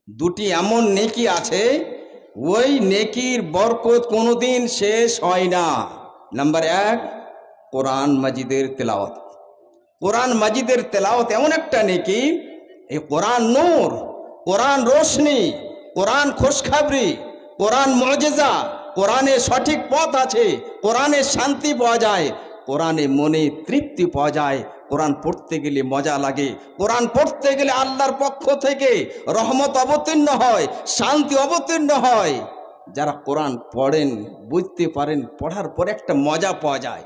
দুটি এমন নেকি আছে, ওই নেকির বরকত কোনোদিন শেষ হয় না। নাম্বার এক, কোরআন মাজিদের তেলাওয়াত। কোরআন মাজিদের তেলাওয়াত এমন একটা নেকি, এই কোরআন নূর, কোরআন রোশনি, কোরআন খুশখবরি, কোরআন মুজিজা, কোরআনে সঠিক পথ আছে, কোরআনে শান্তি পাওয়া যায়, কোরআনে মনে তৃপ্তি পাওয়া যায়, কোরআন পড়তে গেলে মজা লাগে, কোরআন পড়তে গেলে আল্লাহর পক্ষ থেকে রহমত অবতীর্ণ হয়, শান্তি অবতীর্ণ হয়। যারা কোরআন পড়েন, বুঝতে পারেন, পড়ার পরে একটা মজা পাওয়া যায়।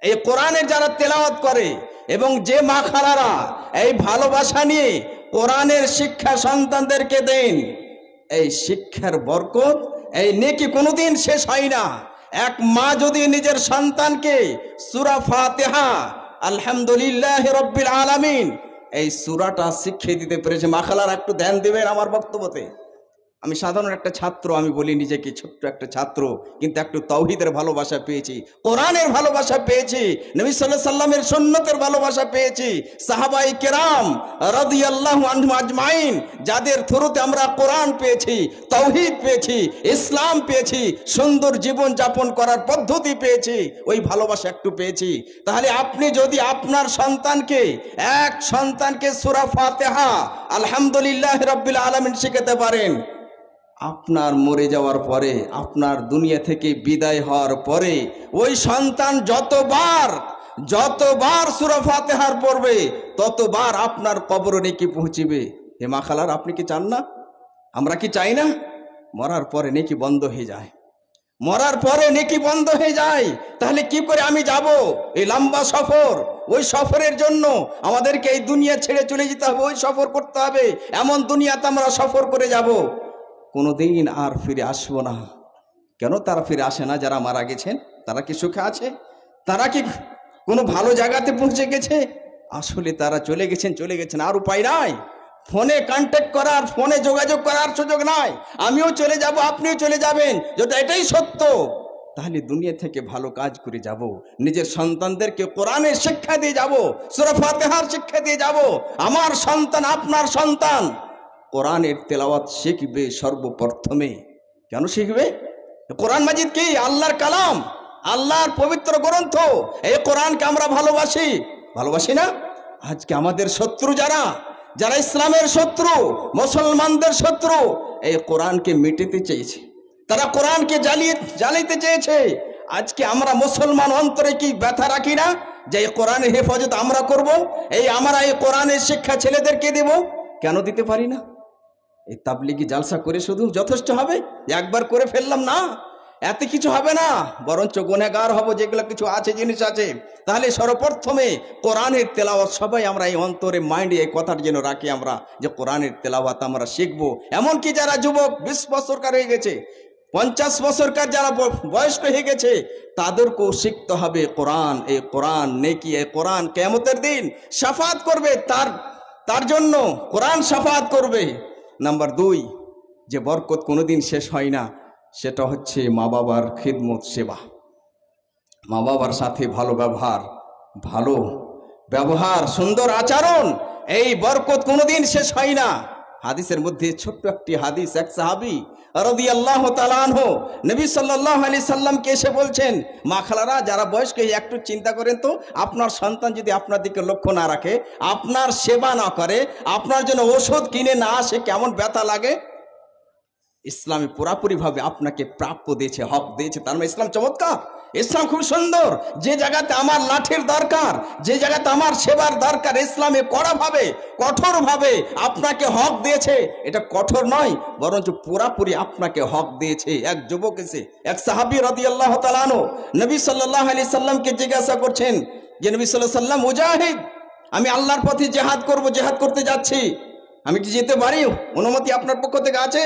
এই কোরআনের যারা তেলাওয়াত করে এবং যে মা খালারা এই ভালোবাসা নিয়ে কোরআনের শিক্ষা সন্তানদেরকে দেন, এই শিক্ষার বরকত, এই নেকি কোনোদিন শেষ হয় না। এক মা যদি নিজের সন্তানকে সূরা ফাতিহা, আলহামদুলিল্লাহ রাব্বিল আলামিন, এই সূরাটা শিখিয়ে দিতে পেরেছে, মা খালারা একটু ধ্যান দেবেন আমার বক্তব্যতে। আমি সাধারণ একটা ছাত্র, আমি বলি নিজেকে ছোট্ট একটা ছাত্র, কিন্তু একটু তাওহীদের ভালোবাসা পেয়েছি, কোরআনের ভালোবাসা পেয়েছি, নবী সাল্লাল্লাহু আলাইহি সাল্লামের সুন্নতের ভালোবাসা পেয়েছি, সাহাবায়ে কেরাম রাদিয়াল্লাহু আনহুম আজমাইন, যাদের থ্রুতে আমরা কোরআন পেয়েছি, তাওহীদ পেয়েছি, ইসলাম পেয়েছি, সুন্দর জীবন যাপন করার পদ্ধতি পেয়েছি, ওই ভালোবাসা একটু পেয়েছি। তাহলে আপনি যদি আপনার সন্তানকে সূরা ফাতিহা, আলহামদুলিল্লাহ রাব্বিল আলামিন শিখাতে পারেন, আপনার মরে যাওয়ার পরে, আপনার দুনিয়া থেকে বিদায় হওয়ার পরে, ওই সন্তান যতবার সূরা ফাতিহার পড়বে, ততবার আপনার কবরে নেকি পৌঁছিবে। হে মা খালার, আপনি কি চান না? আমরা কি চাই না? মরার পরে নেকি বন্ধ হয়ে যায়, মরার পরে নেকি বন্ধ হয়ে যায়। তাহলে কি করে আমি যাব এই লম্বা সফর? ওই সফরের জন্য আমাদেরকে এই দুনিয়া ছেড়ে চলে যেতে হবে, ওই সফর করতে হবে। এমন দুনিয়াতে আমরা সফর করে যাব, কোনোদিন আর ফিরে আসবো না। কেন তারা ফিরে আসে না? যারা মারা গেছেন, তারা কি সুখে আছে? তারা কি কোনো ভালো জায়গাতে পৌঁছে গেছে? আসলে তারা চলে গেছেন, আর উপায় নাই। ফোনে কন্ট্যাক্ট করার, ফোনে যোগাযোগ করার সুযোগ নাই। আমিও চলে যাব, আপনিও চলে যাবেন, যেটা এটাই সত্য। তাহলে দুনিয়া থেকে ভালো কাজ করে যাব, নিজের সন্তানদেরকে কোরআনের শিক্ষা দিয়ে যাব, সূরা ফাতিহার শিক্ষা দিয়ে যাব। আমার সন্তান, আপনার সন্তান কোরআনের তেলাওয়াত শিখবে সর্বপ্রথমে। কেন শিখবে? কোরআন মাজিদ কি? আল্লাহর কালাম, আল্লাহর পবিত্র গ্রন্থ। এই কোরআনকে আমরা ভালোবাসি না? আজকে আমাদের শত্রু যারা ইসলামের শত্রু, মুসলমানদের শত্রু, এই কোরআনকে মিটাতে চেয়েছে, তারা কোরআনকে জ্বালাইতে চেয়েছে। আজকে আমরা মুসলমান অন্তরে কি ব্যথা রাখি না যে এই কোরআনের হেফাজত আমরা করব, আমরা এই কোরআনের শিক্ষা ছেলেদেরকে দেব? কেন দিতে পারি না? এই তাবলিগি জালসা করে শুধু যথেষ্ট হবে? একবার করে ফেললাম না, এতে কিছু হবে না, বরঞ্চ গুনাহগার হব, যেগুলো কিছু আছে, জিনিস আছে। তাহলে সর্বপ্রথমে কোরআনের তেলাওয়াত সবাই আমরা এই অন্তরে, মাইন্ডে এই কথাটা যেন রাখি আমরা, যে কোরআনের তেলাওয়াত আমরা শিখবো। এমনকি যারা যুবক 20 বছরকার হয়ে গেছে, 50 বছরকার যারা বয়স্ক হয়ে গেছে, তাদেরকেও শিখতে হবে কোরআন। এই কোরআন নেকি, এই কোরআন কিয়ামতের দিন শাফাত করবে, তার জন্য কোরআন শাফাত করবে। নাম্বার 2, যে বরকত কোনোদিন শেষ হয় না, সেটা হচ্ছে মা বাবার খিদমত, সেবা। মা বাবার সাথে ভালো ব্যবহার, সুন্দর আচরণ, এই বরকত কোনোদিন শেষ হয় না। হাদিসের মধ্যে ছোট্ট একটি হাদিস, এক সাহাবী রাদিয়াল্লাহু তাআলা আনহু নবী সাল্লাল্লাহু আলাইহি সাল্লামকে এসে বলছেন, মা খালারা যারা বয়স্ক, একটু চিন্তা করেন তো, আপনার সন্তান যদি আপনার দিকে লক্ষ্য না রাখে, আপনার সেবা না করে, আপনার জন্য ওষুধ কিনে না আসে, কেমন ব্যথা লাগে? ইসলামে পুরাপুরিভাবে আপনাকে প্রাপ্য দিয়েছে, হক দিয়েছে। তার মানে ইসলাম চমৎকার, ইসলাম খুব সুন্দর। যে জায়গাতে আমার লাঠির দরকার, যে জায়গাতে আমার সেবার দরকার, ইসলামে কঠোরভাবে আপনাকে হক দিয়েছে। এটা কঠোর নয়, বরঞ্চ পুরাপুরি আপনাকে হক দিয়েছে। এক যুবক এসে, এক সাহাবী রাদিয়াল্লাহু তাআলা আনহু নবী সাল্লাল্লাহু আলাইহি সাল্লামকে জিজ্ঞাসা করছেন যে, নবী সাল্লাল্লাহু আলাইহি সাল্লাম, মুজাহিদ, আমি আল্লাহর পথে জিহাদ করতে যাচ্ছি, আমি কি যেতে পারি? অনুমতি আপনার পক্ষ থেকে আছে?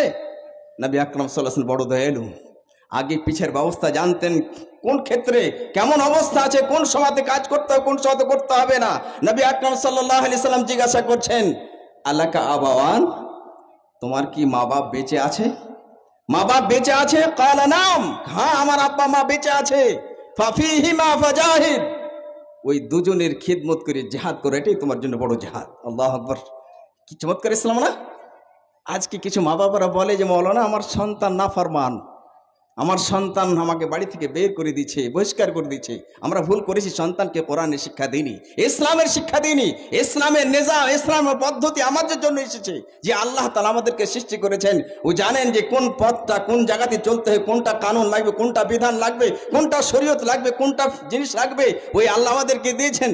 নবী আকরাম সাল্লাল্লাহু আলাইহি ওয়াসাল্লাম বড় দয়ালু, আগে পিছের ব্যবস্থা জানতেন, কোন ক্ষেত্রে কেমন অবস্থা আছে, কোন সময়তে কাজ করতে হবে, কোন সময়তে করতে হবে না। নবী আকরাম সাল্লাল্লাহু আলাইহি সাল্লাম জিজ্ঞাসা করছেন, আলাকা আবাওয়ান, তোমার কি মা বাপ বেঁচে আছে? মা বাপ বেঁচে আছে? ক্বালা নাম, হ্যাঁ, আমার আব্বা মা বেঁচে আছে। ফাফিহিমা ফাজাহিদ, ওই দুজনের খিদমত করে জিহাদ করো, এটাই তোমার জন্য বড় জিহাদ। আল্লাহু আকবার, কি চমৎকার ইসলাম না? আজকে কিছু মা বাবারা বলে যে মৌলানা আমার সন্তান নাফরমান, আমার সন্তান আমাকে বাড়ি থেকে বের করে দিচ্ছে, বহিষ্কার করে দিচ্ছে। আমরা ভুল করেছি, সন্তানকে কোরআনের শিক্ষা দিইনি, ইসলামের শিক্ষা দিইনি। ইসলামের নিজাম, ইসলামের পদ্ধতি আমাদের জন্য এসেছে, যে আল্লাহ তাআলা আমাদেরকে সৃষ্টি করেছেন। ও জানেন যে কোন পথটা কোন জায়গাতে চলতে হয়, কোনটা কানুন লাগবে, কোনটা বিধান লাগবে, কোনটা শরীয়ত লাগবে, কোনটা জিনিস লাগবে, ওই আল্লাহ আমাদেরকে দিয়েছেন।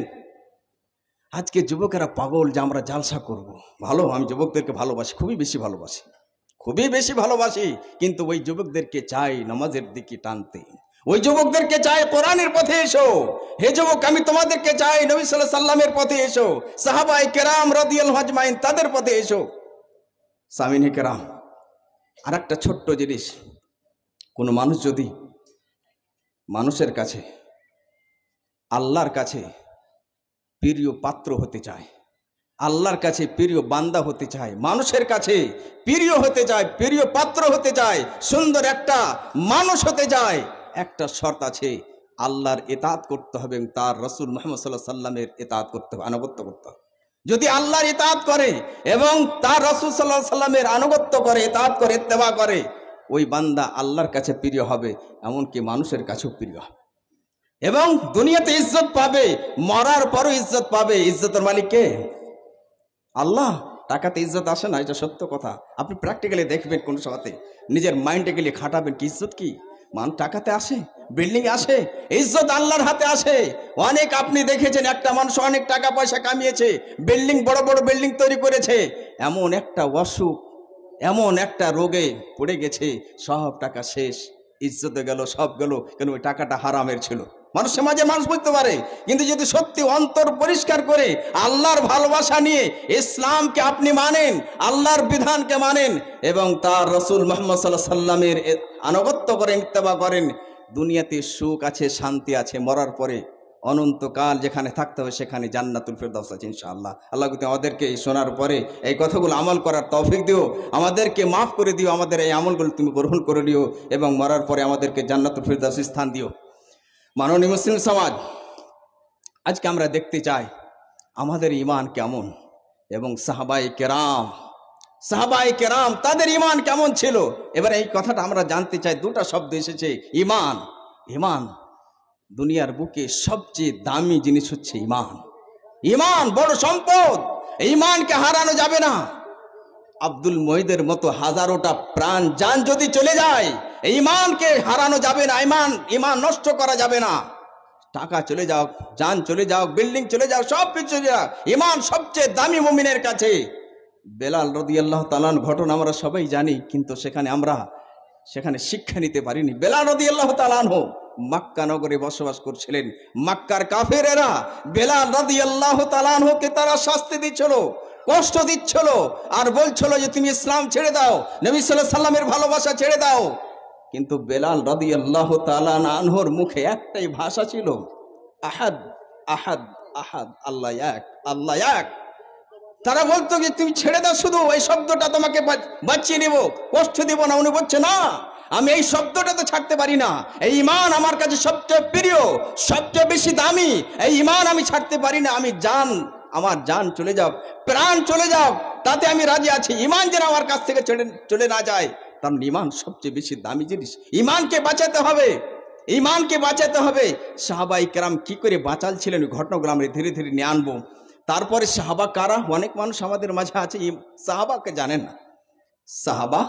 আজকে যুবকেরা পাগল যে আমরা জালসা করব। ভালো, আমি যুবকদেরকে ভালোবাসি, খুবই বেশি ভালোবাসি, খুবই বেশি ভালোবাসি, কিন্তু ওই যুবকদেরকে চাই নামাজের দিকে টানতে, ওই যুবকদেরকে চাই কোরআনের পথে এসো। হে যুবক, আমি তোমাদেরকে চাই নবী সাল্লাল্লাহু আলাইহি সাল্লামের পথে এসো, সাহাবায়ে কেরাম রাদিয়াল্লাহু আজমাইন তাদের পথে এসো। সামিনে কেরাম, আর একটা ছোট্ট জিনিস, কোনো মানুষ যদি মানুষের কাছে, আল্লাহর কাছে প্রিয় পাত্র হতে চায়, আল্লাহর কাছে প্রিয় বান্দা হতে চায়, মানুষের কাছে প্রিয় হতে চায়, প্রিয় পাত্র হতে চায়, সুন্দর একটা মানুষ হতে চায়, একটা শর্ত আছে, আল্লাহর ইতাআত করতে হবে এবং তার রাসূল মুহাম্মদ সাল্লাল্লাহু আলাইহি সাল্লামের ইতাআত করতে হবে, আনুগত্য করতে হবে। যদি আল্লাহর ইতাআত করে এবং তার রাসূল সাল্লাল্লাহু আলাইহি সাল্লামের আনুগত্য করে, ইতাআত করে, ইত্তেবা করে, ওই বান্দা আল্লাহর কাছে প্রিয় হবে, এমনকি মানুষের কাছেও প্রিয় হবে, এবং দুনিয়াতে ইজ্জত পাবে, মরার পরও ইজ্জত পাবে। ইজ্জতের মালিক কে? আল্লাহ। টাকাতে ইজ্জত আসে না, এটা সত্য কথা। আপনি প্র্যাকটিক্যালি দেখবেন, কোন সময়তে নিজের মাইন্ডে গেলে খাটাবেন কি ইজ্জত কি টাকাতে আসে, বিল্ডিং আসে, ইজ্জত আল্লাহর হাতে আসে। অনেক আপনি দেখেছেন, একটা মানুষ অনেক টাকা পয়সা কামিয়েছে, বিল্ডিং, বড় বড় বিল্ডিং তৈরি করেছে, এমন একটা অসুখ, এমন একটা রোগে পড়ে গেছে, সব টাকা শেষ, ইজ্জতে গেল, সব গেল, কেন ওই টাকাটা হারামের ছিল। মানুষের মাঝে মানুষ বুঝতে পারে, কিন্তু যদি সত্যি অন্তর পরিষ্কার করে আল্লাহর ভালোবাসা নিয়ে ইসলামকে আপনি মানেন, আল্লাহর বিধানকে মানেন এবং তার রাসূল মুহাম্মদ সাল্লাল্লাহু আলাইহি সাল্লামের আনুগত্য করেন, ইত্তেবা করেন, দুনিয়াতে সুখ আছে, শান্তি আছে, মরার পরে অনন্তকাল যেখানে থাকতে হবে সেখানে জান্নাতুল ফেরদাউস আছে ইনশাআল্লাহ। আল্লাহ আমাদেরকে শোনার পরে এই কথাগুলো আমল করার তৌফিক দিও, আমাদেরকে মাফ করে দিও, আমাদের এই আমলগুলো তুমি গ্রহণ করে নিও এবং মরার পরে আমাদেরকে জান্নাতুল ফেরদাউস স্থান দিও। মাননীয় মুসলিম সমাজ, আজকে আমরা দেখতে চাই আমাদের ঈমান কেমন, এবং সাহাবায়ে কেরাম তাদের ঈমান কেমন ছিল। এবার এই কথাটা আমরা জানতে চাই। দুটা শব্দ এসেছে, ঈমান। ঈমান, দুনিয়ার বুকে সবচেয়ে দামি জিনিস হচ্ছে ঈমান। ঈমান বড় সম্পদ, ঈমানকে হারানো যাবে না। আব্দুল মুহিদের মতো হাজারোটা প্রাণ জান যদি চলে যায়, ঈমানকে হারানো যাবে না, ঈমান নষ্ট করা যাবে না। টাকা চলে যাও, জান চলে যাও, বিল্ডিং চলে যাও, সব কিছু চলে যাও, ঈমান সবচেয়ে দামি মুমিনের কাছে। বেলাল রাদিয়াল্লাহু তাআলার ঘটনা আমরা সবাই জানি, কিন্তু সেখানে শিক্ষা নিতে পারিনি। বেলাল রাদিয়াল্লাহু তাআলা মক্কা নগরে বসবাস করছিলেন। মক্কার কাফেরেরা বেলাল রাদিয়াল্লাহু তাআলা কে তারা শাস্তি দিচ্ছিল, কষ্ট দিচ্ছিল, আর বলছিল যে তুমি ইসলাম ছেড়ে দাও, নবী সাল্লাল্লাহু আলাইহি সাল্লামের ভালোবাসা ছেড়ে দাও। কিন্তু বেলাল রাদিয়াল্লাহু তাআলা আনহুর মুখে একটাই ভাষা ছিল, আহাদ আহাদ আহাদ, আল্লাহ এক, আল্লাহ এক। তারা বলতো যে তুমি ছেড়ে দাও, শুধু এই শব্দটা তোমাকে বাঁচিয়ে নেব, কষ্ট দেব না। উনি বলছে না, আমি এই শব্দটা তো ছাড়তে পারি না, এই ঈমান আমার কাছে সবচেয়ে প্রিয়, সবচেয়ে বেশি দামি, এই ঈমান আমি ছাড়তে পারি না। আমার জান চলে যাও, প্রাণ চলে যাও, তাতে আমি রাজি আছি, ঈমান যেন আমার কাছ থেকে চলে না যায়। তার ঈমান সবচেয়ে বেশি দামি জিনিস, ঈমানকে বাঁচাতে হবে, ঈমানকে বাঁচাতে হবে। সাহাবায়ে কেরাম কি করে বাঁচালছিলেন, ওই ঘটনাগুলো আমরা ধীরে ধীরে নিয়ে আনবো। তারপরে সাহাবা কারা? অনেক মানুষ আমাদের মাঝে আছে সাহাবাকে জানেন না। সাহাবা,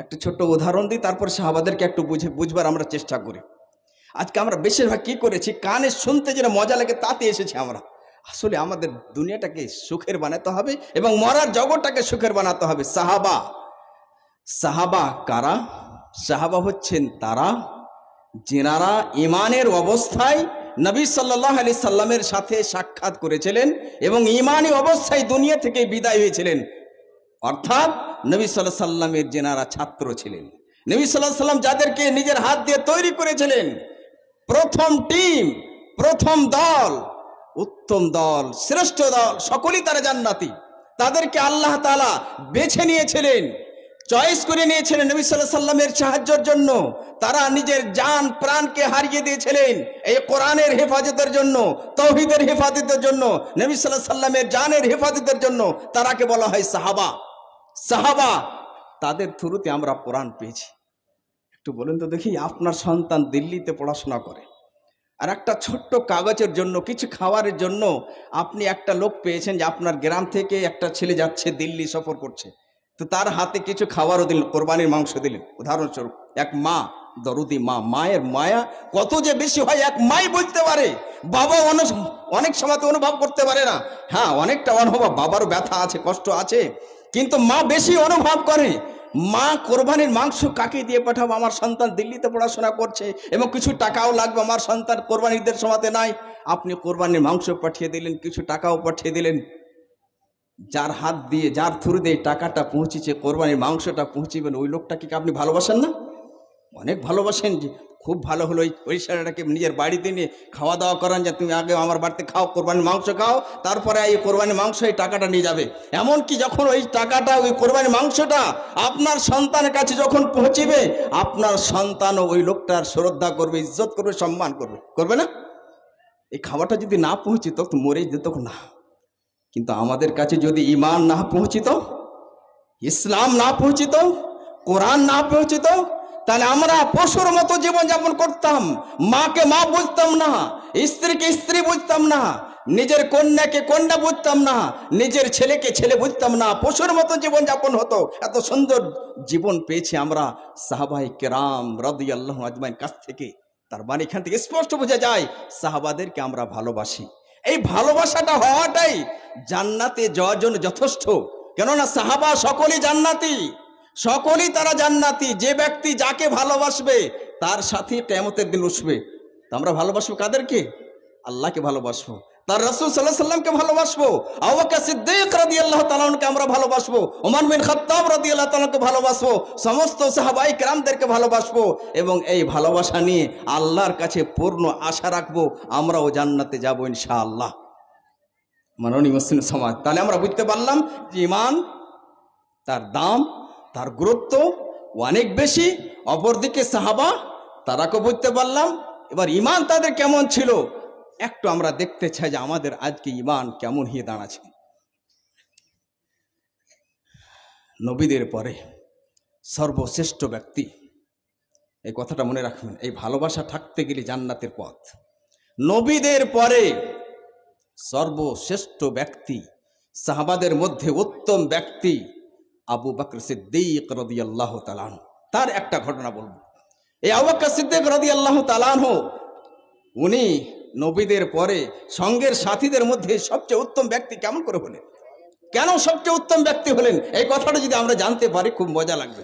একটা ছোট্ট উদাহরণ দিই, তারপর সাহাবাদেরকে একটু বুঝবার আমরা চেষ্টা করি। আজকে আমরা বেশিরভাগ কি করেছি, কানে শুনতে যেন মজা লাগে তাতে এসেছি আমরা। আসলে আমাদের দুনিয়াটাকে সুখের বানাতে হবে এবং মরার জগৎটাকে সুখের বানাতে হবে। সাহাবা কারা? সাহাবা হচ্ছেন তারা যিনারা ঈমানের অবস্থায় নবী সাল্লাল্লাহু আলাইহি সাল্লামের সাথে সাক্ষাৎ করেছিলেন এবং ঈমানী অবস্থায় দুনিয়া থেকে বিদায় হয়েছিলেন। অর্থাৎ নবী সাল্লাল্লাহু আলাইহি সাল্লামের যিনারা ছাত্র ছিলেন, নবী সাল্লাল্লাহু আলাইহি সাল্লাম যাদেরকে নিজের হাত দিয়ে তৈরি করেছিলেন, প্রথম টিম, প্রথম দল, উত্তম দল, শ্রেষ্ঠ দল, সকলেই তারা জান্নাতি। তাদেরকে আল্লাহ তাআলা বেছে নিয়েছিলেন, চয়েস করে নিয়েছিলেন নবী সাল্লাল্লাহু আলাইহি সাল্লামের সাহায্যের জন্য। তারা নিজের জান প্রাণকে হারিয়ে দিয়েছিলেন এই কোরআনের হেফাজতের জন্য, তাওহীদের হেফাজতের জন্য, নবী সাল্লাল্লাহু আলাইহি সাল্লামের জানের হেফাজতের জন্য। তারাকে বলা হয় সাহাবা। সাহাবা, তাদের থ্রুতে আমরা কোরআন পেয়েছি। একটু বলুন তো দেখি, আপনার সন্তান দিল্লিতে পড়াশোনা করে, আর একটা ছোট্ট কাগজের জন্য, কিছু খাবারের জন্য আপনি একটা লোক পেয়েছেন যে আপনার গ্রাম থেকে একটা ছেলে যাচ্ছে দিল্লি সফর করছে, তো তার হাতে কিছু খাবারও দিলেন, কোরবানির মাংস দিলেন। উদাহরণস্বরূপ এক মা, দরুদি মা, মায়ের মায়া কত যে বেশি হয় এক মাই বুঝতে পারে। বাবা অনেক সময় তো অনুভব করতে পারে না। হ্যাঁ, অনেকটা অনুভব, বাবারও ব্যথা আছে, কষ্ট আছে, কিন্তু মা বেশি অনুভব করে। মা কোরবানির মাংস কাকে দিয়ে পাঠাবো, আমার সন্তান দিল্লিতে পড়াশোনা করছে এবং কিছু টাকাও লাগবে, আমার সন্তান কোরবানিদের সময়তে নাই। আপনি কোরবানির মাংস পাঠিয়ে দিলেন, কিছু টাকাও পাঠিয়ে দিলেন। যার হাত দিয়ে, যার থ্রু দিয়ে টাকাটা পৌঁছেছে, কোরবানির মাংসটা পৌঁছিবেন, ওই লোকটাকে কি আপনি ভালোবাসেন না? অনেক ভালোবাসেন। যে খুব ভালো হলো ওই ছেলেটাকে নিজের বাড়িতে নিয়ে খাওয়া দাওয়া করান, যে তুমি আগে আমার বাড়িতে খাও, কোরবানির মাংস খাও, তারপরে এই কোরবানির মাংস এই টাকাটা নিয়ে যাবে। এমনকি যখন ওই টাকাটা, ওই কোরবানির মাংসটা আপনার সন্তানের কাছে যখন পৌঁছিবে, আপনার সন্তানও ওই লোকটার শ্রদ্ধা করবে, ইজ্জত করবে, সম্মান করবে, করবে না? এই খাবারটা যদি না পৌঁছিত তো মরেই যেত না। কিন্তু আমাদের কাছে যদি ঈমান না পৌঁছিত, ইসলাম না পৌঁছিত, কোরআন না পৌঁছিত, তাহলে আমরা পশুর মতো জীবন যাপন করতাম। মাকে মা বুঝতাম না, স্ত্রীকে স্ত্রী বুঝতাম না, নিজের কন্যাকে কন্যা বুঝতাম না, নিজের ছেলেকে ছেলে বুঝতাম না, পশুর মতো জীবন যাপন হতো। এত সুন্দর জীবন পেয়েছি আমরা সাহাবায়ে কেরাম রাদিয়াল্লাহু আজমাইন কাছ থেকে। তার মানে এখান থেকে স্পষ্ট বোঝা যায় সাহাবাদেরকে আমরা ভালোবাসি। এই ভালোবাসাটা হওয়াটাই জান্নাতে যাওয়ার জন্য যথেষ্ট। কেননা সাহাবা সকলেই জান্নাতি, সকলেই তারা জান্নাতি। যে ব্যক্তি যাকে ভালোবাসবে তার সাথে কিয়ামতের দিন উঠবে। তো আমরা ভালোবাসবো কাদেরকে? আল্লাহকে ভালোবাসবো, তার রাসূল সাল্লাল্লাহু আলাইহি সাল্লামকে ভালোবাসবো, আবু বকর সিদ্দিক রাদিয়াল্লাহু তাআলা আনহুকে আমরা ভালোবাসবো, ওমর বিন খাত্তাব রাদিয়াল্লাহু তাআলা আনহুকে ভালোবাসবো, সমস্ত সাহাবায়ে কেরামদেরকে ভালোবাসবো। এবং এই ভালোবাসা নিয়ে আল্লাহর কাছে পূর্ণ আশা রাখবো, আমরাও জান্নাতে যাব ইনশাআল্লাহ। মাননীয় মুসলিম সমাজ, তাহলে আমরা বুঝতে পারলাম যে ঈমান, তার দাম, তার গুরুত্ব অনেক বেশি। অপরদিকে সাহাবা, তারাকে বুঝতে পারলাম। এবার ঈমান তাদের কেমন ছিল একটু আমরা দেখতে চাই যে আমাদের আজকে ঈমান কেমন হয়ে দাঁড়াচ্ছে। নবীদের পরে সর্বশ্রেষ্ঠ ব্যক্তি, এই কথাটা মনে রাখবেন। এই ভালোবাসা থাকতে গেলে জান্নাতের পথ। নবীদের পরে সর্বশ্রেষ্ঠ ব্যক্তি, সাহাবাদের মধ্যে উত্তম ব্যক্তি আবু বকর সিদ্দিক রাদিয়াল্লাহু তাআলা আনহু। তার একটা ঘটনা বলবো। এই আবু বকর সিদ্দিক রাদিয়াল্লাহু তাআলা আনহু, উনি নবীদের পরে সঙ্গের সাথীদের মধ্যে সবচেয়ে উত্তম ব্যক্তি কেমন করে হলেন? কেন সবচেয়ে উত্তম ব্যক্তি হলেন? এই কথাটা যদি আমরা জানতে পারি খুব মজা লাগবে।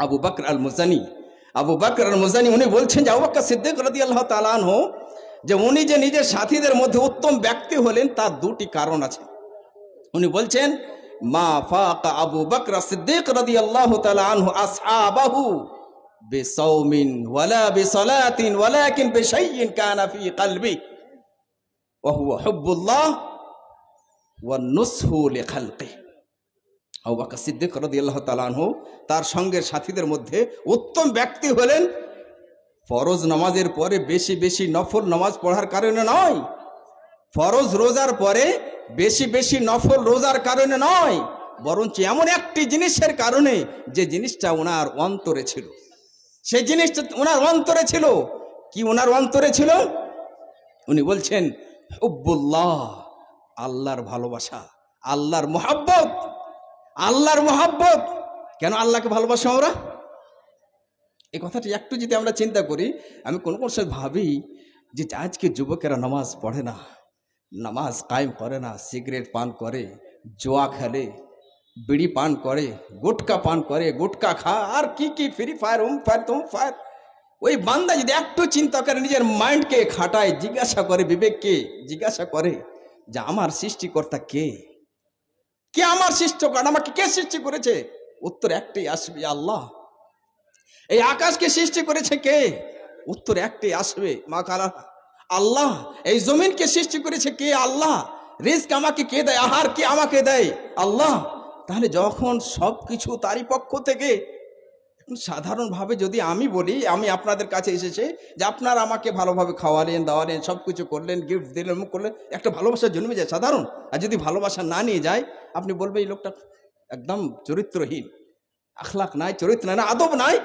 আবু বকর আল মুজানি উনি বলছেন যে আবু বকর সিদ্দিক রাদিয়াল্লাহু তাআলা আনহু যে উনি যে নিজের সাথীদের মধ্যে উত্তম ব্যক্তি হলেন তার দুটি কারণ আছে। উনি বলছেন, মা ফাকা আবু বকর সিদ্দিক রাদিয়াল্লাহু তাআলা আনহু আসহাবাহু বিসাওমিন ওয়ালা বিসালাতিন ওয়ালাকিন বিশাইইন কানা ফি কলবি ওয়া হুয়া হুব্বুল্লাহ ওয়ান নুসহু লিখালকিহি। আবু বকর সিদ্দিক রাদিয়াল্লাহু তাআলা আনহু তার সঙ্গের সাথীদের মধ্যে উত্তম ব্যক্তি হলেন ফরজ নামাজের পরে বেশি বেশি নফল নামাজ পড়ার কারণে নয়, ফরজ রোজার পরে বেশি বেশি নফল রোজার কারণে নয়, বরঞ্চ এমন একটি জিনিসের কারণে যে জিনিসটা ওনার অন্তরে ছিল। সেই জিনিসটা ওনার অন্তরে ছিল। কি ওনার অন্তরে ছিল? উনি বলছেন হুব্বুল্লাহ, আল্লাহর ভালোবাসা, আল্লাহর মুহাব্বত, আল্লাহর মুহাব্বত। কেন আল্লাহকে ভালোবাসো আমরা? এই কথাটি একটু যদি আমরা চিন্তা করি, আমি কোন কোন সময় ভাবি যে আজকে যুবকেরা নামাজ পড়ে না, নামাজ কায়েম করে না, সিগারেট পান করে, জোয়া খেলে, বিড়ি পান করে, গুটকা পান করে, গুটকা খা, আর কি কি ফ্রি ফায়ার, ফায়ার। ওই বান্দা যদি একটু চিন্তা করে, নিজের মাইন্ডকে খাটায়, জিজ্ঞাসা করে, বিবেককে জিজ্ঞাসা করে যে আমার সৃষ্টিকর্তা কে? কে আমার সৃষ্টিকর্তা? আমাকে কে সৃষ্টি করেছে? উত্তর একটাই আসবে, আল্লাহ। এই আকাশকে সৃষ্টি করেছে কে? উত্তর একটাই আসবে, মা কালা আল্লাহ। এই জমিনকে সৃষ্টি করেছে কে? আল্লাহ। রিজক আমাকে কে দেয়? আহার কে আমাকে দেয়? আল্লাহ। তাহলে যখন সব কিছু তারই পক্ষ থেকে, সাধারণভাবে যদি আমি বলি, আমি আপনাদের কাছে এসেছে যে আপনারা আমাকে ভালোভাবে খাওয়ালেন, দাওয়ালেন, সব কিছু করলেন, গিফট দিলেন, মুখ করলেন, একটা ভালোবাসা জন্মে যায় সাধারণ। আর যদি ভালোবাসা না নিয়ে যায়, আপনি বলবেন এই লোকটা একদম চরিত্রহীন, আখলাক নাই, চরিত্র নাই, আদব নাই,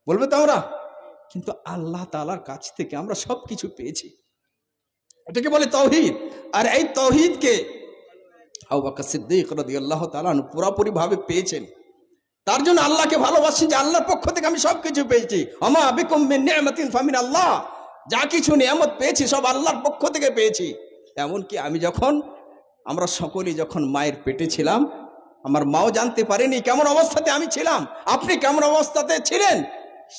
বলবে তো আমরা। কিন্তু আল্লাহ তাআলার কাছ থেকে আমরা সব কিছু পেয়েছি, এটাকে বলে তাওহীদ। আর এই তাওহীদকে আবু বকর সিদ্দিক রাদিয়াল্লাহু তাআলা পুরোপুরি ভাবে পেয়েছেন। তার জন্য আল্লাহকে ভালোবাসি যে আল্লাহর পক্ষ থেকে আমি সব কিছু পেয়েছি। আমা বিকুম মিন নি'মাতিন ফামিন আল্লাহ, যা কিছু নিয়ামত পেয়েছি সব আল্লাহর পক্ষ থেকে পেয়েছি। এমনকি আমি যখন, আমরা সকলেই যখন মায়ের পেটে ছিলাম, আমার মাও জানতে পারেনি কেমন অবস্থাতে আমি ছিলাম, আপনি কেমন অবস্থাতে ছিলেন।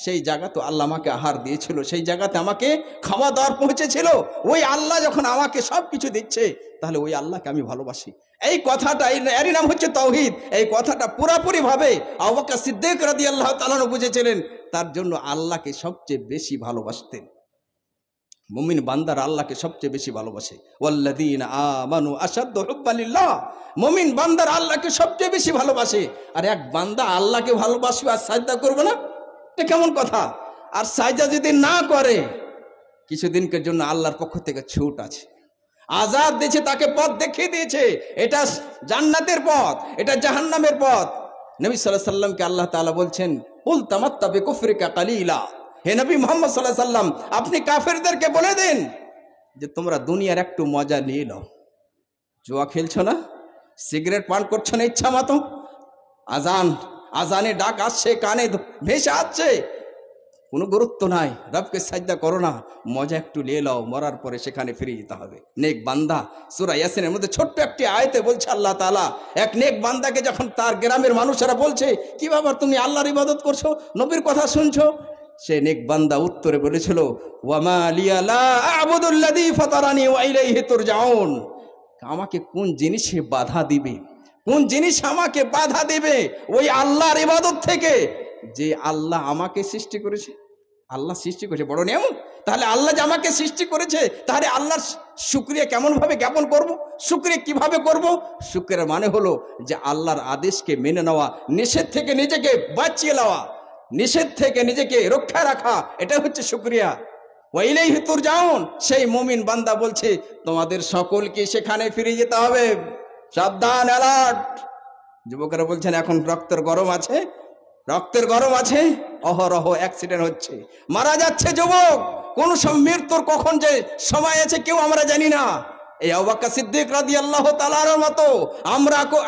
সেই জায়গা তো আল্লাহ আমাকে আহার দিয়েছিল, সেই জায়গাতে আমাকে খাওয়া দাওয়ার পৌঁছেছিল। ওই আল্লাহ যখন আমাকে সব কিছু দিচ্ছে, তাহলে ওই আল্লাহকে আমি ভালোবাসি। এই কথাটা, এরই নাম হচ্ছে তাওহীদ। এই কথাটা পুরোপুরি ভাবে আবু বকর সিদ্দিক রাদিয়াল্লাহু তাআলা বুঝেছিলেন। তার জন্য আল্লাহকে সবচেয়ে বেশি ভালোবাসতেন। মুমিন বান্দার আল্লাহকে সবচেয়ে বেশি ভালোবাসে। ওয়াল্লাযীনা আমানু আশাদ্দু হুব্বান লিল্লাহ, মুমিন বান্দার আল্লাহকে সবচেয়ে বেশি ভালোবাসে। আর এক বান্দা আল্লাহকে ভালোবাসবে আর সাজদা করবে না, এটা কেমন কথা? আর সাজদা যদি না করে, কিছুদিনের জন্য আল্লাহর পক্ষ থেকে ছুট আছে, আজাদ দিয়েছে, তাকে পথ দেখিয়ে দিয়েছে, এটা জান্নাতের পথ, এটা জাহান্নামের পথ। নবী সাল্লাল্লাহু আলাইহি সাল্লামকে আল্লাহ তাআলা বলছেন, কুল তামাত্তা বিকুফরিকা কালিলা, হে নবী মুহাম্মদ সাল্লাল্লাহু আলাইহি সাল্লাম, আপনি কাফেরদেরকে বলে দেন যে তোমরা দুনিয়ার একটু মজা নিয়ে নাও। জুয়া খেলছো না, সিগারেট পান করছো না ইচ্ছা মতো, আজানে ডাক আসছে, কানে ভেসে আসছে, কোনো গুরুত্ব নাই, রবকে সাজদা করো না, মজা একটু নিয়ে নাও, মরার পরে সেখানে ফিরে যেতে হবে। নেক বান্দা, সূরা ইয়াসিনের মধ্যে ছোট্ট একটি আয়াতে বলছে আল্লাহ তাআলা, এক নেক বান্দাকে যখন তার গ্রামের মানুষেরা বলছে, কি বাবা তুমি আল্লাহর ইবাদত করছো, নবীর কথা শুনছো, সে নেক বান্দা উত্তরে বলেছিল, ওয়ামা লিয়া লা আ'বুদুল্লাযী ফাতারানি ওয়া ইলাইহি তুরজাউন, আমাকে কোন জিনিসে বাধা দিবে, কোন জিনিস আমাকে বাধা দিবে ওই আল্লাহর ইবাদত থেকে, যে আল্লাহ আমাকে সৃষ্টি করেছে। আল্লাহ সৃষ্টি করেছে, বড় নিয়ামত। তাহলে আল্লাহ যে আমাকে সৃষ্টি করেছে, তাহলে আল্লাহর শুকরিয়া কেমন ভাবে জ্ঞাপন করব, শুকরিয়া কিভাবে করব? শুকরিয়ার মানে হলো যে আল্লাহর আদেশকে মেনে নেওয়া, নিষেধ থেকে নিজেকে বাঁচিয়ে নেওয়া, নিষেধ থেকে নিজেকে রক্ষা রাখা, এটা হচ্ছে শুকরিয়া। ওয়া ইলাইহি তুরজাউন, সেই মুমিন বান্দা বলছে তোমাদের সকলকে সেখানে ফিরে যেতে হবে। সাবধান, অ্যালার্ট। যুবকেরা বলছেন এখন রক্তের গরম আছে, রক্তের গরম আছে, অহরহ অ্যাক্সিডেন্ট হচ্ছে, মারা যাচ্ছে যুবক। কোন মৃত্যুর কখন যে সময় আছে কেউ আমরা জানি না। এই আবু বকর সিদ্দিক রাদিয়াল্লাহু তাআলার মতো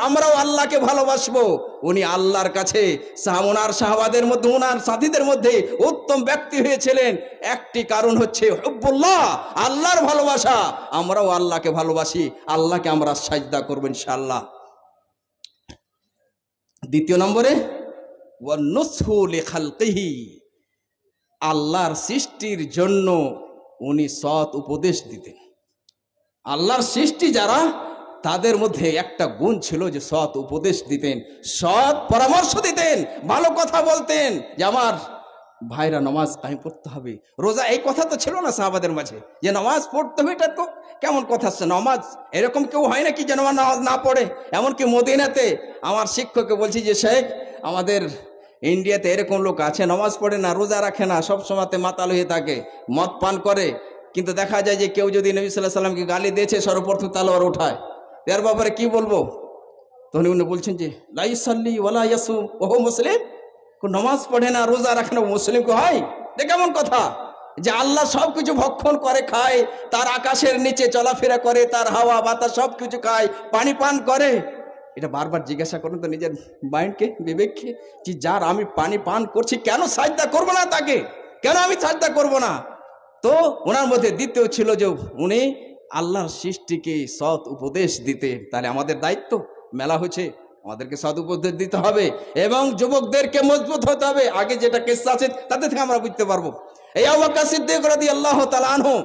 আমরাও আল্লাহকে ভালোবাসবো। উনি আল্লাহর কাছে ওনার সাহাবাদের মধ্যে, ওনার সাথীদের মধ্যে উত্তম ব্যক্তি হয়েছিলেন। একটি কারণ হচ্ছে হুব্বুল্লাহ, আল্লাহর ভালোবাসা। আমরাও আল্লাহকে ভালোবাসি, আল্লাহকে আমরা সাজদা করব ইনশাআল্লাহ। দ্বিতীয় নম্বরে ওয়ানুসহু লিখালকিহি, আল্লাহর সৃষ্টির জন্য উনি সৎ উপদেশ দিতেন। আল্লাহর সৃষ্টি যারা, তাদের মধ্যে একটা গুণ ছিল যে সৎ উপদেশ দিতেন, সৎ পরামর্শ দিতেন, ভালো কথা বলতেন যে আমার ভাইরা নামাজ কায়েম পড়তে হবে, রোজা। এই কথা তো ছিল না সাহাবাদের মাঝে যে নামাজ পড়তে হবে, এটা তো কেমন কথা আসছে, নামাজ এরকম কেউ হয় নাকি যে নামাজ না পড়ে। এমনকি মদিনাতে আমার শিক্ষককে বলছি যে শেখ, আমাদের ইন্ডিয়াতে এরকম লোক আছে নামাজ পড়ে না, রোজা রাখে না, সব সময়তে মাতাল হয়ে থাকে, মদ পান করে, কিন্তু দেখা যায় যে কেউ যদি নবী সাল্লাল্লাহু আলাইহি সাল্লামকে গালি দিয়েছে, সর্বপ্রথম তালোয়ার ওঠায়। এর ব্যাপারে কি বলবো? তখন উনি বলছেন যে লা ইউসাল্লি ওয়ালা ইয়াসুম ওহু মুসলিম, কোন নামাজ পড়ে না, রোজা রাখে না, মুসলিম কে হয়? এটা কেমন কথা? যে আল্লাহ সবকিছু ভক্ষণ করে খায়, তার আকাশের নিচে চলাফেরা করে, তার হাওয়া বাতাস সবকিছু খায়, পানি পান করে। এটা বারবার জিজ্ঞাসা করুন তো নিজের মাইন্ডকে, বিবেককে, যে যার আমি পানি পান করছি, কেন সাজদা করবো না তাকে, কেন আমি সাজদা করবো না? তো ওনার মধ্যে দ্বিতীয় ছিল যে উনি আল্লাহর সৃষ্টিকে সৎ উপদেশ দিতে। তাহলে আমাদের দায়িত্ব মেলা হয়েছে, আমাদেরকে সৎ উপদেশ দিতে হবে এবং যুবকদেরকে মজবুত হতে হবে। আগে যেটা কেসা আছে তাতে থেকে আমরা বুঝতে পারবো। এই আবু বকর সিদ্দিক রাদিয়াল্লাহু তাআলা আনহু,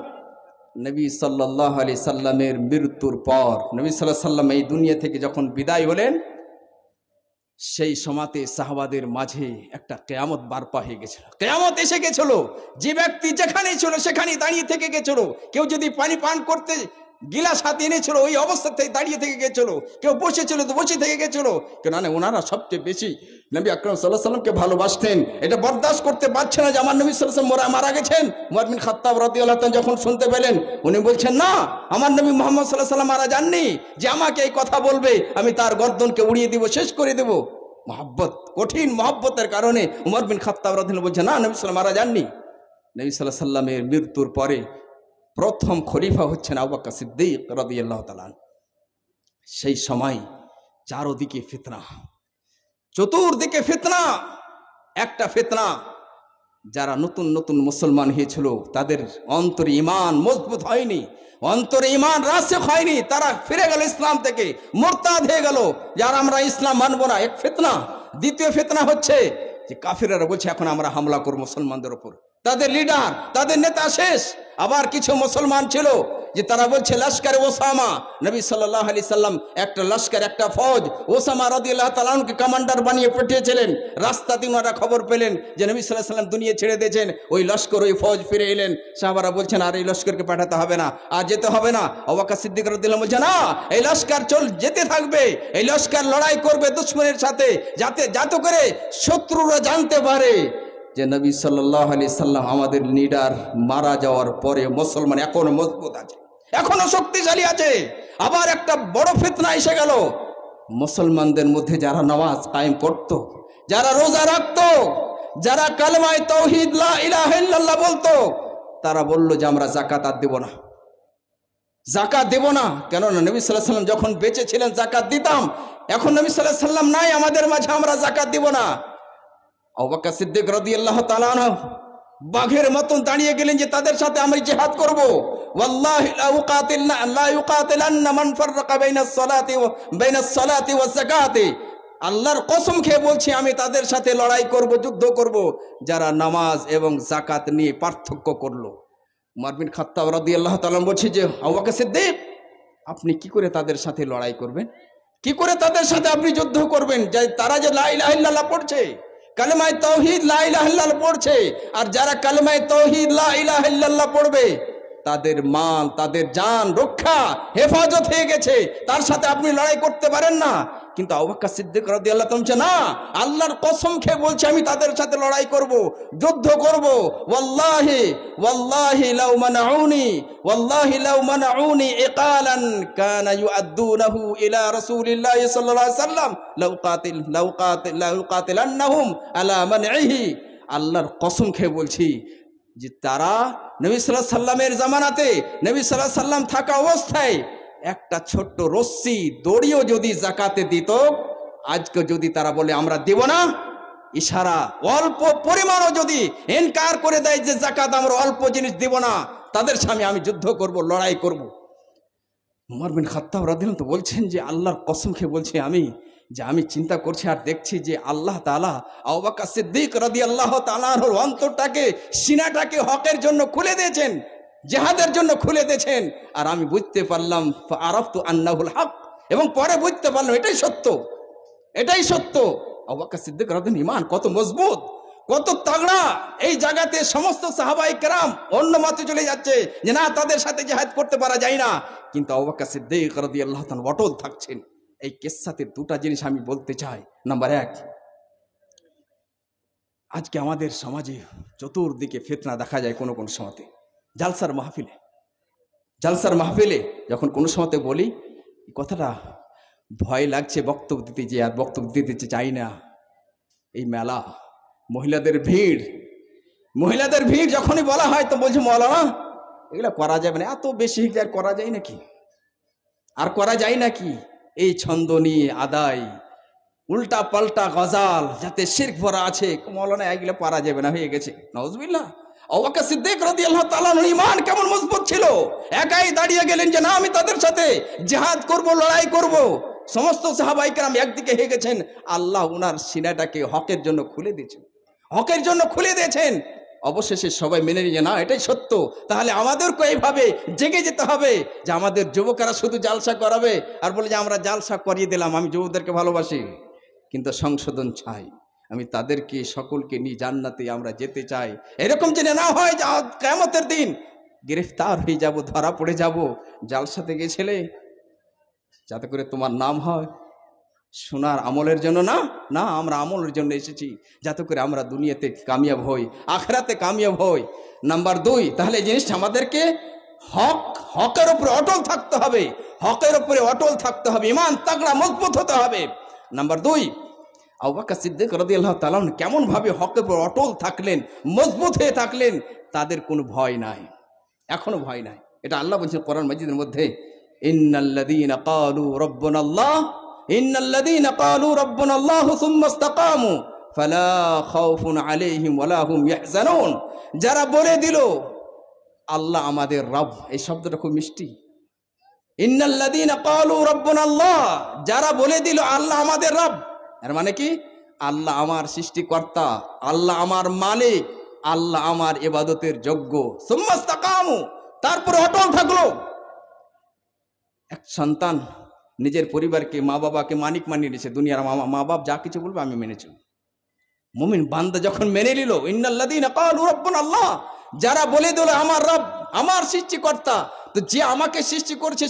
নবী সাল্লাল্লাহু আলাইহি সাল্লামের মৃত্যুর পর নবী সাল্লাল্লাহু আলাইহি সাল্লাম এই দুনিয়া থেকে যখন বিদায় হলেন, সেই সময়তে সাহাবাদের মাঝে একটা কিয়ামত বারপা হয়ে গেছিল, কিয়ামত এসে গেছিল। যে ব্যক্তি যেখানেই ছিল সেখানেই দাঁড়িয়ে থেকে গেছিল। কেউ যদি পানি পান করতে গিলাস হাতে এনেছিল, ওই অবস্থা থেকে দাঁড়িয়ে থেকে গেছিল, কেউ বসেছিল তো বসে থেকে গেছিল, কেন না ওনারা সবচেয়ে বেশি নবী আকরাম সাল্লাল্লাহু আলাইহি সাল্লামকে ভালোবাসতেন। এটা বরদাস্ত করতে পারছে না যে আমার নবী সাল্লাল্লাহু আলাইহি ওয়াসাল্লাম মারা গেছেন। উমর বিন খাত্তাব রাদিয়াল্লাহু তাআলা যখন শুনতে পেলেন, উনি বলছেন না, আমার নবী মুহাম্মদ সাল্লাল্লাহু আলাইহি ওয়াসাল্লাম মারা যাননি, যে আমাকে এই কথা বলবে আমি তার গর্দনকে উড়িয়ে দিব, শেষ করে দেব। মহব্বত, কঠিন মহব্বতের কারণে উমর বিন খাত্তাব রাদিয়াল্লাহু বলছেন না, নবী সাল্লাল্লাহু আলাইহি ওয়াসাল্লাম মারা যাননি। নবী সাল্লাল্লাহু আলাইহি ওয়াসাল্লামের মৃত্যুর পরে প্রথম খলিফা হচ্ছেন আবু বকর সিদ্দিক রাদিয়াল্লাহু তাআলা। সেই সময় চারদিকে ফিতনা, চতুর্দিকে ফিতনা, একটা ফিতনা, যারা নতুন নতুন মুসলমান হয়েছিল তাদের অন্তরে ঈমান মজবুত হয়নি, অন্তরে ঈমান রাসিখ হয়নি, তারা ফিরে গেল ইসলাম থেকে, মুরতাদ হয়ে গেল, যারা আমরা ইসলাম মানবো না, এক ফিতনা। দ্বিতীয় ফিতনা হচ্ছে যে কাফিররা বলছে এখন আমরা হামলা করব মুসলমানদের উপর, তাদের লিডার, তাদের নেতা শেষ। আবার কিছু মুসলমান ছিল যে তারা বলছে লস্কর ওসামা, নবী সাল্লাল্লাহু আলাইহি সাল্লাম একটা লস্কর, একটা ফৌজ ওসামা রাদিয়াল্লাহু তাআলা আনহুকে কমান্ডার বানিয়ে পাঠিয়েছিলেন। রাস্তাতে ওনারা খবর পেলেন যে নবী সাল্লাল্লাহু আলাইহি সাল্লাম দুনিয়া ছেড়ে দিয়েছেন, ওই লস্কর, ওই ফৌজ ফিরে এলেন। সাহাবারা বলছেন আর এই লস্করকে পাঠাতে হবে না, আর যেতে হবে না। আবু বকর সিদ্দিক রাদিয়াল্লাহু বলছেন না, এই লস্কর যেতে থাকবে, এই লস্কর লড়াই করবে দুশমনের সাথে, যাতে করে শত্রুরা জানতে পারে যে নবী সাল্লাল্লাহু আলাইহি সাল্লাম আমাদের লিডার মারা যাওয়ার পরে মুসলমান এখনো মজবুত আছে, এখনো শক্তিশালী আছে। আবার একটা বড় ফিতনা এসে গেল, মুসলমানদের মধ্যে যারা নামাজ কায়েম করত, যারা রোজা রাখত, যারা কালেমায়ে তাওহীদ লা ইলাহা ইল্লাল্লাহ বলতো, তারা বলল যে আমরা যাকাত আর দেব না, যাকাত দেব না। কেননা নবী সাল্লাল্লাহু আলাইহি সাল্লাম যখন বেঁচে ছিলেন যাকাত দিতাম, এখন নবী সাল্লাল্লাহু আলাইহি সাল্লাম নাই আমাদের মাঝে, আমরা যাকাত দিব না। আবু বকর সিদ্দিক রাদিয়াল্লাহু তাআলা আনহু বাঘের মতন দাঁড়িয়ে গেলেন যে তাদের সাথে আমি জিহাদ করব। ওয়াল্লাহি লা ইউকাতিলান্না মান ফাররাকা বাইনাস সালাতি ওয়াজ যাকাতি, আল্লাহর কসম খেয়ে বলছি আমি তাদের সাথে লড়াই করব, যুদ্ধ করব, যারা নামাজ এবং যাকাত নিয়ে পার্থক্য করলো। উমর বিন খাত্তাব রাদিয়াল্লাহু তাআলা বলছে যে আবু বকর সিদ্দিক, আপনি কি করে তাদের সাথে লড়াই করবেন, কি করে তাদের সাথে আপনি যুদ্ধ করবেন? যে তারা যে লা ইলাহা ইল্লাল্লাহ পড়ছে, কালেমায়ে তাওহীদ লা ইলাহা ইল্লাল্লাহ পড়ছে, আর যারা কালেমায়ে তাওহীদ লা ইলাহা ইল্লাল্লাহ পড়বে তাদের মাল, তাদের জান রক্ষা, হেফাজত হয়ে গেছে, তার সাথে আপনি লড়াই করতে পারেন না। কিন্তু আবু বকর সিদ্দিক রাদিয়াল্লাহু তাআলা বলছে না, আল্লাহর কসম খেয়ে বলছি আমি তাদের সাথে লড়াই করব, যুদ্ধ করব। ওয়াল্লাহি ওয়াল্লাহি লাউ মানাউনি ইকালান কানা ইউআদ্দুনাহু ইলা রাসূলিল্লাহি সাল্লাল্লাহু আলাইহি ওয়াসাল্লাম লাউ কাতিলান্নাহুম আলা মানইহি। আল্লাহর কসম খেয়ে বলছি যে তারা নবী সাল্লাল্লাহু আলাইহি সাল্লামের জামানাতে, নবী সাল্লাল্লাহু আলাইহি সাল্লাম থাকা অবস্থায় একটা ছোট্ট রশ্মি দড়িও যদি যাকাতে দিত, আজকে যদি তারা বলে আমরা দেব না, ইশারা অল্প পরিমাণও যদি ইনকার করে দেয় যে যাকাত আমরা অল্প জিনিস দেব না, তাদের সামনে আমি যুদ্ধ করব, লড়াই করব। উমর বিন খাত্তাব রাদিয়াল্লাহু তাআলা বলছেন যে আল্লাহর কসম খেয়ে বলছি আমি চিন্তা করছি আর দেখছি যে আল্লাহ তাআলা আবু বকর সিদ্দিক রাদিয়াল্লাহু তাআলা আনহুর অন্তরটাকে, সিনাটাকে হকের জন্য খুলে দিয়েছেন, জিহাদের জন্য খুলে দিয়েছেন। আর আমি বুঝতে পারলাম আরাফতু আন্নাহুল হক, এবং পরে বুঝতে পারলাম এটাই সত্য, এটাই সত্য। আবু বকর সিদ্দিক রাদিয়াল্লাহু ঈমান কত মজবুত, কত তাগড়া। এই জায়গাতে সমস্ত সাহাবায়ে কেরাম অন্য মতে চলে যাচ্ছে যে না, তাদের সাথে জিহাদ করতে পারা যায় না, কিন্তু আবু বকর সিদ্দিক রাদিয়াল্লাহু তাআলা অটল থাকছেন। এই কিসসাতে দুটা জিনিস আমি বলতে চাই। নাম্বার এক, আজকে আমাদের সমাজে চতুর্দিকে ফিতনা দেখা যায়। কোনো কোনো সময়তে জালসার মাহফিলে যখন কোনো সময়তে বলি কথাটা, ভয় লাগছে বক্তব্য দিতে, যে আর বক্তব্য দিতে চাই না। এই মেলা, মহিলাদের ভিড় যখনই বলা হয় তো বলছে মৌলানা এগুলা করা যাবে না, এত বেশি আর করা যায় নাকি, এই ছন্দ নিয়ে আদায়, উল্টা পাল্টা গজাল যাতে শিরক ভরা আছে, মৌলানা এগুলো পারা যাবে না, হয়ে গেছে। নাউজুবিল্লাহ। আবু বকর সিদ্দিক রাদিয়াল্লাহু তাআলা আনহুর ঈমান কেমন মজবুত ছিল, একাই দাঁড়িয়ে গেলেন যে না, আমি তাদের সাথে জিহাদ করব, লড়াই করব। সমস্ত সাহাবায়ে কেরাম একদিকে হয়ে গেছেন, আল্লাহ উনার সিনাটাকে হকের জন্য খুলে দিয়েছেন। অবশেষে সবাই মেনে নিয়ে না, এটাই সত্য। তাহলে আমাদেরকে এইভাবে জেগে যেতে হবে যে আমাদের যুবকেরা শুধু জালসা করাবে আর বলে যে আমরা জালসা করিয়ে দিলাম, আমি যুবকদেরকে ভালোবাসি কিন্তু সংশোধন চাই, আমি তাদেরকে সকলকে নিয়ে জান্নাতে আমরা যেতে চাই। এরকম যেন না হয় যে কিয়ামতের দিন গ্রেফতার হয়ে যাব, ধরা পড়ে যাব। জালসাতে গেছিলে যাতে করে তোমার নাম হয়, সোনার আমলের জন্য না, না, আমরা আমলের জন্য এসেছি যাতে করে আমরা দুনিয়াতে কামিয়াব হই, আখেরাতে কামিয়াব হই। নাম্বার 2, তাহলে এই জিনিসটা আমাদেরকে হকের উপরে অটল থাকতে হবে, হকের উপরে অটল থাকতে হবে, ঈমান তাগড়া মজবুত হতে হবে। নাম্বার 2, আবু বকর সিদ্দিক রাদিয়াল্লাহু তাআলা কেমন ভাবে হকের উপর অটল থাকলেন, মজবুত হয়ে থাকলেন, তাদের কোনো ভয় নাই, এখনো ভয় নাই। এটা আল্লাহ বলছেন কোরআন মাজিদের মধ্যে, ইন্নাল্লাযীনা ক্বালু রাব্বুনাল্লাহ, ইন্নাল্লাযীনা ক্বালু রাব্বুনাল্লাহ সুম্মা ইসতাকামু ফালা খাউফুন আলাইহিম ওয়ালা হুম ইয়াহজানুন। যারা বলে দিল আল্লাহ আমাদের রব, এই শব্দটা খুব মিষ্টি। ইন্নাল্লাযীনা ক্বালু রাব্বুনাল্লাহ, যারা বলে দিল আল্লাহ আমাদের রব, এর মানে কি আল্লাহ আমার সৃষ্টিকর্তা, আল্লাহ আমার মালিক, আল্লাহ আমার ইবাদতের যোগ্য। সুম্মা ইসতাকামু, তারপরে অটল থাকলো। এক সন্তান নিজের পরিবারকে, মা বাবাকে মানিক মানিয়ে নিয়েছে, দুনিয়ার মা বাপ যা কিছু বলবে আমি মেনে চলব। মুমিন বান্দা যখন মেনে নিল, ইন্নাল্লাযীনা ক্বালু রাব্বুনাল্লাহ, যারা বলে দিল আমার রব, আমার সৃষ্টিকর্তা, তো যে আমাকে সৃষ্টি করেছে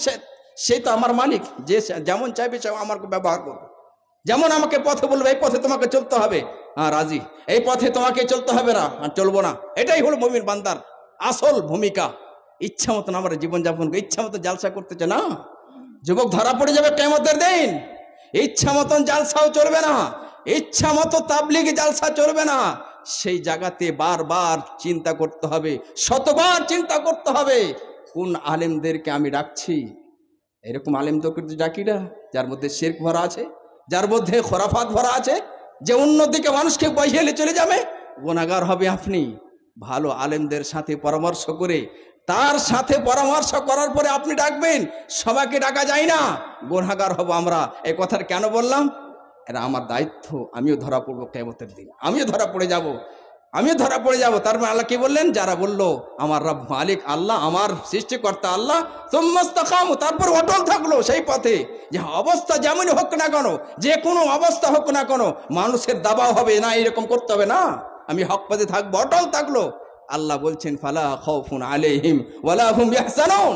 সে তো আমার মালিক, যে যেমন চাইবে সে আমাকে ব্যবহার করবে, যেমন আমাকে পথে বলবে এই পথে তোমাকে চলতে হবে, হ্যাঁ রাজি, এই পথে তোমাকে চলতে হবে না, চলবো না। এটাই হলো মুমিন বান্দার আসল ভূমিকা। ইচ্ছা মতন আমরা জীবনযাপন করি, ইচ্ছা মতো জালসা করতে চাই না, যুবক ধরা পড়ে যাবে কিয়ামতের দিন। ইচ্ছা মতন জালসাও চলবে না, ইচ্ছা মতো তাবলীগি জালসা চলবে না। সেই জায়গাতে বারবার চিন্তা করতে হবে, শতবার চিন্তা করতে হবে, কোন আলেমদেরকে আমি ডাকছি। এরকম আলেমদেরকে ডাকি না যার মধ্যে শিরক ভরা আছে, যার মধ্যে খোরাফাত ভরা আছে, যে অন্যদিকে মানুষকে বহিয়ে চলে যাবে, গুনাহগার হবে আপনি। ভালো আলেমদের সাথে পরামর্শ করে, তার সাথে পরামর্শ করার পরে আপনি ডাকবেন। সবাইকে ডাকা যায় না, গুনাহগার হব আমরা। এই কথার কেন বললাম? এটা আমার দায়িত্ব, আমিও ধরা পড়বো কিয়ামতের দিন, আমিও ধরা পড়ে যাব, আমিও ধরা পড়ে যাব। তারপর আল্লাহ কি বললেন? যারা বললো আমার রব মালিক আল্লাহ, আমার সৃষ্টিকর্তা আল্লাহ, সুম্মা ইসতাকামু, তারপর অটল থাকলো সেই পথে। যে অবস্থা যেমনই হোক না কেন, যে কোনো অবস্থা হোক না কেন, মানুষের দাবাও হবে না, এরকম করতে হবে না, আমি হক পথে থাকবো, অটল থাকলো। আল্লাহ বলছেন ফালা খাউফুন আলাইহিম ওয়ালা হুম ইয়াহজানুন,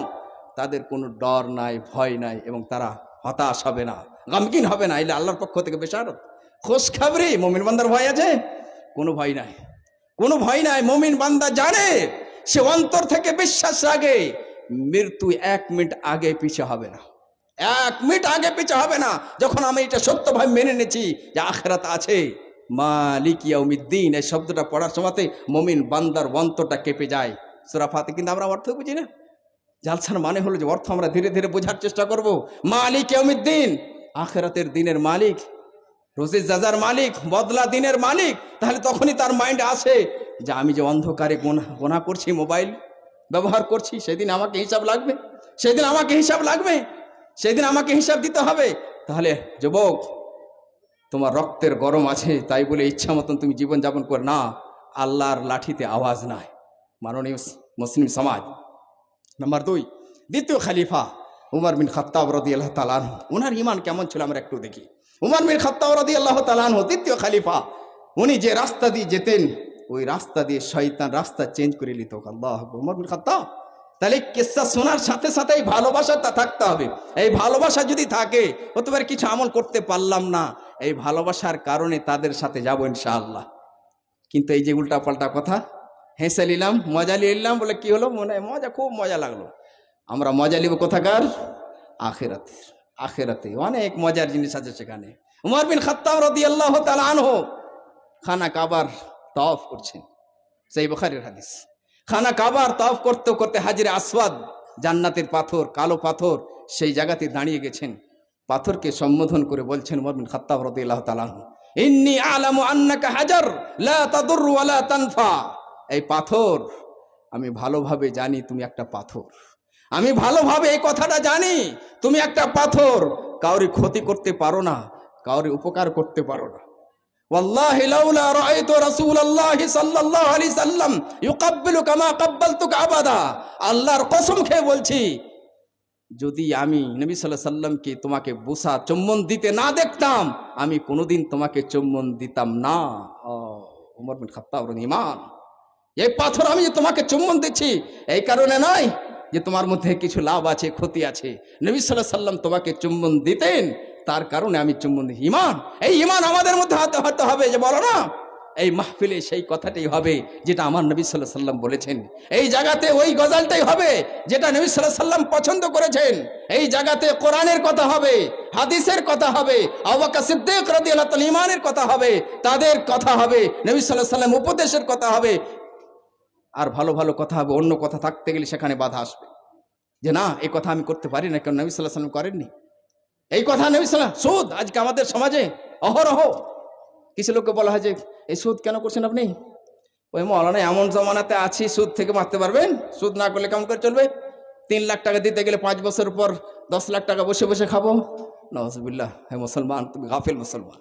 তাদের কোনো ডর নাই, ভয় নাই, এবং তারা হতাশ হবে না, গমগিন হবে না। এলে আল্লাহর পক্ষ থেকে বেশারত, খুশখবরি। মুমিন বান্দার ভয় আছে? কোনো ভয় নাই, কোনো ভয় নাই। মুমিন বান্দা জানে, সে অন্তর থেকে বিশ্বাস রাখে, মৃত্যু 1 মিনিট আগে পিছে হবে না, 1 মিনিট আগে পিছে হবে না। যখন আমি এটা সত্যভাবে মেনে নিয়েছি যে আখিরাত আছে, মালিক ইয়াউমিদ্দিন, এই শব্দটা পড়ার সময়তে মুমিন বান্দার অন্তরটা কেঁপে যায়। সূরা ফাতিহা কিন্তু আমরা অর্থ বুঝি না। জালসার মানে হলো যে অর্থ আমরা ধীরে ধীরে বোঝার চেষ্টা করব। মালিক ইয়াউমিদ্দিন, আখিরাতের দিনের মালিক, রোজে জাজার মালিক, বদলা দিনের মালিক। তাহলে তখনই তার মাইন্ডে আসে যে আমি যে অন্ধকারে গোনা করছি, মোবাইল ব্যবহার করছি, সেদিন আমাকে হিসাব লাগবে, সেদিন আমাকে হিসাব লাগবে, সেদিন আমাকে হিসাব দিতে হবে। তাহলে যুবক, তোমার রক্তের গরম আছে তাই বলে ইচ্ছা মতন তুমি জীবনযাপন কর না, আল্লাহর লাঠিতে আওয়াজ নাই। মাননীয় মুসলিম সমাজ। নাম্বার 2, দ্বিতীয় খলিফা উমর বিন খাত্তাব রাদিয়াল্লাহু তাআলা আনহু, ওনার ঈমান কেমন ছিল আমরা একটু দেখি। উমর বিন খাত্তাব রাদিয়াল্লাহু তাআলা আনহু দ্বিতীয় খলিফা, উনি যে রাস্তা দিয়ে যেতেন ওই রাস্তা দিয়ে শয়তান রাস্তা চেঞ্জ করে নিত। আল্লাহু আকবার। উমর বিন খাত্তাব। তাহলে কিসসা শোনার সাথে সাথে এই ভালোবাসাটা থাকতে হবে। এই ভালোবাসা যদি থাকে, হতে পারে কিছু আমল করতে পারলাম না, এই ভালোবাসার কারণে তাদের সাথে যাব ইনশাআল্লাহ। কিন্তু এই যে উল্টা পাল্টা কথা, হেসে নিলাম, মজা নিলাম, বলে কি হলো, মনে মজা, খুব মজা লাগলো। আমরা মজা নিব কোথাকার? আখিরাতে। আখিরাতে অনেক মজার জিনিস আছে সেখানে। উমর বিন খাত্তাব রাদিয়াল্লাহু তাআলা আনহু খানা কাবার তাওয়াফ করছেন, সেই বুখারীর হাদিস। খানা কাবার তাওয়াফ করতে করতে হাজরে আসওয়াদ, জান্নাতের পাথর, কালো পাথর, সেই জায়গাতে দাঁড়িয়ে গেছেন। পাথরকে সম্বোধন করে বলছেন উমর বিন খাত্তাব রাদিয়াল্লাহু তাআলা আনহু, ইন্নী আ'লামু আন্নাকা হাজার লা তাদুর ওয়া লা তানফা। এই পাথর, আমি ভালোভাবে জানি তুমি একটা পাথর, আমি ভালোভাবে এই কথাটা জানি তুমি একটা পাথর, কাউরি ক্ষতি করতে পারো না, কাউরি উপকার করতে পারো না। ওয়াল্লাহি লাউলা রাআইতু রাসূলুল্লাহি সাল্লাল্লাহু আলাইহি সাল্লাম ইউকাব্বিলু কামা কাব্বালতুকা আবাদা, আল্লাহর কসম খেয়ে বলছি, যদি আমি নবী সাল্লাল্লাহু আলাইহি সাল্লামকে তোমাকে বুসা চুম্বন দিতে না দেখতাম, আমি কোনোদিন তোমাকে চুম্বন দিতাম না। উমর বিন খাত্তাব ঈমান, এই পাথর আমি যে তোমাকে চুম্বন দিচ্ছি এই কারণে নয় যে তোমার মধ্যে কিছু লাভ আছে ক্ষতি আছে। নবী সাল্লাল্লাহু আলাইহি সাল্লাম তোমাকে চুম্বন দিতেন, তার কারণে আমি চুম্বন দিই। ইমান, এই ইমান আমাদের মধ্যে হতে হবে। যে বলো না এই মাহফিলে সেই কথাটাই হবে যেটা আমার নবী সাল্লাল্লাহু আলাইহি সাল্লাম বলেছেন। এই জায়গাতে ওই গজলটাই হবে যেটা নবী সাল্লাল্লাহু আলাইহি সাল্লাম পছন্দ করেছেন। এই জায়গাতে কোরআনের কথা হবে, হাদিসের কথা হবে, আবু বকর সিদ্দিক রাদিয়াল্লাহু তাআলা ইমানের কথা হবে, তাদের কথা হবে, নবী সাল্লাল্লাহু আলাইহি সাল্লাম উপদেশের কথা হবে। আর ভালো ভালো কথা হবে। অন্য কথা থাকতে গেলে সেখানে বাধা আসবে যে না এই কথা আমি করতে পারি না, কারণ নবী সাল্লাল্লাহু আলাইহি সাল্লাম করেননি এই কথা। নবী সাল্লাল্লাহু আলাইহি সাল্লাম সুদ আজকে আমাদের সমাজে অহরহ কিছু লোককে বলা হয় যে এই সুদ কেন করছেন আপনি? ওই মৌলানা এমন জমানাতে আছি সুদ থেকে মারতে পারবেন, সুদ না করলে কেমন করে চলবে? 3 লাখ টাকা দিতে গেলে 5 বছর পর 10 লাখ টাকা বসে বসে খাবো। নাউজুবিল্লাহ। হে মুসলমান, তুমি গাফিল মুসলমান,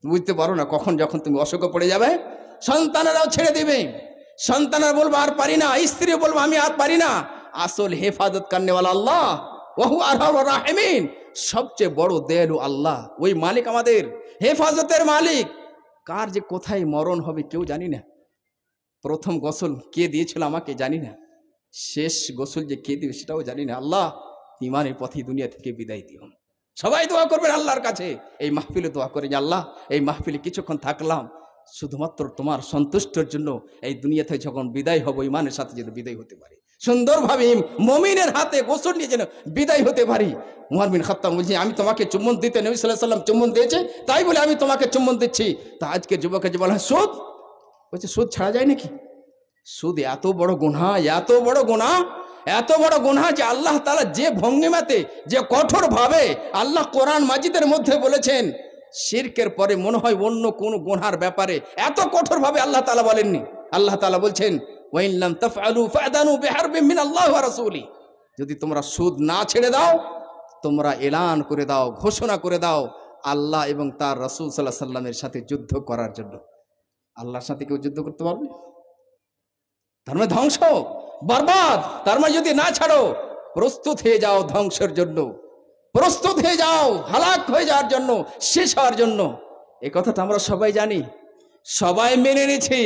বুঝতে পারো না কখন যখন তুমি অসুখে পড়ে যাবে সন্তানেরাও ছেড়ে দিবে। সন্তানেরা বলবো আর পারি না, স্ত্রী বলবো আমি আর পারি না। আসল হেফাজত করনেওয়ালা আল্লাহ, ওহু আরহামুর রাহিমিন, সবচেয়ে বড় দয়ালু আল্লাহ। ওই মালিক আমাদের হেফাজতের মালিক। কার যে কোথায় মরণ হবে কেউ জানি না। প্রথম গোসল কে দিয়েছিল আমাকে জানি না, শেষ গোসল যে কে দিবে সেটাও জানি না। আল্লাহ ইমানের পথে দুনিয়া থেকে বিদায় দিও। সবাই দোয়া করবেন আল্লাহর কাছে। এই মাহফিলে দোয়া করে যে আল্লাহ এই মাহফিলে কিছুক্ষণ থাকলাম শুধুমাত্র তোমার সন্তুষ্টের জন্য। এই দুনিয়া থেকে যখন বিদায় হব ইমানের সাথে যেন বিদায় হতে পারি, সুন্দরভাবে মুমিনের হাতে গোসল নিয়ে যেন বিদায় হতে পারি। উমর বিন খাত্তাব বলছি আমি তোমাকে চুম্বন দিতে, নবী সাল্লাল্লাহু আলাইহি সাল্লাম চুম্বন দিয়েছে তাই বলে আমি তোমাকে চুম্বন দিচ্ছি। তা আজকে যুবককে যে বলা হয় সুদ, বলছে সুদ ছাড়া যায় নাকি? সুদ এত বড় গুনাহ, এত বড় গুনাহ, এত বড় গুনাহ যে আল্লাহ তাআলা যে ভঙ্গিমাতে, যে কঠোর ভাবে আল্লাহ কোরআন মাজিদের মধ্যে বলেছেন, শিরকের পরে মনে হয় অন্য কোন গুনার ব্যাপারে এত কঠোর ভাবে আল্লাহ তাআলা বলেননি। আল্লাহ তাআলা বলছেন ওয়া ইন লাম তাফআলু ফাদানু বিহারবিন মিনাল্লাহি ওয়া রাসূলি, যদি তোমরা সুদ না ছেড়ে দাও তোমরা এলান করে দাও, ঘোষণা করে দাও আল্লাহ এবং তার রাসূল সাল্লাল্লাহু আলাইহি সাল্লামের সাথে যুদ্ধ করার জন্য। আল্লাহর সাথে কেউ যুদ্ধ করতে পারবে? তার মানে ধ্বংস, বরবাদ। তার মানে যদি না ছাড়ো প্রস্তুত হয়ে যাও ধ্বংসের জন্য, প্রস্তুত হয়ে যাও হালাক হয়ে যাওয়ার জন্য, শেষ হওয়ার জন্য। এই কথাটা আমরা সবাই জানি, সবাই মেনে নিয়েছি,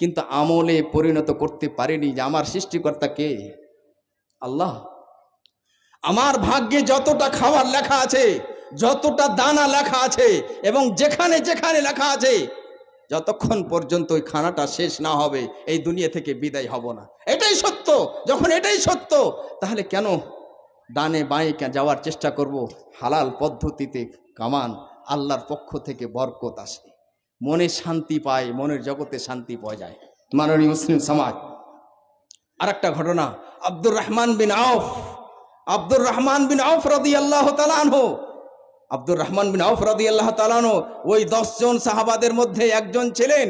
কিন্তু আমলে পরিণত করতে পারিনি। যে আমার সৃষ্টিকর্তা কে? আল্লাহ। আমার ভাগ্যে যতটা খাবার লেখা আছে, যতটা দানা লেখা আছে, এবং যেখানে যেখানে লেখা আছে, যতক্ষণ পর্যন্ত ওই খানাটা শেষ না হবে এই দুনিয়া থেকে বিদায় হব না। এটাই সত্য। যখন এটাই সত্য তাহলে কেন ডানে বাঁয়ে যাওয়ার চেষ্টা করব? হালাল পদ্ধতিতে কামান, আল্লাহর পক্ষ থেকে বরকত আসে, মনে শান্তি পায়, মনের জগতে শান্তি পাওয়া যায়। মাননীয় মুসলিম সমাজ, আর একটা ঘটনা, আব্দুর রহমান বিন আউফ, আব্দুর রহমান বিন আউফ রাদিয়াল্লাহু তাআলা আনহু, আব্দুর রহমান বিন আউফ রাদিয়াল্লাহু তাআলা আনহু ওই 10 জন সাহাবাদের মধ্যে একজন ছিলেন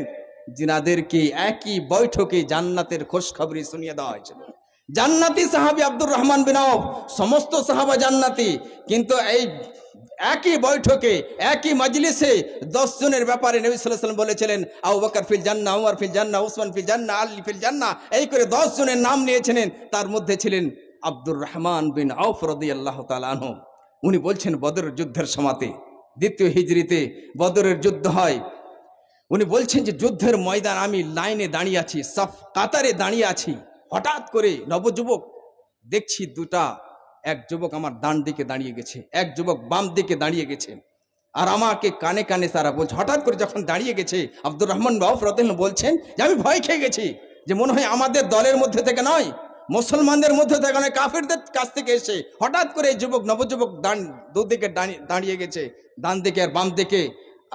যিনাদেরকে একই বৈঠকে জান্নাতের খোঁজখবরি শুনিয়ে দেওয়া হয়েছিল। জান্নাতি সাহাবী আব্দুর রহমান বিন আউফ, সমস্ত সাহাবা জান্নাতি, কিন্তু এই একই বৈঠকে একই মজলিসে 10 জনের ব্যাপারে নবী সাল্লাল্লাহু আলাইহি ওয়াসাল্লাম বলেছিলেন আবু বকর ফিল জান্নাহ, উমর ফিল জান্নাহ, উসমান ফিল জান্নাহ, আলী ফিল জান্নাহ, এই করে 10 জনের নাম নিয়েছিলেন। তার মধ্যে ছিলেন আব্দুর রহমান বিন আউফ রাদিয়াল্লাহু তাআলা আনহু। উনি বলছেন বদরের যুদ্ধের সময়তে, 2য় হিজরিতে বদরের যুদ্ধ হয়। উনি বলছেন যে যুদ্ধের ময়দান আমি লাইনে দাঁড়িয়ে আছি, সাফ কাতারে দাঁড়িয়ে আছি, হঠাৎ করে নবযুবক দেখছি দুটা, এক যুবক আমার ডান দিকে দাঁড়িয়ে গেছে, এক যুবক বাম দিকে দাঁড়িয়ে গেছে, আর আমাকে কানে কানে তারা বলছে। হঠাৎ করে যখন দাঁড়িয়ে গেছে আব্দুর রহমান আউফ রাদিয়াল্লাহু বলছেন যে আমি ভয় খেয়ে গেছি, যে মনে হয় আমাদের দলের মধ্যে থেকে নয়, মুসলমানদের মধ্যে থেকে নয়, কাফিরদের কাছ থেকে এসে হঠাৎ করে এই যুবক, নবযুবক দুদিকে দাঁড়িয়ে গেছে, ডান দিকে আর বাম দিকে।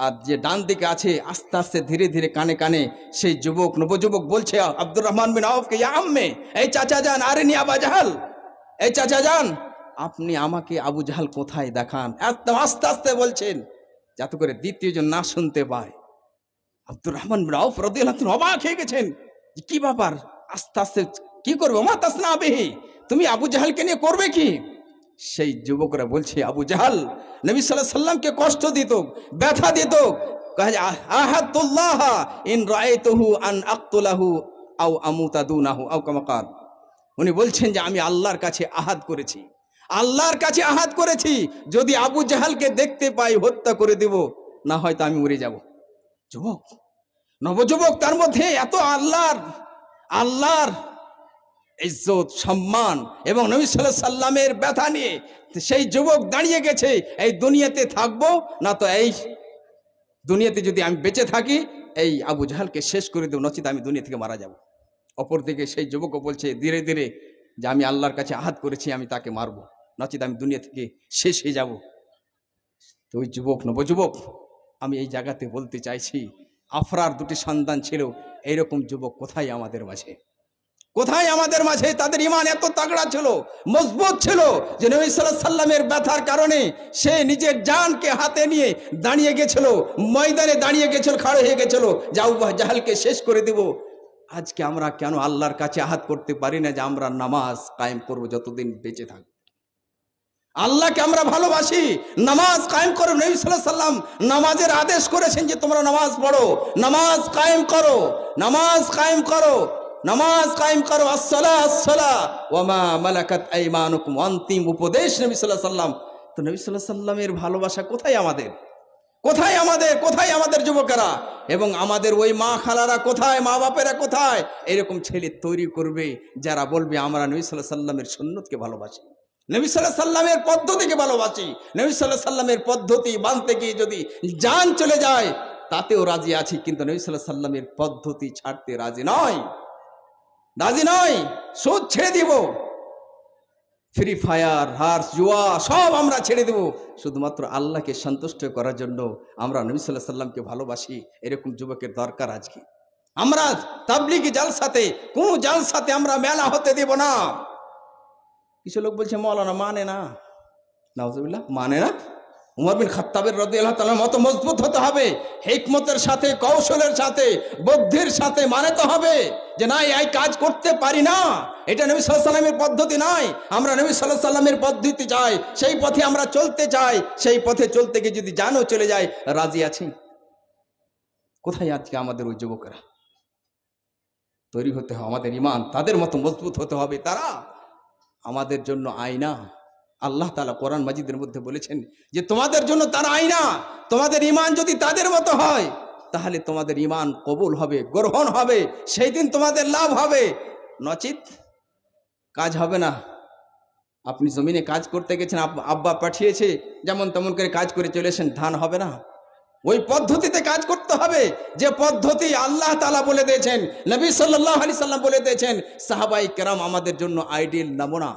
আর যে ডান দিকে আছে আস্তে আস্তে ধীরে ধীরে কানে কানে সেই যুবক, নবযুবক বলছে আব্দুর রহমান বিন আউফকে, ইয়া আম্মে, এই চাচা যান, আরেনি আবু জাহাল, এই চাচা যান আপনি আমাকে আবু জাহাল কোথায় দেখান। একদম আস্তে আস্তে বলছেন যাতে করে দ্বিতীয় জন না শুনতে পায়। আব্দুর রহমান বিন আউফ রাদিয়াল্লাহু আনহু অবাক হয়ে গেছেন, কি ব্যাপার, আস্তে আস্তে কি করবে? মা তাসনা বিহি, তুমি আবু জাহালকে নিয়ে করবে কি? সেই যুবকরা বলছে আবু জাহাল নবী সাল্লাল্লাহু আলাইহি সাল্লামকে কষ্ট দিত, ব্যথা দিত। আহাদুল্লাহ ইন রাআইতুহু আন আকতুলাহু আও আমুতা দুনাহু আও কামা ক্বাল। উনি বলছেন যে আমি আল্লাহর কাছে আহাদ করেছি, আল্লাহর কাছে আহাদ করেছি, যদি আবু জাহালকে দেখতে পাই হত্যা করে দেব, না হয়তো আমি মরে যাব। যুবক, নবযুবক, তার মধ্যে এত আল্লাহর ইজ্জত সম্মান এবং নবী সাল্লাল্লাহু আলাইহি সাল্লামের ব্যথা নিয়ে সেই যুবক দাঁড়িয়ে গেছে, এই দুনিয়াতে থাকবো না তো এই দুনিয়াতে যদি আমি বেঁচে থাকি এই আবু জাহালকে শেষ করে দেব, নচিত আমি দুনিয়া থেকে মারা যাব। অপরদিকে সেই যুবকও বলছে ধীরে ধীরে যে আমি আল্লাহর কাছে আহাত করেছি, আমি তাকে মারবো, নচিত আমি দুনিয়া থেকে শেষ হয়ে যাব। তো ওই যুবক নবযুবক, আমি এই জায়গাতে বলতে চাইছি, আফরার দুটি সন্তান ছিল, এইরকম যুবক কোথায় আমাদের মাঝে? কোথায় আমাদের মাঝে? তাদের ঈমান এত তাগড়া ছিল, মজবুত ছিল যে নবী সাল্লাল্লাহু আলাইহি সাল্লামের ব্যথার কারণে সে নিজের জানকে হাতে নিয়ে দাঁড়িয়ে গেছিল, ময়দানে দাঁড়িয়ে গেছিল, খাড়া হয়ে গেছিল যে আবু জাহালকে শেষ করে দেব। আজকে আমরা কেন আল্লাহর কাছে আহাত করতে পারি না যে আমরা নামাজ কায়েম করব যতদিন বেঁচে থাকব? আল্লাহকে আমরা ভালোবাসি, নামাজ কায়েম করো। নবী সাল্লাল্লাহু আলাইহি সাল্লাম নামাজের আদেশ করেছেন যে তোমরা নামাজ পড়ো, নামাজ কায়েম করো, নামাজ কায়েম করো, নামাজ কায়েম করো। আসসালাহ আসসালাহ ওয়া মা মালাকাত আইমানুকুম, অন্তিম উপদেশ নবী সাল্লাল্লাহু আলাইহি সাল্লাম। তো নবী সাল্লাল্লাহু আলাইহি সাল্লামের ভালোবাসা কোথায় আমাদের? কোথায় আমাদের? কোথায় আমাদের যুবকেরা এবং আমাদের ওই মা খালারা কোথায়, মা বাপেরা কোথায়? এরকম ছেলে তৈরি করবে যারা বলবে আমরা নবী সাল্লাল্লাহু আলাইহি সাল্লামের সুন্নতকে ভালোবাসি, নবী সাল্লাল্লাহু আলাইহি সাল্লামের পদ্ধতিকে ভালোবাসি। নবী সাল্লাল্লাহু আলাইহি সাল্লামের পদ্ধতি মানতে গিয়ে যদি জান চলে যায় তাতেও রাজি আছি, কিন্তু নবী সাল্লাল্লাহু আলাইহি সাল্লামের পদ্ধতি ছাড়তে রাজি নয়, রাজি নয়। সুদ ছেড়ে দিব, ফ্রি ফায়ার, হার্স, জুয়া সব আমরা ছেড়ে দেব, শুধুমাত্র আল্লাহকে সন্তুষ্ট করার জন্য আমরা নবী সাল্লাল্লাহু আলাইহি সাল্লামকে ভালোবাসি। এরকম যুবকের দরকার আজকে। আমরা তাবলীগী জালসাতে, কোন জালসাতে আমরা মেলা হতে দেব না। কিছু লোক বলছে মৌলানা মানে না, নাউজুবিল্লাহ, মানে না। উমর বিন খাত্তাবের রাদিয়াল্লাহু তাআলার মতো মজবুত হতে হবে, হিকমতের সাথে, কৌশলের সাথে, বুদ্ধির সাথে মানতে হবে যে না এই কাজ করতে পারি না, এটা নবী সাল্লাল্লাহু আলাইহি সাল্লামের পদ্ধতি নয়। আমরা নবী সাল্লাল্লাহু আলাইহি সাল্লামের পদ্ধতি চাই, সেই পথে আমরা চলতে চাই, সেই পথে চলতে গিয়ে যদি জানও চলে যায় রাজি আছি। কোথায় আজকে আমাদের ওই যুবকেরা? তৈরি হতে হবে, আমাদের ঈমান তাদের মতো মজবুত হতে হবে। তারা আমাদের জন্য আয়না। আল্লাহ তাআলা কোরআন মাজিদের মধ্যে বলেছেন যে তোমাদের জন্য তারা আয়না। তোমাদের ঈমান যদি তাদের মতো হয় তাহলে তোমাদের ঈমান কবুল হবে, গ্রহণ হবে, সেই দিন তোমাদের লাভ হবে, নচিত কাজ হবে না। আপনি জমিনে কাজ করতে গেছেন, আব্বা পাঠিয়েছে, যেমন তেমন করে কাজ করে চলেছেন, ধান হবে না। ওই পদ্ধতিতে কাজ করতে হবে যে পদ্ধতি আল্লাহ তাআলা বলে দিয়েছেন, নবী সাল্লাল্লাহু আলাইহি সাল্লাম বলে দিয়েছেন। সাহাবায়ে কেরাম আমাদের জন্য আইডিয়াল নমুনা।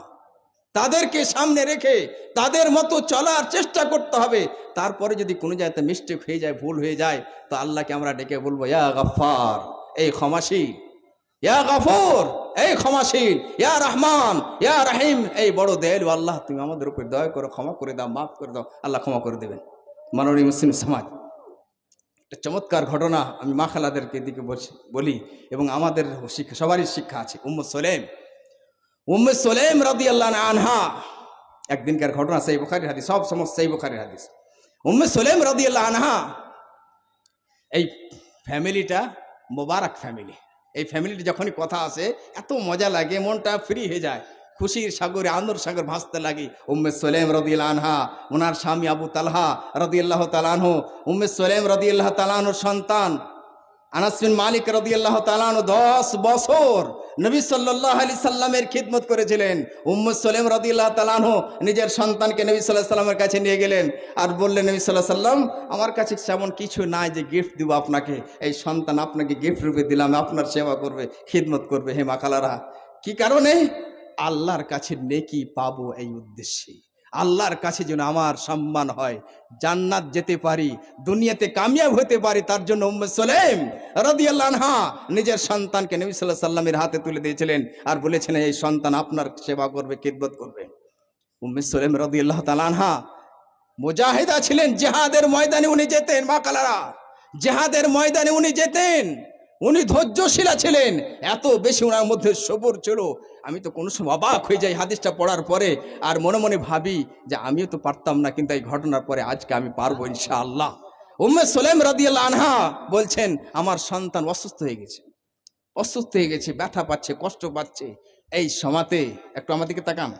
তাদেরকে সামনে রেখে তাদের মতো চলার চেষ্টা করতে হবে। তারপরে যদি কোনো জায়গাতে মিস্টেক হয়ে যায়, ভুল হয়ে যায়, তো আল্লাহকে আমরা ডেকে বলবো ইয়া গফফার, এই ক্ষমাশীল, ইয়া গফুর, এই ক্ষমাশীল, ইয়া রহমান, ইয়া রহিম, এই বড় দয়ালু আল্লাহ, তুমি আমাদের উপর দয়া করো, ক্ষমা করে দাও, মাফ করে দাও। আল্লাহ ক্ষমা করে দেবেন। মাননীয় মুসলিম সমাজ, একটা চমৎকার ঘটনা আমি মা খালাদেরকে দিকে বলি এবং আমাদের শিক্ষা, সবারই শিক্ষা আছে। উম্মে সুলাইম রাদিয়াল্লাহু আনহা, একদিনকার ঘটনা, সেই বুখারীর হাদিস, সব সমস্ত সেই বুখারীর হাদিস। উম্মে সুলাইম রাদিয়াল্লাহু আনহা, এই ফ্যামিলিটা মোবারক ফ্যামিলি। এই ফ্যামিলির যখনই কথা আসে এত মজা লাগে, মনটা ফ্রি হয়ে যায়, খুশির সাগরে, আনন্দ সাগর ভাসতে লাগে। উম্মে সুলাইম রাদিয়াল্লাহু আনহা, ওনার স্বামী আবু তালহা রাদিয়াল্লাহু তাআলা আনহু, উম্মে সুলাইম রাদিয়াল্লাহু তাআলা আনহুর সন্তান আনাস বিন মালিক রাদিয়াল্লাহু তাআলা আনহু 10 বছর নবী সাল্লাল্লাহু আলাইহি সাল্লামের খিদমত করেছিলেন। উম্মে সুলাইম রাদিয়াল্লাহু তাআলা আনহু নিজের সন্তানকে নবী সাল্লাল্লাহু আলাইহি সাল্লামের কাছে নিয়ে গেলেন আর বললেন, নবী সাল্লাল্লাহু আলাইহি সাল্লাম, আমার কাছে তেমন কিছু নাই যে গিফট দিব আপনাকে, এই সন্তান আপনাকে গিফট রূপে দিলাম, আপনার সেবা করবে, খিদমত করবে। হে মা খালারা, কি কারণে? আল্লাহর কাছে নেকি পাবো, এই উদ্দেশ্যে, আল্লাহর কাছে যেন আমার সম্মান হয়, জান্নাত যেতে পারি, দুনিয়াতে কামিয়াব হতে পারি, তার জন্য উম্মে সুলাইম রাদিয়াল্লাহু আনহা নিজের সন্তানকে নবী সাল্লাল্লাহু আলাইহি সাল্লামের হাতে তুলে দিয়েছিলেন আর বলেছিলেন এই সন্তান আপনার সেবা করবে, খিদমত করবে। উম্মে সুলাইম রাদিয়াল্লাহু তাআলা আনহা মুজাহিদা ছিলেন, জিহাদের ময়দানে উনি যেতেন। মা খালারা, জিহাদের ময়দানে উনি যেতেন, উনি ধৈর্যশীলা ছিলেন, এত বেশি ওনার মধ্যে সবর ছিল। আমি তো কোনো সময় অবাক হয়ে যাই হাদিসটা পড়ার পরে, আর মনে মনে ভাবি যে আমিও তো পারতাম না, কিন্তু এই ঘটনার পরে আজকে আমি পারবো ইনশাআল্লাহ। উম্মে সুলাইম রাদিয়াল্লাহু আনহা বলছেন, আমার সন্তান অসুস্থ হয়ে গেছে, ব্যথা পাচ্ছে, কষ্ট পাচ্ছে। এই সমাতে, একটু আমাদেরকে তাকান,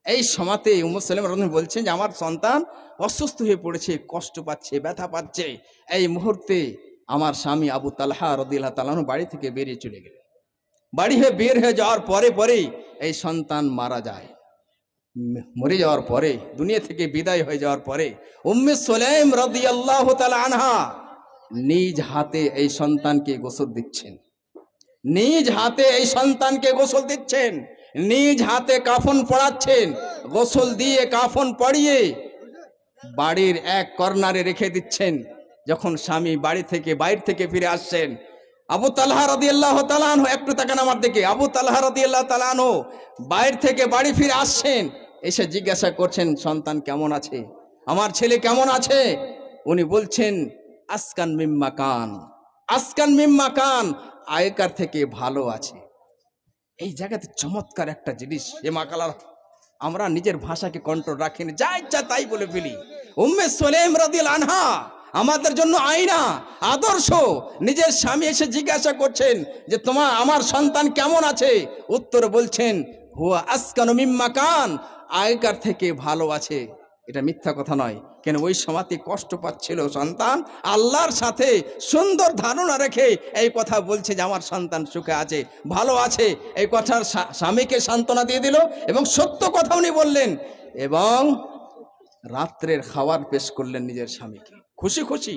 এই সমাতে উম্মে সুলাইম রাদিয়াল্লাহু আনহা বলছেন যে আমার সন্তান অসুস্থ হয়ে পড়েছে, কষ্ট পাচ্ছে, ব্যথা পাচ্ছে। এই মুহূর্তে আমার স্বামী আবু তালহা রাদিয়াল্লাহু তাআলা আনহু বাড়ি থেকে বেরিয়ে চলে গেলেন। বাড়ি হয়ে বের হয়ে যাওয়ার পরে পরেই এই সন্তান মারা যায়। মরে যাওয়ার পরে, দুনিয়া থেকে বিদায় হয়ে যাওয়ার পরে উম্মে সুলাইম রাদিয়াল্লাহু তাআলা আনহা নিজ হাতে এই সন্তানকে গোসল দিচ্ছেন, নিজ হাতে এই সন্তানকে গোসল দিচ্ছেন, নিজ হাতে কাফন পরাচ্ছেন, গোসল দিয়ে কাফন পরিয়ে বাড়ির এক কর্নারে রেখে দিচ্ছেন। যখন স্বামী বাড়ি থেকে বাইরে থেকে ফিরে আসছেন, আবু তালহা রাদিয়াল্লাহু তাআলা আনহু, একটু তাকান আমার দিকে, আবু তালহা রাদিয়াল্লাহু তাআলা আনহু বাইরে থেকে বাড়ি ফিরে আসছেন, এসে জিজ্ঞাসা করছেন সন্তান কেমন আছে, আমার ছেলে কেমন আছে? উনি বলছেন আসকান মিম্মা কান, আসকান মিম্মা কান, আগেকার থেকে ভালো আছে। এই জায়গাতে চমৎকার একটা জিনিস, এ মাকালার আমরা নিজের ভাষাকে কন্ট্রোল রাখিনি, যা ইচ্ছা তাই বলে ফেলি। উম্মে সুলাইম রাদিয়াল্লাহু আনহা আমাদের জন্য আয়না, আদর্শ। নিজের স্বামী এসে জিজ্ঞাসা করছেন যে আমার সন্তান কেমন আছে, উত্তরে বলছেন হুয়া আসকানু মিম্মা কান, আগেকার থেকে ভালো আছে। এটা মিথ্যা কথা নয়, কেন ওই সময়তে কষ্ট পাচ্ছিল সন্তান, আল্লাহর সাথে সুন্দর ধারণা রেখে এই কথা বলছে যে আমার সন্তান সুখে আছে, ভালো আছে। এই কথার স্বামীকে সান্ত্বনা দিয়ে দিল এবং সত্য কথা উনি বললেন, এবং রাত্রের খাবার পেশ করলেন নিজের স্বামীকে। খুশি খুশি,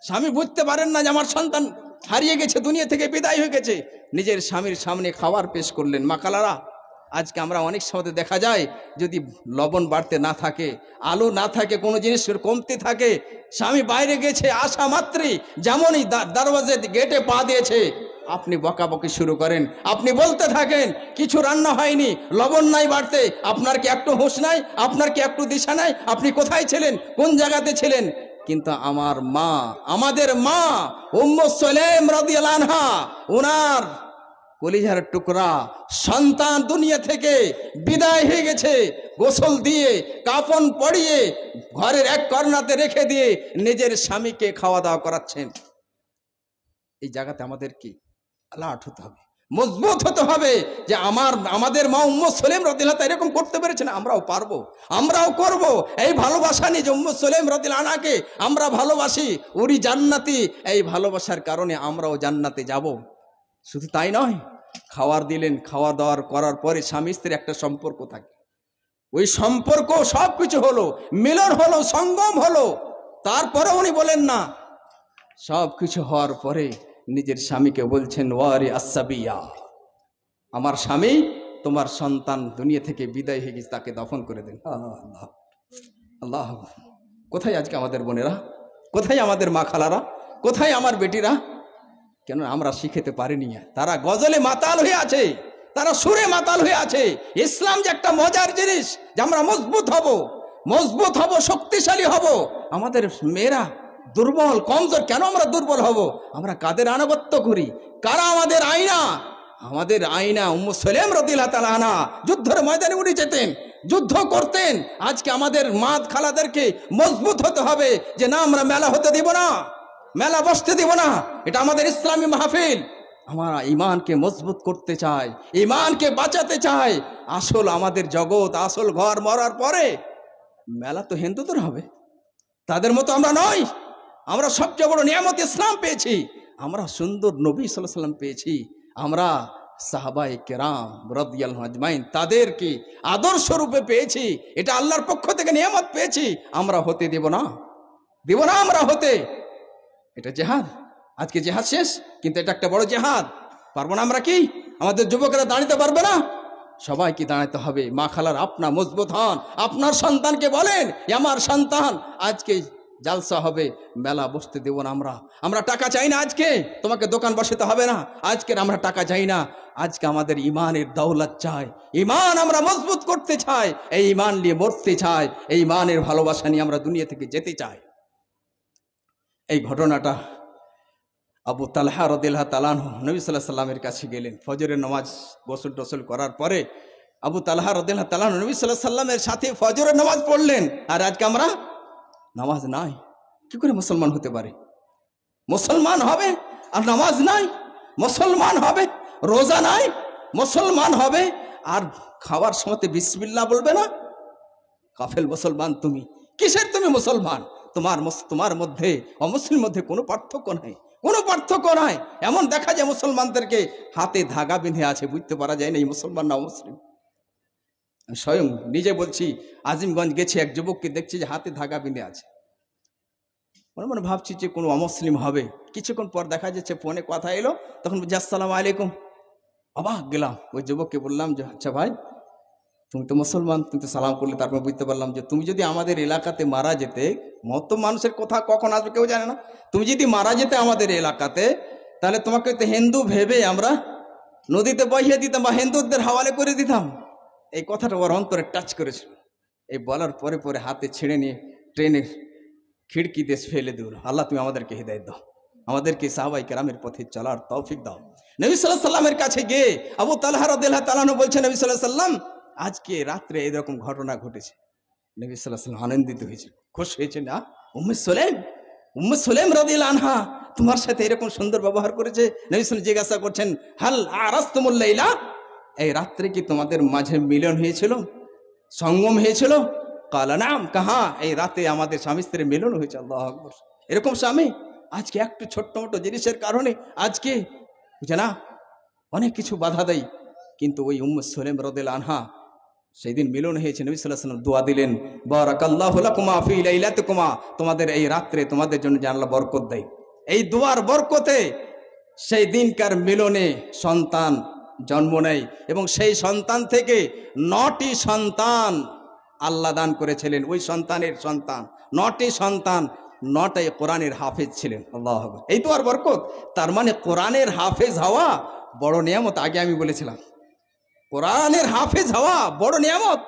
স্বামী বুঝতে পারেন না যে আমার সন্তান হারিয়ে গেছে, দুনিয়া থেকে বিদায় হয়ে গেছে, নিজের স্বামীর সামনে খাবার পেশ করলেন। মাকালারা, আজকে আমরা অনেক সময় দেখা যায় যদি লবণ বাড়তে না থাকে, আলু না থাকে, কোনো জিনিসের কমতি থাকে, স্বামী বাইরে গেছে, আসা মাত্রই যেমনই দরওয়াজে গেটে পা দিয়েছে আপনি বকাবকি শুরু করেন, আপনি বলতে থাকেন কিছু রান্না হয়নি, লবণ নাই বাড়তে, আপনার কি একটু হুঁশ নাই, আপনার কি একটু দিশা নাই, আপনি কোথায় ছিলেন, কোন জায়গাতে ছিলেন? কিন্তু আমার মা, আমাদের মা উম্মে সুলাইম রাদিয়াল্লাহু আনহা, ওনার কলিজার টুকরা সন্তান দুনিয়া থেকে বিদায় হয়ে গেছে, গোসল দিয়ে কাফন পরিয়ে ঘরের এক কর্নাতে রেখে দিয়ে নিজের স্বামীকে খাওয়া দাওয়া করাচ্ছেন। এই জায়গাতে আমাদের কি আলার্ট হতে হবে, মজবুত হতে হবে যে আমাদের মা উম্মে সুলাইম রাদিয়াল্লাহু তাআলা এরকম করতে পেরেছেন, আমরাও পারবো, আমরাও করব। এই ভালোবাসা নিয়ে যে উম্মে সুলাইম রাদিয়াল্লাহু আনহাকে আমরা ভালোবাসি, উনি জান্নাতি, এই ভালোবাসার কারণে আমরাও জান্নাতে যাব। শুধু তাই নয়, খাবার দিলেন, খাওয়া দাওয়ার করার পরে স্বামী স্ত্রীর একটা সম্পর্ক থাকে, ওই সম্পর্ক সব কিছু হলো, মিলন হলো, সঙ্গম হলো, তারপরে উনি বলেন না, সব কিছু হওয়ার পরে নিজের স্বামীকে বলছেন ওয়ারি আসসাবিয়া, আমার স্বামী তোমার সন্তান দুনিয়া থেকে বিদায় হয়ে গেছে, তাকে দফন করে দেন। আল্লাহ আল্লাহ, কোথায় আজকে আমাদের বোনেরা, কোথায় আমাদের মা খালারা, কোথায় আমার বেটিরা? কেন আমরা শিখেতে পারিনি? তারা গজলে মাতাল হয়ে আছে, তারা সুরে মাতাল হয়ে আছে। ইসলাম যে একটা মজার জিনিস, যে আমরা মজবুত হব, মজবুত হব, শক্তিশালী হব। আমাদের মেয়েরা দুর্বল, কমজোর। কেন আমরা দুর্বল হব? আমরা কাদের আনুগত্য করি? কারা আমাদের আয়না? আমাদের আয়না উম্মে সুলাইম রাদিয়াল্লাহু তাআলা আনহা যুদ্ধের ময়দানে উঠে যেতেন, যুদ্ধ করতেন। আজকে আমাদের মা খালাদেরকে মজবুত হতে হবে যে না, আমরা মেলা হতে দিব না, মেলা বসতে দিব না, এটা আমাদের ইসলামী মাহফিল। আমরা ইমানকে মজবুত করতে চাই, ইমানকে বাঁচাতে চাই। আসল আমাদের জগৎ, আসল ঘর মরার পরে মেলা তো হিন্দুদের হবে, তাদের মতো আমরা নই। আমরা সবচেয়ে বড় নিয়ামত ইসলাম পেয়েছি, আমরা সুন্দর নবী সাল্লাল্লাহু আলাইহি ওয়াসাল্লাম পেয়েছি, আমরা সাহাবায়ে কেরাম রাদিয়াল্লাহু আজমাইন তাদেরকে আদর্শ রূপে পেয়েছি, এটা আল্লাহর পক্ষ থেকে নিয়ামত পেয়েছি। আমরা হতে দেব না, দেব না আমরা হতে। এটা জিহাদ, আজকে জিহাদ শেষ, কিন্তু এটা একটা বড় জিহাদ। পারবো না আমরা? কি আমাদের যুবকেরা দাঁড়াতে পারবে না? সবাইকে দাঁড়াতে হবে। মা খালার আপনা মজবুত হন, আপনার সন্তানকে বলেন আমার সন্তান আজকে জালসা হবে, মেলা বসতে দেব না। আমরা টাকা চাই না, আজকে তোমাকে দোকান বসাতে হবে না, আজকের আমরা টাকা চাই না, আজকে আমাদের ইমানের দৌলত চাই, ইমান আমরা মজবুত করতে চাই, এই ইমান নিয়ে মরতে চাই, এই ইমানের ভালোবাসা নিয়ে আমরা দুনিয়া থেকে যেতে চাই। এই ঘটনাটা আবু তালহা রাদিয়াল্লাহু তাআলা আনহু নবী সাল্লাল্লাহু আলাইহি ওয়াসাল্লামের কাছে গেলেন, ফজরের নামাজ গোসল টোসল করার পরে আবু তালহা রাদিয়াল্লাহু তাআলা আনহু নবী সাল্লাল্লাহু আলাইহি ওয়াসাল্লামের সাথে ফজরের নামাজ পড়লেন। আর আজকে আমরা নামাজ নাই, কি করে মুসলমান হতে পারে? মুসলমান হবে আর নামাজ নাই, মুসলমান হবে রোজা নাই, মুসলমান হবে আর খাওয়ার সময়তে বিসমিল্লাহ বলবে না? কাফেল মুসলমান তুমি, কিসের তুমি মুসলমান? তোমার মধ্যে অমুসলিম মধ্যে কোনো পার্থক্য নাই, কোনো পার্থক্য নাই। এমন দেখা যায় মুসলমানদেরকে হাতে ধাগা বেঁধে আছে, বুঝতে পারা যায় না এই মুসলমান না মুসলিম। স্বয়ং নিজে বলছি, আজিমগঞ্জ গেছি, এক যুবককে দেখছি যে হাতে ধাগা বেঁধে আছে। মনে মনে ভাবছি যে কোনো অমুসলিম হবে। কিছুক্ষণ পর দেখা যাচ্ছে ফোনে কথা এলো, তখন বলছি আসসালামু আলাইকুম। অবাক গেলাম। ওই যুবককে বললাম যে আচ্ছা ভাই, তুমি তো মুসলমান, তুমি তো সালাম করলে। তারপর বুঝতে পারলাম যে তুমি যদি আমাদের এলাকাতে মারা যেতে, মত মানুষের কথা কখন আসবে কেউ জানে না, তুমি যদি মারা যেতে আমাদের এলাকাতে, তাহলে তোমাকে তো হিন্দু ভেবে আমরা নদীতে বহিয়ে দিতাম বা হিন্দুদের হাওয়ালে করে দিতাম। এই কথাটা ওর অন্তরে টাচ করেছিল। এই বলার পরে পরে হাতে ছেড়ে নিয়ে ট্রেনের খিড়কিতে ফেলে দিল। আল্লাহ তুমি আমাদেরকে হিদায়াত দাও, আমাদেরকে সাহাবায়ে কেরামের পথে চলার তৌফিক দাও। নবী সাল্লাল্লাহু আলাইহি সাল্লামের কাছে গিয়ে আবু তালহা রাদিয়াল্লাহু তাআলা আনহু বলছেন, নবী সাল্লাল্লাহু আলাইহি সাল্লাম আজকে রাত্রে এরকম ঘটনা ঘটেছে। নবী সাল্লাল্লাহু আলাইহি সাল্লাম আনন্দিত হয়েছে, খুশি হয়েছে। না উম্মে সুলাইম রাদিয়াল্লাহু আনহা তোমার সাথে এরকম সুন্দর ব্যবহার করেছে? নবী সাল্লাল্লাহু আলাইহি সাল্লাম জিজ্ঞাসা করছেন, হাল আরাস্তুমুল লাইলা, এই রাত্রে কি তোমাদের মাঝে মিলন হয়েছিল, সঙ্গম হয়েছিল? কালা নাম, কাহা, এই রাতে আমাদের স্বামী স্ত্রীর মিলন হয়েছে। আল্লাহু আকবার। এরকম স্বামী আজকে একটু ছোট্ট মোটো জিনিসের কারণে আজকে বুঝে না অনেক কিছু বাধা দেয়। কিন্তু ওই উম্মে সুলাইম রাদিয়াল্লাহু আনহা সেই দিন মিলন হয়েছে। নবী সাল্লাল্লাহু আলাইহি ওয়াসাল্লাম দোয়া দিলেন, বারাকাল্লাহু লাকুমা ফি লাইলাতিকুমা, তোমাদের এই রাত্রে তোমাদের জন্য যেন আল্লাহ বরকত দেয়। এই দোয়ার বরকতে সেই দিনকার মিলনে সন্তান জন্ম নেয় এবং সেই সন্তান থেকে 9টি সন্তান আল্লাহ দান করেছিলেন। ওই সন্তানের সন্তান 9টি সন্তান, 9টাই কোরআনের হাফেজ ছিলেন। আল্লাহু আকবার। এই তো আর বরকত। তার মানে কোরআনের হাফেজ হওয়া বড় নিয়ামত। আগে আমি বলেছিলাম কোরআনের হাফেজ হওয়া বড় নিয়ামত।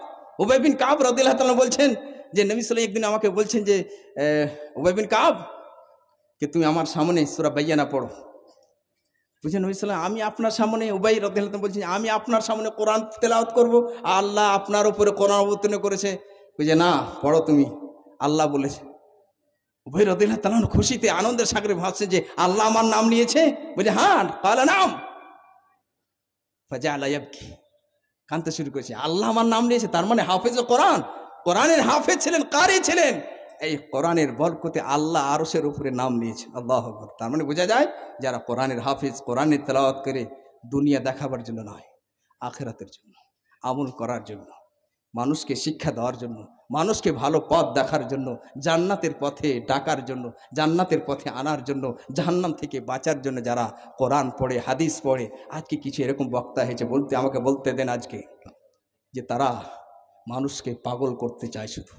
উবাই বিন কাব রাদিয়াল্লাহু তাআলা বলছেন যে নবী সাল্লাল্লাহু আলাইহি ওয়াসাল্লাম একদিন আমাকে বলছেন যে উবাই বিন কাব, যে তুমি আমার সামনে সূরা বাইয়ানা পড়ো। বুঝছেন, নবী সাল্লাল্লাহু আলাইহি ওয়াসাল্লাম আমি আপনার সামনে, উবাই রাদিয়াল্লাহু তাআলা বলছেন আমি আপনার সামনে কোরআন তেলাওয়াত করব, আল্লাহ আপনার উপরে কোরআন অবতীর্ণ করেছে। বুঝে না, পড়ো তুমি, আল্লাহ বলেছে। উবাই রাদিয়াল্লাহু তাআলা খুশিতে আনন্দের সাগরে ভাসছে যে আল্লাহ আমার নাম নিয়েছে। বলে হ্যাঁ, কালা নাম, ফাজাআলা ইয়াবকি, কাঁদতে শুরু করেছে। আল্লাহ আমার নাম নিয়েছে, তার মানে হাফেজ কোরআন, কোরআনের হাফেজ ছিলেন, কারি ছিলেন। এই কোরআনের বরকতে আল্লাহ আরশের উপরে নাম নিয়েছে। আল্লাহু আকবার। তার মানে বোঝা যায় যারা কোরআনের হাফেজ, কোরআনের তেলাওয়াত করে দুনিয়া দেখাবার জন্য নয়, আখিরাতের জন্য, আমল করার জন্য, মানুষকে শিক্ষা দেওয়ার জন্য, মানুষকে ভালো পথ দেখার জন্য, জান্নাতের পথে ডাকার জন্য, জান্নাতের পথে আনার জন্য, জাহান্নাম থেকে বাঁচার জন্য যারা কোরআন পড়ে, হাদিস পড়ে। আজকে কিছু এরকম বক্তা হয়েছে, আমাকে বলতে দেন আজকে, যে তারা মানুষকে পাগল করতে চায়, শুধু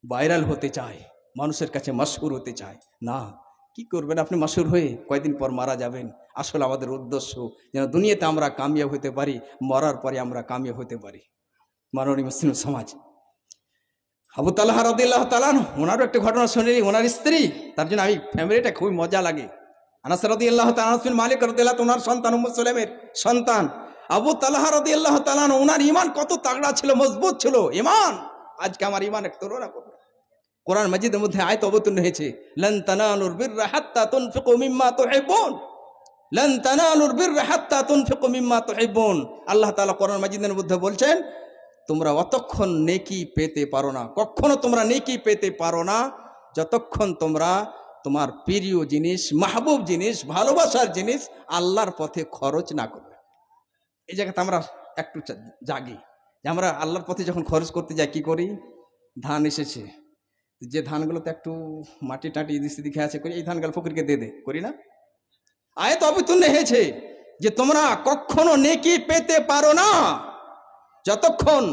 ভাইরাল হতে চায়, মানুষের কাছে মশহুর হতে চায়। না, কি করবেন আপনি মশহুর হয়ে? কয়দিন পর মারা যাবেন। আসলে আমাদের উদ্দেশ্য যেন দুনিয়াতে আমরা কামিয়াব হতে পারি, মরার পরে আমরা কামিয়াব হতে পারি। মাননীয় মুসলিম সমাজ, আবু তালহা রাদিয়াল্লাহু তাআলা ওনারও একটা ঘটনা শুনি। ওনার স্ত্রী, তার জন্য আমি ফ্যামিলিটা খুবই মজা লাগে। আনাস রাদিয়াল্লাহু তাআলা, আনাস বিন মালিক রাদিয়াল্লাহু তাআলা, ওনার সন্তান উম্মে সুলাইমের সন্তান আবু তালহা রাদিয়াল্লাহু তাআলা, ওনার ঈমান কত তাগড়া ছিল, মজবুত ছিল ঈমান। আজকে আমার ঈমান এক তুলনা করবে। কোরআন মাজিদের মধ্যে আয়াত অবতীর্ণ হয়েছে, লান তানালুল বিররা হাত্তা তুনফিকু মিম্মা তুহিব্বুন, লান তানালুল বিররা হাত্তা তুনফিকু মিম্মা তুহিব্বুন। আল্লাহ তাআলা কোরআন মাজিদের মধ্যে বলছেন, তোমরা অতক্ষণ নেকি পেতে পারো না, কখনো তোমরা নেকি পেতে পারো না যতক্ষণ তোমরা তোমার প্রিয় জিনিস, মাহবুব জিনিস, ভালোবাসার জিনিস আল্লাহর পথে খরচ না করবে। এই জায়গাতে আমরা একটু জাগি যে আমরা আল্লাহর পথে যখন খরচ করতে যাই কি করি? ধান এসেছে, যে ধানগুলোতে একটু মাটি টাটি দিকে আছে, করি এই ধানগুলো ফকিরকে দে করি না? আয়াত অবতীর্ণ হয়েছে যে তোমরা কখনো নেকি পেতে পারো না যতক্ষণ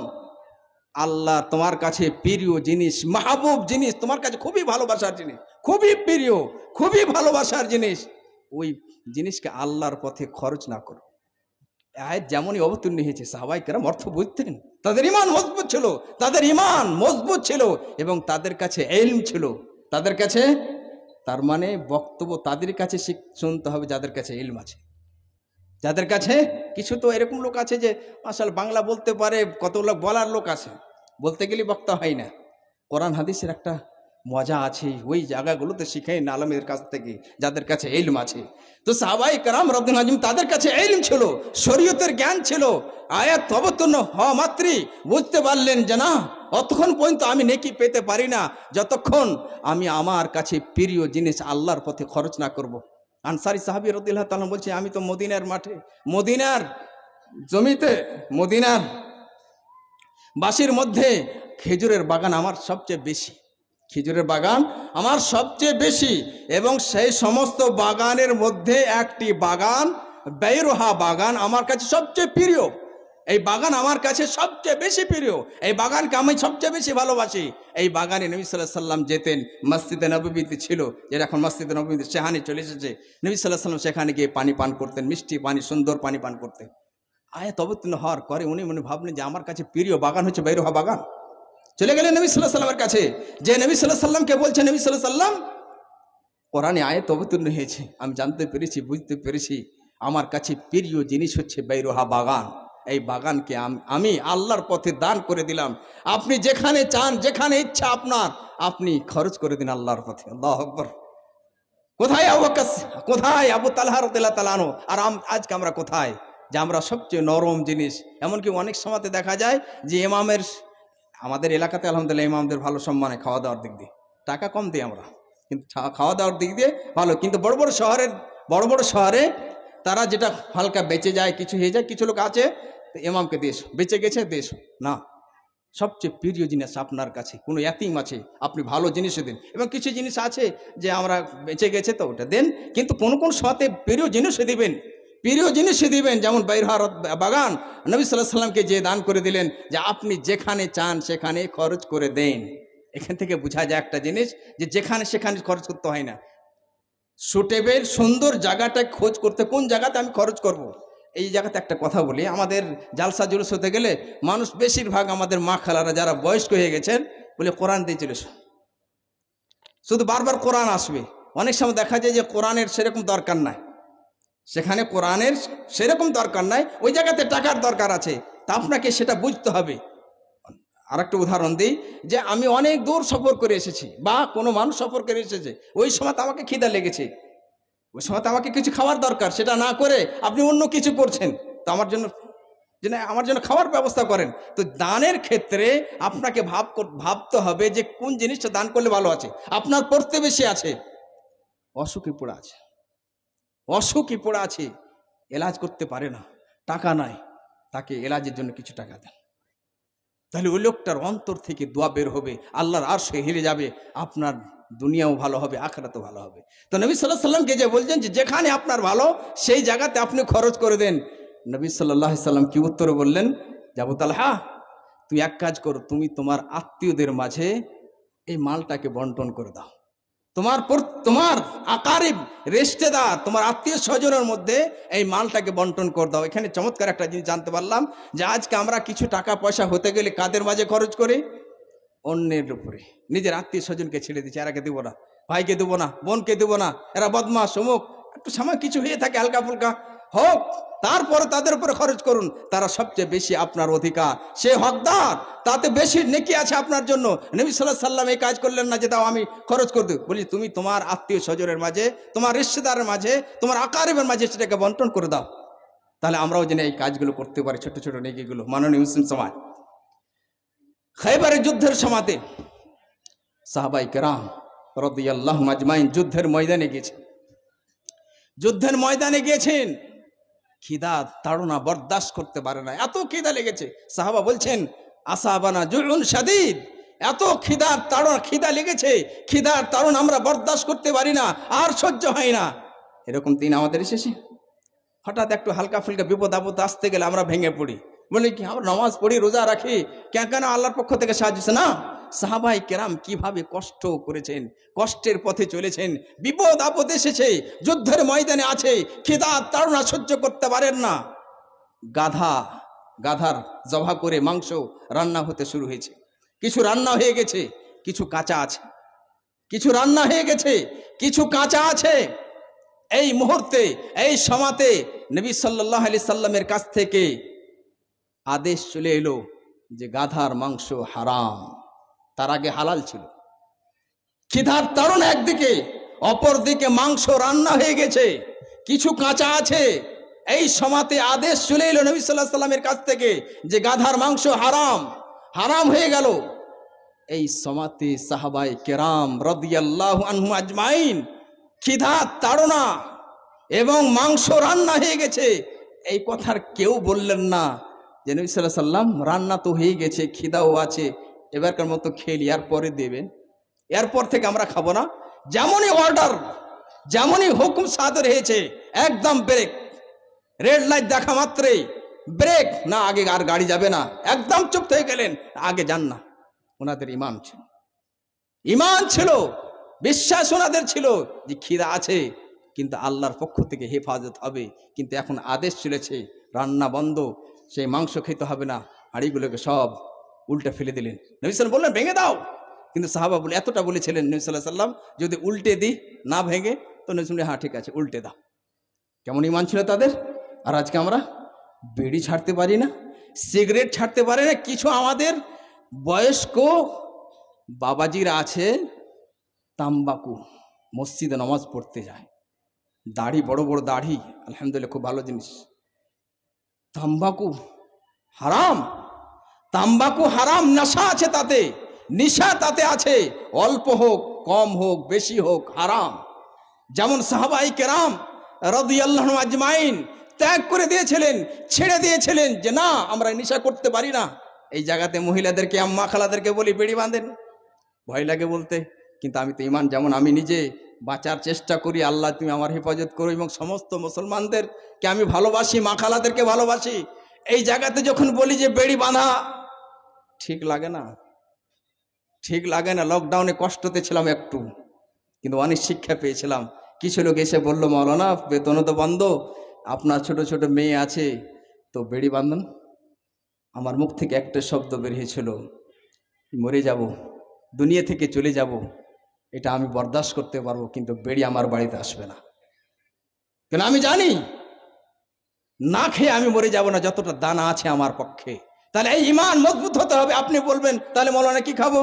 আল্লাহ তোমার কাছে প্রিয় জিনিস, মাহবুব জিনিস, তোমার কাছে খুবই ভালোবাসার জিনিস, খুবই প্রিয়, খুবই ভালোবাসার জিনিস, ওই জিনিসকে আল্লাহর পথে খরচ না করো। আয়াত যেমনই অবতীর্ণ হয়েছে, সাহাবায়ে কেরাম অর্থ বুঝতেন, তাদের ঈমান মজবুত ছিল, তাদের ঈমান মজবুত ছিল এবং তাদের কাছে ইলম ছিল, তাদের কাছে, তার মানে বক্তব্য তাদের কাছে শুনতে হবে যাদের কাছে ইলম আছে, যাদের কাছে। কিছু তো এরকম লোক আছে যে মাশাআল্লাহ বাংলা বলতে পারে, কত লোক বলার লোক আছে, বলতে গেলে বক্তা হয় না। কোরআন হাদিসের একটা মজা আছে, ওই জায়গাগুলোতে শিখাই না আলেমদের কাছ থেকে, যাদের কাছে ইলম আছে। তো সাহাবায়ে কেরাম রাদিয়াল্লাহু আনহুম তাদের কাছে ইলম ছিল, শরীয়তের জ্ঞান ছিল। আয়াত অবতীর্ণ হওয়া মাত্রই বুঝতে পারলেন যে না, অতক্ষণ পর্যন্ত আমি নেকি পেতে পারি না যতক্ষণ আমি আমার কাছে প্রিয় জিনিস আল্লাহর পথে খরচ না করব। আনসারী সাহাবী রাদিয়াল্লাহু তাআলা বলছে, আমি তো মদিনার মাঠে, মদিনার জমিতে, মদিনার বাসির মধ্যে খেজুরের বাগান আমার সবচেয়ে বেশি, খেজুরের বাগান আমার সবচেয়ে বেশি, এবং সেই সমস্ত বাগানের মধ্যে একটি বাগান, বাইরুহা বাগান, আমার কাছে সবচেয়ে প্রিয়। এই বাগান আমার কাছে সবচেয়ে বেশি প্রিয়, এই বাগানকে আমি সবচেয়ে বেশি ভালোবাসি। এই বাগানে নবী সাল্লাল্লাহু আলাইহি সাল্লাম যেতেন, মসজিদে নববীতে ছিল, যেটা এখন মসজিদে নববীতে সেখানে চলে এসেছে। নবী সাল্লাল্লাহু আলাইহি সাল্লাম সেখানে গিয়ে পানি পান করতেন, মিষ্টি পানি, সুন্দর পানি পান করতেন। আয়াত অবতীর্ণ হওয়ার পরে উনি মনে ভাবলেন যে আমার কাছে প্রিয় বাগান হচ্ছে বাইরুহা বাগান। চলে গেলেন নবী সাল্লাল্লাহু আলাইহি সাল্লামের কাছে, যে নবী সাল্লাল্লাহু আলাইহি সাল্লামকে বলছে, নবী সাল্লাল্লাহু আলাইহি সাল্লাম, কোরআনে আয়াত অবতীর্ণ হয়েছে, আমি জানতে পেরেছি, বুঝতে পেরেছি, আমার কাছে প্রিয় জিনিস হচ্ছে বাইরুহা বাগান। এই বাগানকে আমি আল্লাহর পথে দান করে দিলাম। আপনি যেখানে চান, যেখানে ইচ্ছা আপনার, আপনি খরচ করে দিন আল্লাহর পথে। আল্লাহু আকবার। কোথায় আবু বকর, কোথায় আবু তালহা রাদিয়াল্লাহু তাআলা আনহু, আর আজকে আমরা কোথায়, যে আমরা সবচেয়ে নরম জিনিস, এমনকি অনেক সময়তে দেখা যায় যে ইমামের, আমাদের এলাকাতে আলহামদুলিল্লাহ ইমামদের ভালো সম্মানে খাওয়া দাওয়ার দিক দিয়ে, টাকা কম দিই আমরা, কিন্তু খাওয়া দাওয়ার দিক দিয়ে ভালো, কিন্তু বড় বড় শহরে তারা যেটা হালকা বেঁচে যায়, কিছু হয়ে যায়, কিছু লোক আছে ইমামকে দেশ বেঁচে গেছে দেশ না, সবচেয়ে প্রিয় জিনিস আপনার কাছে কোনো ইয়াতিম আছে, আপনি ভালো জিনিসও দিন, এবং কিছু জিনিস আছে যে আমরা বেঁচে গেছে তো ওটা দেন, কিন্তু কোন সাথে প্রিয় জিনিসও দিবেন, প্রিয় জিনিসই দিবেন। যেমন বাইরুহা বাগান নবী সাল্লাল্লাহু আলাইহি সাল্লামকে যে দান করে দিলেন, যে আপনি যেখানে চান সেখানে খরচ করে দেন। এখান থেকে বোঝা যায় একটা জিনিস, যে যেখানে সেখানে খরচ করতে হয় না, সুটেবেল সুন্দর জায়গাটা খোঁজ করতে, কোন জায়গাতে আমি খরচ করব। এই জায়গাতে একটা কথা বলি, আমাদের জালসা জুলুস হতে গেলে মানুষ বেশিরভাগ আমাদের মা খালারা যারা বয়স্ক হয়ে গেছেন বলে কোরআন দিয়ে চলে, শুধু বারবার কোরআন আসবে। অনেক সময় দেখা যায় যে কোরআনের সেরকম দরকার নাই, সেখানে কোরআনের সেরকম দরকার নাই, ওই জায়গাতে টাকার দরকার আছে, তা আপনাকে সেটা বুঝতে হবে। আর একটা উদাহরণ দিই, যে আমি অনেক দূর সফর করে এসেছি, বা কোনো মানুষ সফর করে এসেছে, ওই সময় তো আমাকে খিদা লেগেছে, ওই সময় তো আমাকে কিছু খাওয়ার দরকার, সেটা না করে আপনি অন্য কিছু করছেন, তো আমার জন্য খাওয়ার ব্যবস্থা করেন। তো দানের ক্ষেত্রে আপনাকে ভাবতে হবে যে কোন জিনিসটা দান করলে ভালো আছে। আপনার প্রতিবেশী আছে, অসুখে পড়ে আছে, এলাজ করতে পারে না, টাকা নাই, তাকে এলাজের জন্য কিছু টাকা দেন, তাহলে ওই লোকটার অন্তর থেকে দোয়া বের হবে, আল্লাহর আরশে হেলে যাবে, আপনার দুনিয়াও ভালো হবে, আখিরাতও ভালো হবে। তো নবী সাল্লাল্লাহু আলাইহি সাল্লামকে যে বলছেন যে যেখানে আপনার ভালো সেই জায়গাতে আপনি খরচ করে দেন, নবী সাল্লাল্লাহু আলাইহি সাল্লাম কি উত্তরে বললেন, যে আবু তালহা, তুই এক কাজ করো, তুমি তোমার আত্মীয়দের মাঝে এই মালটাকে বন্টন করে দাও, তোমার আকারিব রিশতেদার, তোমার আত্মীয় স্বজনের মধ্যে এই মালটাকে বন্টন করে দাও। এখানে চমৎকার একটা জিনিস জানতে পারলাম, যে আজকে আমরা কিছু টাকা পয়সা হতে গেলে কাদের মাঝে খরচ করি, অন্যের উপরে, নিজের আত্মীয় স্বজনকে ছেড়ে দিচ্ছি, এরাকে দেবো না, ভাইকে দেবো না, বোনকে দেবো না, এরা বদমাশ অমুক, একটু সময় কিছু হয়ে থাকে হালকা ফুলকা হোক, তারপরে তাদের উপরে খরচ করুন, তারা সবচেয়ে বেশি আপনার অধিকার, সে হকদার, তাতে বেশি নেকি আছে আপনার জন্য। নবী সাল্লাল্লাহু আলাইহি সাল্লাম এই কাজ করলেন না যে দাও আমি খরচ করে দেব, বলি তুমি তোমার আত্মীয় স্বজনের মাঝে, তোমার রিশতেদারের মাঝে, তোমার আকারিবের মাঝে সেটাকে বন্টন করে দাও, তাহলে আমরাও যেন এই কাজগুলো করতে পারি, ছোট ছোট নেকিগুলো। মাননীয় মুসলিম সমাজ, খাইবারের যুদ্ধের সময়তে সাহাবায়ে কেরাম রাদিয়াল্লাহু আজমাইন যুদ্ধের ময়দানে গিয়েছেন, খিদা তাড়না বরদাস্ত করতে পারে না, এত খিদা লেগেছে। সাহাবা বলছেন, আসাবানা জুউন শাদীদ, এত খিদা লেগেছে, খিদার তাড়না আমরা বরদাস্ত করতে পারি না, আর সহ্য হয় না। এরকম দিন আমাদের এসেছে, হঠাৎ একটু হালকা ফুলকা বিপদ আপদ আসতে গেলে আমরা ভেঙে পড়ি, বলি কি আমরা নামাজ পড়ি, রোজা রাখি, কেন আল্লাহর পক্ষ থেকে সাহায্য না। সাহাবায়ে কেরাম কিভাবে কষ্ট করেছেন, কষ্টের পথে চলেছেন, বিপদ আপদ এসেছে, যুদ্ধের ময়দানে আছে, খিদা তাড়না সহ্য করতে পারেন না, গাধার জবাহ করে মাংস রান্না হতে শুরু হয়েছে, কিছু রান্না হয়ে গেছে, কিছু কাঁচা আছে, কিছু কাঁচা আছে। এই মুহূর্তে, এই সময়তে নবী সাল্লাল্লাহু আলাইহি সাল্লামের কাছ থেকে আদেশ চলে এলো যে গাধার মাংস হারাম, তার আগে হালাল ছিল। খিদার তাড়না একদিকে, অপরদিকে মাংস রান্না হয়ে গেছে, কিছু কাঁচা আছে। এই সময়তে আদেশ চলে এলো নবী সাল্লাল্লাহু আলাইহি সাল্লামের কাছ থেকে যে গাধার মাংস হারাম হয়ে গেল। এই সময়তে সাহাবায়ে কেরাম রাদিয়াল্লাহু আনহুম আজমাইন খিদার তাড়না এবং মাংস রান্না হয়ে গেছে, এই কথার কেউ বললেন না যে নবী সাল্লাল্লাহু আলাইহি সাল্লাম রান্না তো হয়ে গেছে, খিদাও আছে, এবারকার মতো খেলি, এরপরে দেবেন, এরপর থেকে আমরা খাবো না। যেমনই অর্ডার, যেমনই হুকুম সাদর হয়েছে, একদম ব্রেক, রেড লাইট দেখা মাত্রই ব্রেক, না আগে আর গাড়ি যাবে না, একদম চুপ হয়ে গেলেন, আগে যান না। ওনাদের ইমান ছিল, ইমান ছিল, বিশ্বাস ওনাদের ছিল যে খিদা আছে কিন্তু আল্লাহর পক্ষ থেকে হেফাজত হবে। কিন্তু এখন আদেশ চলেছে রান্না বন্ধ, সেই মাংস খেতে হবে না, হাঁড়িগুলোকে সব উল্টে ফেলে দিলেন। নবী সাল্লাল্লাহু বললেন ভেঙে দাও, কিন্তু সাহাবা বলে এতটা বলেছিলেন নবী সাল্লাল্লাহু আলাইহি সাল্লাম যদি উল্টে দিই না ভেঙে, তো নবী শুনে হ্যাঁ ঠিক আছে উল্টে দাও। কেমন ইমান ছিল তাদের। আর আজকে আমরা বিড়ি ছাড়তে পারি না, সিগারেট ছাড়তে পারি না। কিছু আমাদের বয়স্ক বাবাজিরা আছে, তাম্বাকু মসজিদে নামাজ পড়তে যায়, দাড়ি বড় বড় দাড়ি, আলহামদুলিল্লাহ খুব ভালো জিনিস। তাম্বাকু হারাম, তাম্বাকু হারাম, নেশা আছে তাতে, নেশা তাতে আছে, অল্প হোক কম হোক বেশি হোক হারাম। যেমন সাহাবায়ে কেরাম রাদিয়াল্লাহু আজমাইন ত্যাগ করে দিয়েছিলেন, ছেড়ে দিয়েছিলেন যে না আমরা নেশা করতে পারি না। এই জায়গাতে মহিলাদেরকে, আম্মা খালাদেরকে বলি বেড়ি বাঁধেন, ভয় লাগে বলতে, কিন্তু আমি তো ইমান, যেমন আমি নিজে বাঁচার চেষ্টা করি, আল্লাহ তুমি আমার হেফাজত করো, এবং সমস্ত মুসলমানদেরকে আমি ভালোবাসি, মা খালাদেরকে ভালোবাসি। এই জায়গাতে যখন বলি যে বেড়ি বাঁধা, ঠিক লাগে না, ঠিক লাগে না। লকডাউনে কষ্টতে ছিলাম একটু, কিন্তু অনেক শিক্ষা পেয়েছিলাম। কিছু লোক এসে বললো মাওলানা বেতনও তো বন্ধ, আপনার ছোট ছোট মেয়ে আছে, তো বেড়ি বাঁধন। আমার মুখ থেকে একটা শব্দ বের হয়েছিল, মরে যাব, দুনিয়া থেকে চলে যাব, এটা আমি বরদাস্ত করতে পারবো, কিন্তু বেড়ি আমার বাড়িতে আসবে না। কেন আমি জানি না খেয়ে আমি মরে যাব না, যতটা দানা আছে আমার পক্ষে। তাহলে এই ইমান মজবুত হতে হবে। আপনি বলবেন তাহলে মাওলানা কি খাবো,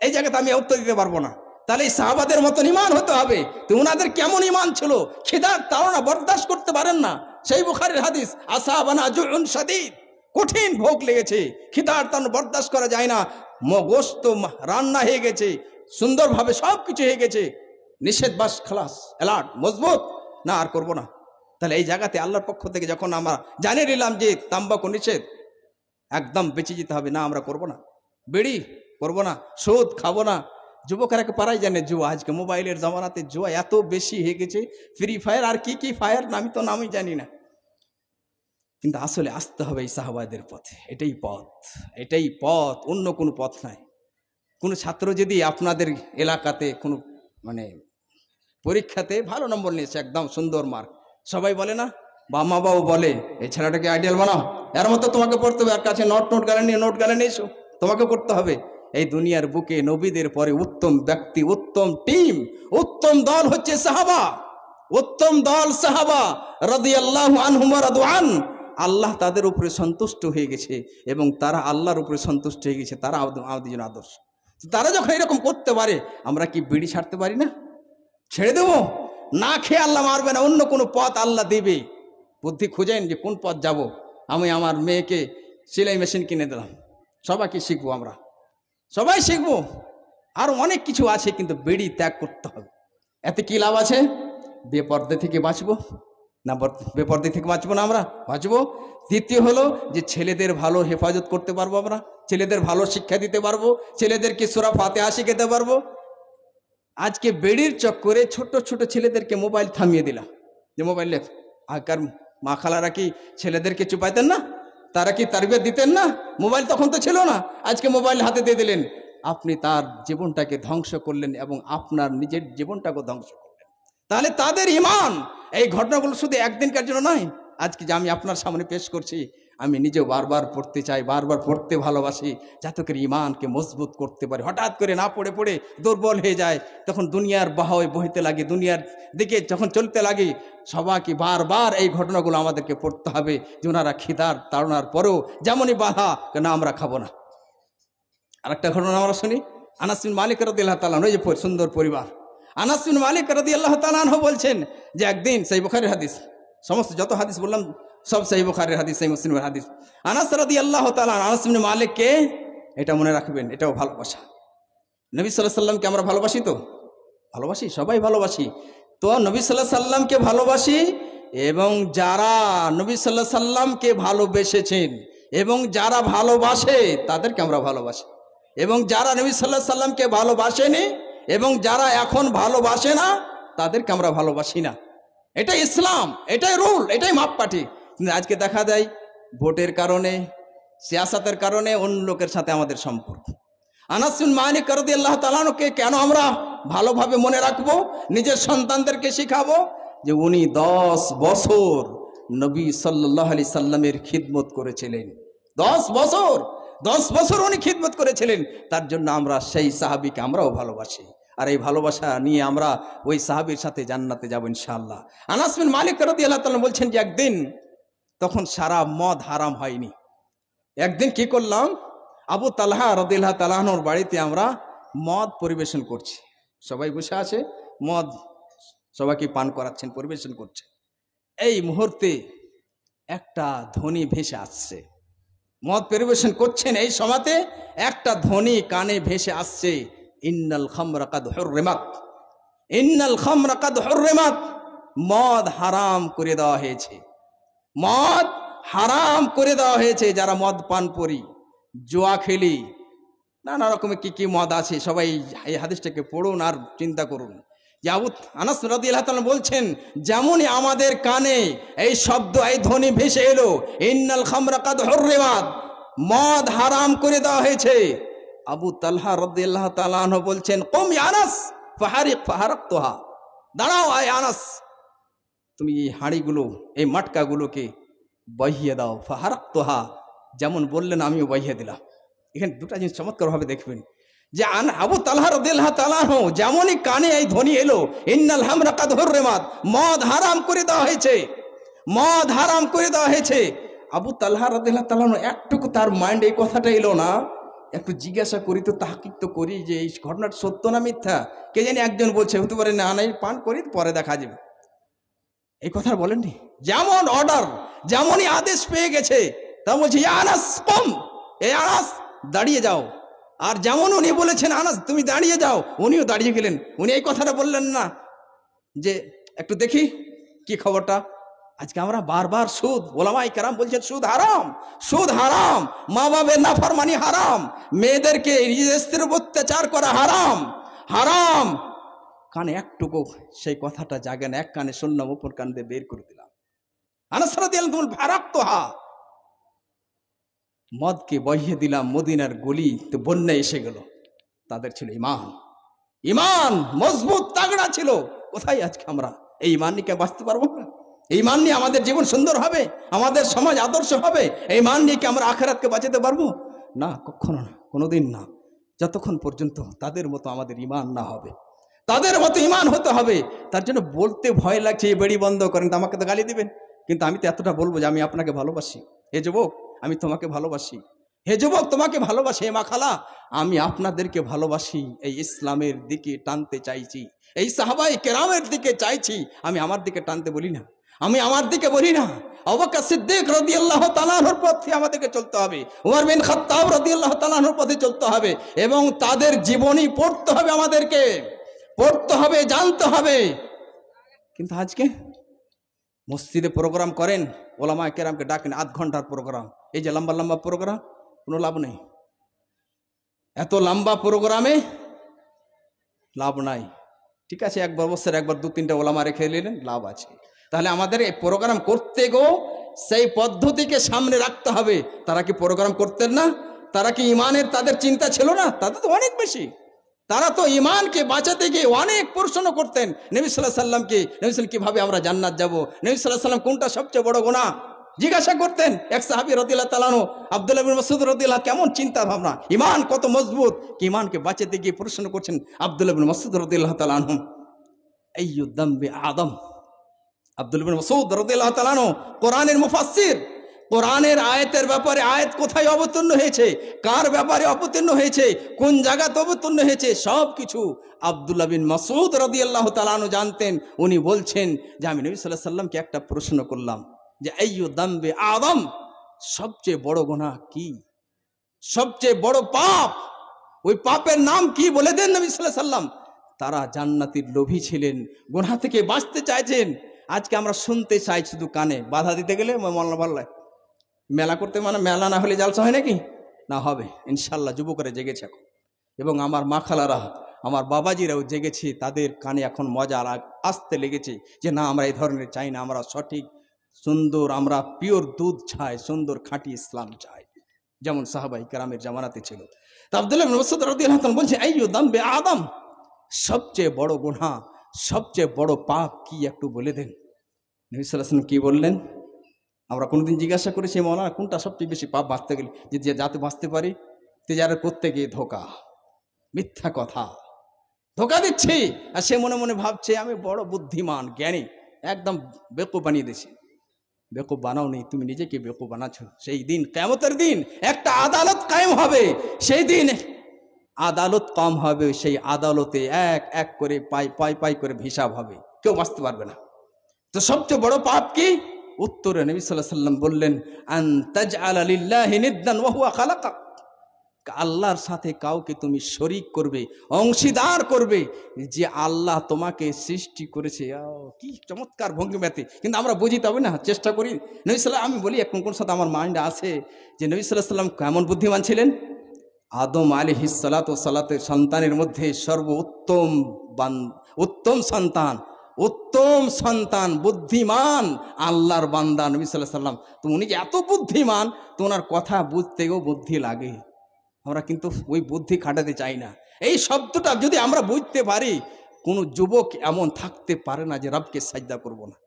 এই জায়গাতে আমি উত্তর দিতে পারবো না। তাহলে এই সাহাবাদের মতন ইমান হতে হবে। তো ওনাদের কেমন ইমান ছিল, খিদার তাড়না বরদাস্ত করতে পারেন না। সেই বুখারীর হাদিস, আসাবানা জুউন শাদীদ, কঠিন ভোগ লেগেছে, খিদার তাড়না বরদাস্ত করা যায় না, গোশত রান্না হয়ে গেছে, সুন্দরভাবে সব কিছু হয়ে গেছে, নিষেধ বাস খালাস, অ্যালার্ট মজবুত, না আর করবো না। তাহলে এই জায়গাতে আল্লাহর পক্ষ থেকে যখন আমরা জানিয়ে নিলাম যে তাম্বাকু নিষেধ, একদম বেঁচে যেতে হবে, না আমরা করবো না, বিড়ি করবো না, সুদ খাবো না। যুবকেরাকে পারাই জানে জুয়া, আজকে মোবাইলের জামানাতে জুয়া এত বেশি হয়ে গেছে, ফ্রি ফায়ার আর কি কি ফায়ার, আমি তো নামই জানি না। কিন্তু আসলে আসতে হবে এই সাহাবাদের পথে, এটাই পথ, এটাই পথ, অন্য কোনো পথ নাই। কোনো ছাত্র যদি আপনাদের এলাকাতে কোনো মানে পরীক্ষাতে ভালো নম্বর নিয়েছে, একদম সুন্দর মার্ক, সবাই বলে না, বা মা বাবা বলে এই ছেলেটাকে আইডিয়াল বানাও, এর মতো তোমাকে পড়তে হবে, আর কাছে নোট গালে নিয়ে নোট গালে নিয়েছো, তোমাকে করতে হবে। এই দুনিয়ার বুকে নবীদের পরে উত্তম ব্যক্তি, উত্তম টিম, উত্তম দল হচ্ছে সাহাবা, উত্তম দল সাহাবা রাদিয়াল্লাহু আনহুম ওয়া রাদওয়ান। আল্লাহ তাদের উপরে সন্তুষ্ট হয়ে গেছে এবং তারা আল্লাহর উপরে সন্তুষ্ট হয়ে গেছে, তারা আমাদের জন্য আদর্শ। তারা যখন এরকম করতে পারে, আমরা কি বিড়ি ছাড়তে পারি না? ছেড়ে দেবো? না খেয়ে আল্লাহ মারবে না, অন্য কোনো পথ আল্লাহ দেবে। বুদ্ধি খুঁজেন যে কোন পথ যাব। আমি আমার মেয়েকে সেলাই মেশিন কিনে দিলাম, সবাইকে শিখবো, আমরা সবাই শিখবো, আর অনেক কিছু আছে, কিন্তু বিড়ি ত্যাগ করতে হবে। এতে কি লাভ আছে? বেপর্দা থেকে বাঁচবো না, বেপর্দা থেকে বাঁচবো না, আমরা বাঁচবো। দ্বিতীয় হলো যে ছেলেদের ভালো হেফাজত করতে পারবো, আমরা ছেলেদের ভালো শিক্ষা দিতে পারবো, ছেলেদেরকে সূরা ফাতিহা শিখাতে পারবো। আজকে বেড়ির চক্করে ছোট ছোট ছেলেদেরকে মোবাইল থামিয়ে দিলাম, যে মোবাইল লেখ। আগেকার মা খালারা কি ছেলেদেরকে চুপাইতেন না? তারা কি তারবিয়ত দিতেন না? মোবাইল তখন তো ছিল না, আজকে মোবাইল হাতে দিয়ে দিলেন, আপনি তার জীবনটাকে ধ্বংস করলেন এবং আপনার নিজের জীবনটাকে ধ্বংস করলেন। তাহলে তাদের ঈমান, এই ঘটনাগুলো শুধু একদিনকার জন্য নয়। আজকে যে আমি আপনার সামনে পেশ করছি, আমি নিজেও বারবার পড়তে চাই, বারবার পড়তে ভালোবাসি, যাতে করে ঈমানকে মজবুত করতে পারি। হঠাৎ করে না পড়ে পড়ে দুর্বল হয়ে যায়, তখন দুনিয়ার বাহাওয়ে বইতে লাগে, দুনিয়ার দিকে যখন চলতে লাগে, সবাইকে বারবার এই ঘটনাগুলো আমাদেরকে পড়তে হবে যে ওনারা খিদার তাড়নার পরেও যেমনই বাধা, কেন আমরা খাবো না। আর একটা ঘটনা আমরা শুনি, আনাস বিন মালিক রাদিয়াল্লাহু তাআলা আনহু, যে সুন্দর পরিবার, আনাস বিন মালিক রাদিয়াল্লাহু তাআলা আনহু বলছেন যে একদিন, সহিহ বুখারীর হাদিস, সমস্ত যত হাদিস বললাম সব সহিহ বুখারীর হাদিস, সহিহ মুসলিমের হাদিস। আনাস রাদিয়াল্লাহু তাআলা, আনাস বিন মালিককে, এটা মনে রাখবেন, এটাও ভালোবাসা। নবী সাল্লাল্লাহু আলাইহি সাল্লামকে আমরা ভালোবাসি তো, ভালোবাসি, সবাই ভালোবাসি, তো নবী সাল্লাল্লাহু আলাইহি সাল্লামকে ভালোবাসি, এবং যারা নবী সাল্লাল্লাহু আলাইহি সাল্লামকে ভালোবেসেছেন এবং যারা ভালোবাসে তাদেরকে আমরা ভালোবাসি, এবং যারা নবী সাল্লাল্লাহু আলাইহি সাল্লামকে ভালোবাসেনি এবং যারা এখন ভালোবাসে না তাদেরকে আমরা ভালোবাসি না। এটাই ইসলাম, এটাই রুল, এটাই মাপকাঠি। কিন্তু আজকে দেখা যায় ভোটের কারণে, সিয়াসাতের কারণে অন্য লোকের সাথে আমাদের সম্পর্ক। আনাস বিন মালিক রাদিয়াল্লাহু তাআলা আনহুকে কেন আমরা ভালোভাবে মনে রাখবো, নিজের সন্তানদেরকে শিখাবো? যে উনি 10 বছর নবী সাল্লাল্লাহু আলাইহি সাল্লামের খিদমত করেছিলেন। 10 বছর উনি খিদমত করেছিলেন। তার জন্য আমরা সেই সাহাবীকে আমরাও ভালোবাসি, আর এই ভালোবাসা নিয়ে আমরা ওই সাহাবীর সাথে জান্নাতে যাব ইনশাআল্লাহ। আনাস বিন মালিক রাদিয়াল্লাহু তাআলা বলছেন যে একদিন, তখন সারা মদ হারাম হয়নি, একদিন কি করলাম, আবু তালহা রাদিয়াল্লাহু তাআলা আনহুর বাড়িতে আমরা মদ পরিবেশন করছি। সবাই বসে আছে, মদ সবাইকে পান করাচ্ছেন, পরিবেশন করছেন। এই মুহূর্তে একটা ধ্বনি ভেসে আসছে, মদ পরিবেশন করছেন, এই সময়তে একটা ধ্বনি কানে ভেসে আসছে, ইন্নাল খামরা কাদ হুররিমাত, ইন্নাল খামরা কাদ হুররিমাত, মদ হারাম করে দেওয়া হয়েছে, মদ হারাম করে দেওয়া হয়েছে। যারা মদ পান করি, জুয়া খেলি, নানা রকমের কি কি মদ আছে, সবাই এই হাদিসটাকে পড়ুন আর চিন্তা করুন। যে আবু আনাস রাদিয়াল্লাহু তাআলা বলছেন, যেমনই আমাদের কানে এই শব্দ, এই ধ্বনি ভেসে এলো, ইন্নাল খামরা কাদ হুররিমাত, মদ হারাম করে দেওয়া হয়েছে, আবু তালহা রাদিয়াল্লাহু তাআলা আনহু বলছেন, কুম ইয়া আনাস ফাহারিক ফাহারাকতুহা, দাঁড়াও আয় আনাস, তুমি এই হাঁড়িগুলো, এই মাটকাগুলোকে বহিয়ে দাও, ফাহারাকতুহা, যেমন বললেন আমিও বহিয়ে দিলাম। এখানে দুটা জিনিস চমৎকারভাবে দেখবেন, যে আবু তালহা রাদিয়াল্লাহু তাআলা আনহু যেমনই কানে এই ধ্বনি এলো, ইন্নাল খামরা কাদ হুররিমাত, মদ হারাম করে দেওয়া হয়েছে, মদ হারাম করে দেওয়া হয়েছে, আবু তালহা রাদিয়াল্লাহু তাআলা আনহু একটুকু তার মাইন্ড এই কথাটা এলো না, একটু জিজ্ঞাসা করি তো, তাহকিক তো করি যে এই ঘটনাটা সত্য না মিথ্যা। কে জানি একজন বলছে, হতে পারে না, নাই পান করি পরে দেখা যাবে, এই কথা বলেননি। যেমন অর্ডার, যেমনই আদেশ পেয়ে গেছে, তা বলছে ইয়া আনাস কুম, এ আনাস দাঁড়িয়ে যাও। আর যেমন উনি বলেছেন আনাস তুমি দাঁড়িয়ে যাও, উনিও দাঁড়িয়ে গেলেন। উনি এই কথাটা বললেন না যে একটু দেখি কি খবরটা। আজকে আমরা বারবার সুদ, ওলামায়ে কেরাম বলছেন সুদ হারাম, সুদ হারাম, মা বাবার নাফরমানি হারাম, মেয়েদেরকে নিজের স্ত্রীর উপর অত্যাচার করা হারাম, হারাম। কানে একটুকু সেই কথাটা জাগে না, এক কানে শুনলাম, উপর কান দিয়ে বের করে দিলাম। আনাস রাদিয়াল্লাহু তাআলা ফারাকতুহা, মদকে বহিয়ে দিলাম। মদিনার গলি তো বন্যা এসে গেল, তাদের ছিল ইমান, ইমান মজবুত তাগড়া ছিল। কোথায় আজকে আমরা এই ইমান নিয়ে বাঁচতে পারবো না? এই মান নিয়ে আমাদের জীবন সুন্দর হবে, আমাদের সমাজ আদর্শ হবে, এই মান নিয়ে কি আমরা আখিরাতকে বাঁচাতে পারবো? না, কখনো না, কোনোদিন না, যতক্ষণ পর্যন্ত তাদের মতো আমাদের ইমান না হবে, তাদের মতো ইমান হতে হবে। তার জন্য বলতে ভয় লাগছে, এই বেড়ি বন্ধ করেন, তো আমাকে তো গালি দিবেন, কিন্তু আমি তো এতটা বলবো যে আমি আপনাকে ভালোবাসি। হে যুবক, আমি তোমাকে ভালোবাসি, হে যুবক তোমাকে ভালোবাসি, হে মা খালা আমি আপনাদেরকে ভালোবাসি, এই ইসলামের দিকে টানতে চাইছি, এই সাহাবায়ে কেরামের দিকে চাইছি। আমি আমার দিকে টানতে বলি না, আমি আমার দিকে বলি না। আবু বকর সিদ্দিক রাদিয়াল্লাহু তাআলা আনহুর পথে আমাদেরকে চলতে হবে, ওমর বিন খাত্তাব রাদিয়াল্লাহু তাআলা আনহুর পথে চলতে হবে, এবং তাদের জীবনী পড়তে হবে, আমাদেরকে পড়তে হবে, জানতে হবে। কিন্তু আজকে মসজিদে প্রোগ্রাম করেন, ওলামায়ে কেরামকে ডাকেন, 8 ঘন্টার প্রোগ্রাম, এই যে লম্বা লম্বা প্রোগ্রাম, কোনো লাভ নেই। এত লম্বা প্রোগ্রামে লাভ নাই। ঠিক আছে, একবার বছর একবার 2-3টা ওলামা রেখে নিলেন, লাভ আছে। তাহলে আমাদের এই প্রোগ্রাম করতে গো সেই পদ্ধতিকে সামনে রাখতে হবে। তারা কি প্রোগ্রাম করতেন না? তারা কি ইমানের তাদের চিন্তা ছিল না? তাদের তো অনেক বেশি। তারা তো ইমানকে বাঁচাতে গিয়ে অনেক প্রশ্ন করতেন নবী সাল্লাল্লাহু আলাইহি সাল্লামকে, নবী সাল্লাল্লাহু কিভাবে আমরা জান্নাত যাব, নবী সাল্লাল্লাহু আলাইহি সাল্লাম কোনটা সবচেয়ে বড় গুনাহ জিজ্ঞাসা করতেন। এক সাহাবী রাদিয়াল্লাহু তাআলা আনহু আব্দুল্লাহ ইবনে মাসউদ রাদিয়াল্লাহু, কেমন চিন্তা ভাবনা, ইমান কত মজবুত, কি ইমানকে বাঁচাতে গিয়ে প্রশ্ন করছেন আব্দুল্লাহ ইবনে মাসউদ রাদিয়াল্লাহু তাআলা আনহু, আইয়ু যামবি আযম। আব্দুল্লাহ ইবনে মাসউদ রাদিয়াল্লাহু তাআলা আনহু কোরআনের মুফাসসির, কোরআনের আয়াতের ব্যাপারে আয়াত কোথায় অবতীর্ণ হয়েছে, কার ব্যাপারে অবতীর্ণ হয়েছে, কোন জায়গাতে অবতীর্ণ হয়েছে, সব কিছু আব্দুল্লাহ বিন মাসউদ রাদিয়াল্লাহু তাআলা আনহু জানতেন। উনি বলছেন যে আমি নবী সাল্লাল্লাহু আলাইহি সাল্লামকে একটা প্রশ্ন করলাম যে আইয়ু যামবি আযম, সবচেয়ে বড় গুনাহ কি, সবচেয়ে বড় পাপ, ওই পাপের নাম কি বলে দেন নবী সাল্লাল্লাহু আলাইহি সাল্লাম। তারা জান্নাতের লোভী ছিলেন, গুনাহ থেকে বাঁচতে চাইছেন। আজকে আমরা শুনতে চাই শুধু কানে, বাধা দিতে গেলে মল্লা পাল্লায় মেলা করতে, মানে মেলা না হলে জালসা হয় নাকি? না, হবে ইনশাল্লাহ। যুবকরা জেগেছে এখন, এবং আমার মা খালারা, আমার বাবাজিরাও জেগেছে, তাদের কানে এখন মজা আসতে লেগেছে যে না, আমরা এই ধরনের চাই না, আমরা সঠিক সুন্দর, আমরা পিওর দুধ চাই, সুন্দর খাঁটি ইসলাম চাই, যেমন সাহাবাই কেরামের জামানাতে ছিল। তা আব্দুল্লাহ ইবনে মাসউদ রাদিয়াল্লাহু তাআলা বলছে, আইয়ু যামবি আদম, সবচেয়ে বড় গুনাহ, সবচেয়ে বড় পাপ কি একটু বলে দেন। নবী সাল্লাল্লাহু আলাইহি ওয়াসাল্লাম কি বললেন? আমরা কোনোদিন জিজ্ঞাসা করেছি মৌলানা কোনটা সবচেয়ে বেশি পাপ বাঁচতে গেলে, যে যাতে বাঁচতে পারি? তেজারত করতে গিয়ে ধোকা, মিথ্যা কথা, ধোকা দিচ্ছি, আর সে মনে মনে ভাবছে আমি বড় বুদ্ধিমান জ্ঞানী, একদম বেকুব বানিয়ে দিয়েছে। বেকুব বানাও নেই, তুমি নিজেকে বেকুব বানাচ্ছ। সেই দিন, কিয়ামতের দিন, একটা আদালত কায়েম হবে, সেই দিন আদালত কম হবে, সেই আদালতে এক এক করে পাই করে হিসাব হবে, কেউ বাঁচতে পারবে না। তো সবচেয়ে বড় পাপ কি? উত্তরে নবী সাল্লাল্লাহু আলাইহি ওয়াসাল্লাম বললেন, আন তাজআলা লিল্লাহি নিদ্দান ওয়া হুয়া খালাকা, আল্লাহর সাথে কাউকে তুমি শরীক করবে, অংশীদার করবে, যে আল্লাহ তোমাকে সৃষ্টি করেছে। কি চমৎকার ভঙ্গিমাতে, কিন্তু আমরা বুঝি তবে না, চেষ্টা করি। নবী সাল্লাল্লাহু, আমি বলি কোন সাথে আমার মাইন্ডে আছে যে নবী সাল্লাল্লাহু আলাইহি ওয়াসাল্লাম কেমন বুদ্ধিমান ছিলেন। আদম আলাইহিস সালাতু ওয়াস সালাতের সন্তানের মধ্যে উত্তম সন্তান, বুদ্ধিমান আল্লাহর বান্দা নবী সাল্লাল্লাহু আলাইহি ওয়াসাল্লাম। তো উনি যে এত বুদ্ধিমান, তো ওনার কথা বুঝতেও বুদ্ধি লাগে। আমরা কিন্তু ওই বুদ্ধি খাটাতে চাই না। এই শব্দটা যদি আমরা বুঝতে পারি, কোনো যুবক এমন থাকতে পারে না যে রবকে সাজদা করব না,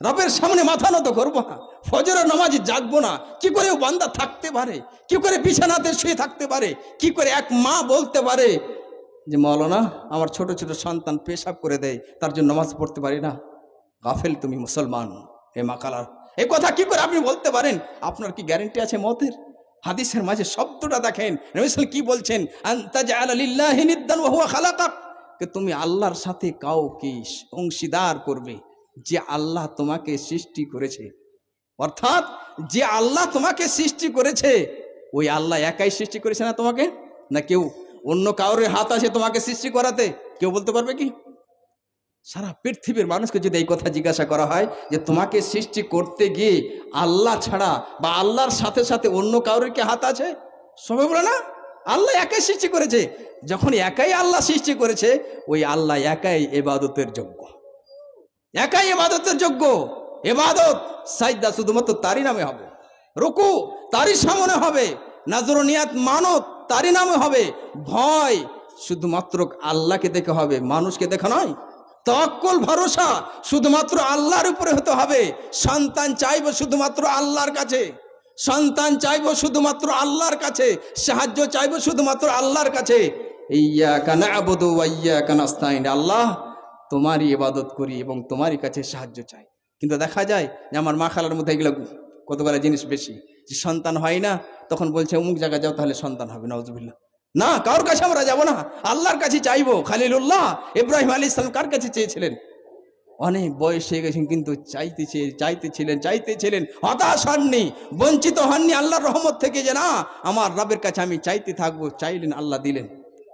রবের সামনে মাথা নত করবো না, ফজরের নামাজে জাগবো না। কি করে ও বান্দা থাকতে পারে? কি করে বিছানাতে শুয়ে থাকতে পারে? কি করে এক মা বলতে পারে যে মৌলানা আমার ছোট ছোট সন্তান পেশাব করে দেয়, তার জন্য নামাজ পড়তে পারি না? গাফেল তুমি মুসলমান, হে মাকালার, এই কথা কি করে আপনি বলতে পারেন? আপনার কি গ্যারেন্টি আছে মতের? হাদিসের মাঝে শব্দটা দেখেন, নবী সাল্লাল্লাহু কি বলছেন, আনতা জাআলা লিল্লাহি নিদ্দান ওয়া হুয়া খালাকাক, যে তুমি আল্লাহর সাথে কাউকে অংশীদার করবে, যে আল্লাহ তোমাকে সৃষ্টি করেছে। অর্থাৎ যে আল্লাহ তোমাকে সৃষ্টি করেছে, ওই আল্লাহ একাই সৃষ্টি করেছে না তোমাকে, না কেউ অন্য কাউরের হাত আছে তোমাকে সৃষ্টি করাতে? কেউ বলতে পারবে কি? সারা পৃথিবীর মানুষকে যদি এই কথা জিজ্ঞাসা করা হয় যে তোমাকে সৃষ্টি করতে গিয়ে আল্লাহ ছাড়া বা আল্লাহর সাথে সাথে অন্য কাউরের কি হাত আছে? সবাই বলে না, আল্লাহ একাই সৃষ্টি করেছে। যখন একাই আল্লাহ সৃষ্টি করেছে, ওই আল্লাহ একাই ইবাদতের যোগ্য, একাই ইবাদতের যোগ্য। ইবাদত সাজদা শুধুমাত্র তারই নামে হবে, রুকু তারই সামনে হবে, নাজর নিয়াত মানত তারই নামে হবে, ভয় শুধুমাত্র আল্লাহকে দেখে হবে, মানুষকে দেখা নয়। তাওয়াক্কুল ভরসা শুধুমাত্র আল্লাহর উপরে হতে হবে। সন্তান চাইবো শুধুমাত্র আল্লাহর কাছে, সন্তান চাইবো শুধুমাত্র আল্লাহর কাছে, সাহায্য চাইবো শুধুমাত্র আল্লাহর কাছে। ইয়্যাকা না'বুদু ওয়া ইয়্যাকা নাস্তাইন, আল্লাহ তোমারই ইবাদত করি এবং তোমারই কাছে সাহায্য চাই। কিন্তু দেখা যায় যে আমার মা খালার মধ্যে এগুলো কতগুলো জিনিস বেশি, যে সন্তান হয় না, তখন বলছে অমুক জায়গায় যাও তাহলে সন্তান হবে। নাউজুবিল্লাহ, না, কারোর কাছে আমরা যাব না, আল্লাহর কাছে চাইবো। খালিলুল্লাহ ইব্রাহিম আলাইহিস সালাম কার কাছে চেয়েছিলেন? অনেক বয়স হয়ে গেছেন কিন্তু চাইতেছিলেন, হতাশ হননি, বঞ্চিত হননি আল্লাহর রহমত থেকে, যে না আমার রবের কাছে আমি চাইতে থাকবো। চাইলেন, আল্লাহ দিলেন।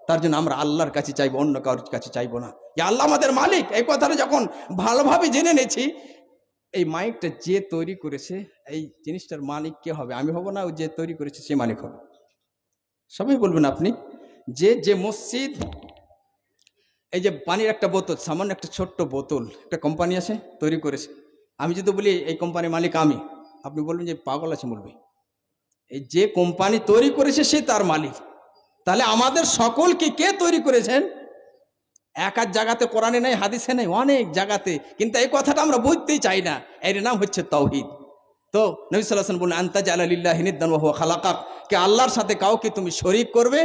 তার জন্য আমরা আল্লাহর কাছে চাইবো, অন্য কারোর কাছে চাইবো না। যে আল্লাহ আমাদের মালিক, এই কথাটা যখন ভালোভাবে জেনে নেছি, এই মাইকটা যে তৈরি করেছে, এই জিনিসটার মালিক কে হবে? আমি হব না, যে তৈরি করেছে সে মালিক হবে। সবাই বলবেন আপনি, যে মসজিদ, এই যে পানির একটা বোতল, সামান্য একটা ছোট্ট বোতল, একটা কোম্পানি আছে তৈরি করেছে। আমি যদি বলি এই কোম্পানির মালিক আমি, আপনি বলবেন যে পাগল আছে বলবে। এই যে কোম্পানি তৈরি করেছে সে তার মালিক। তাহলে আমাদের সকলকে কে তৈরি করেছেন? এক আধ জায়গাতে কোরআনে নেই, হাদিসে নেই, অনেক জায়গাতে, কিন্তু এই কথাটা আমরা বুঝতেই চাই না। এর নাম হচ্ছে তাওহীদ। তো নবী সাল্লাল্লাহু আলাইহি ওয়াসাল্লাম বললেন, আনতা জাআলা লিল্লাহি নিদ্দান ওয়া হুয়া খালাকাক, কে আল্লাহর সাথে কাউকে তুমি শরীক করবে,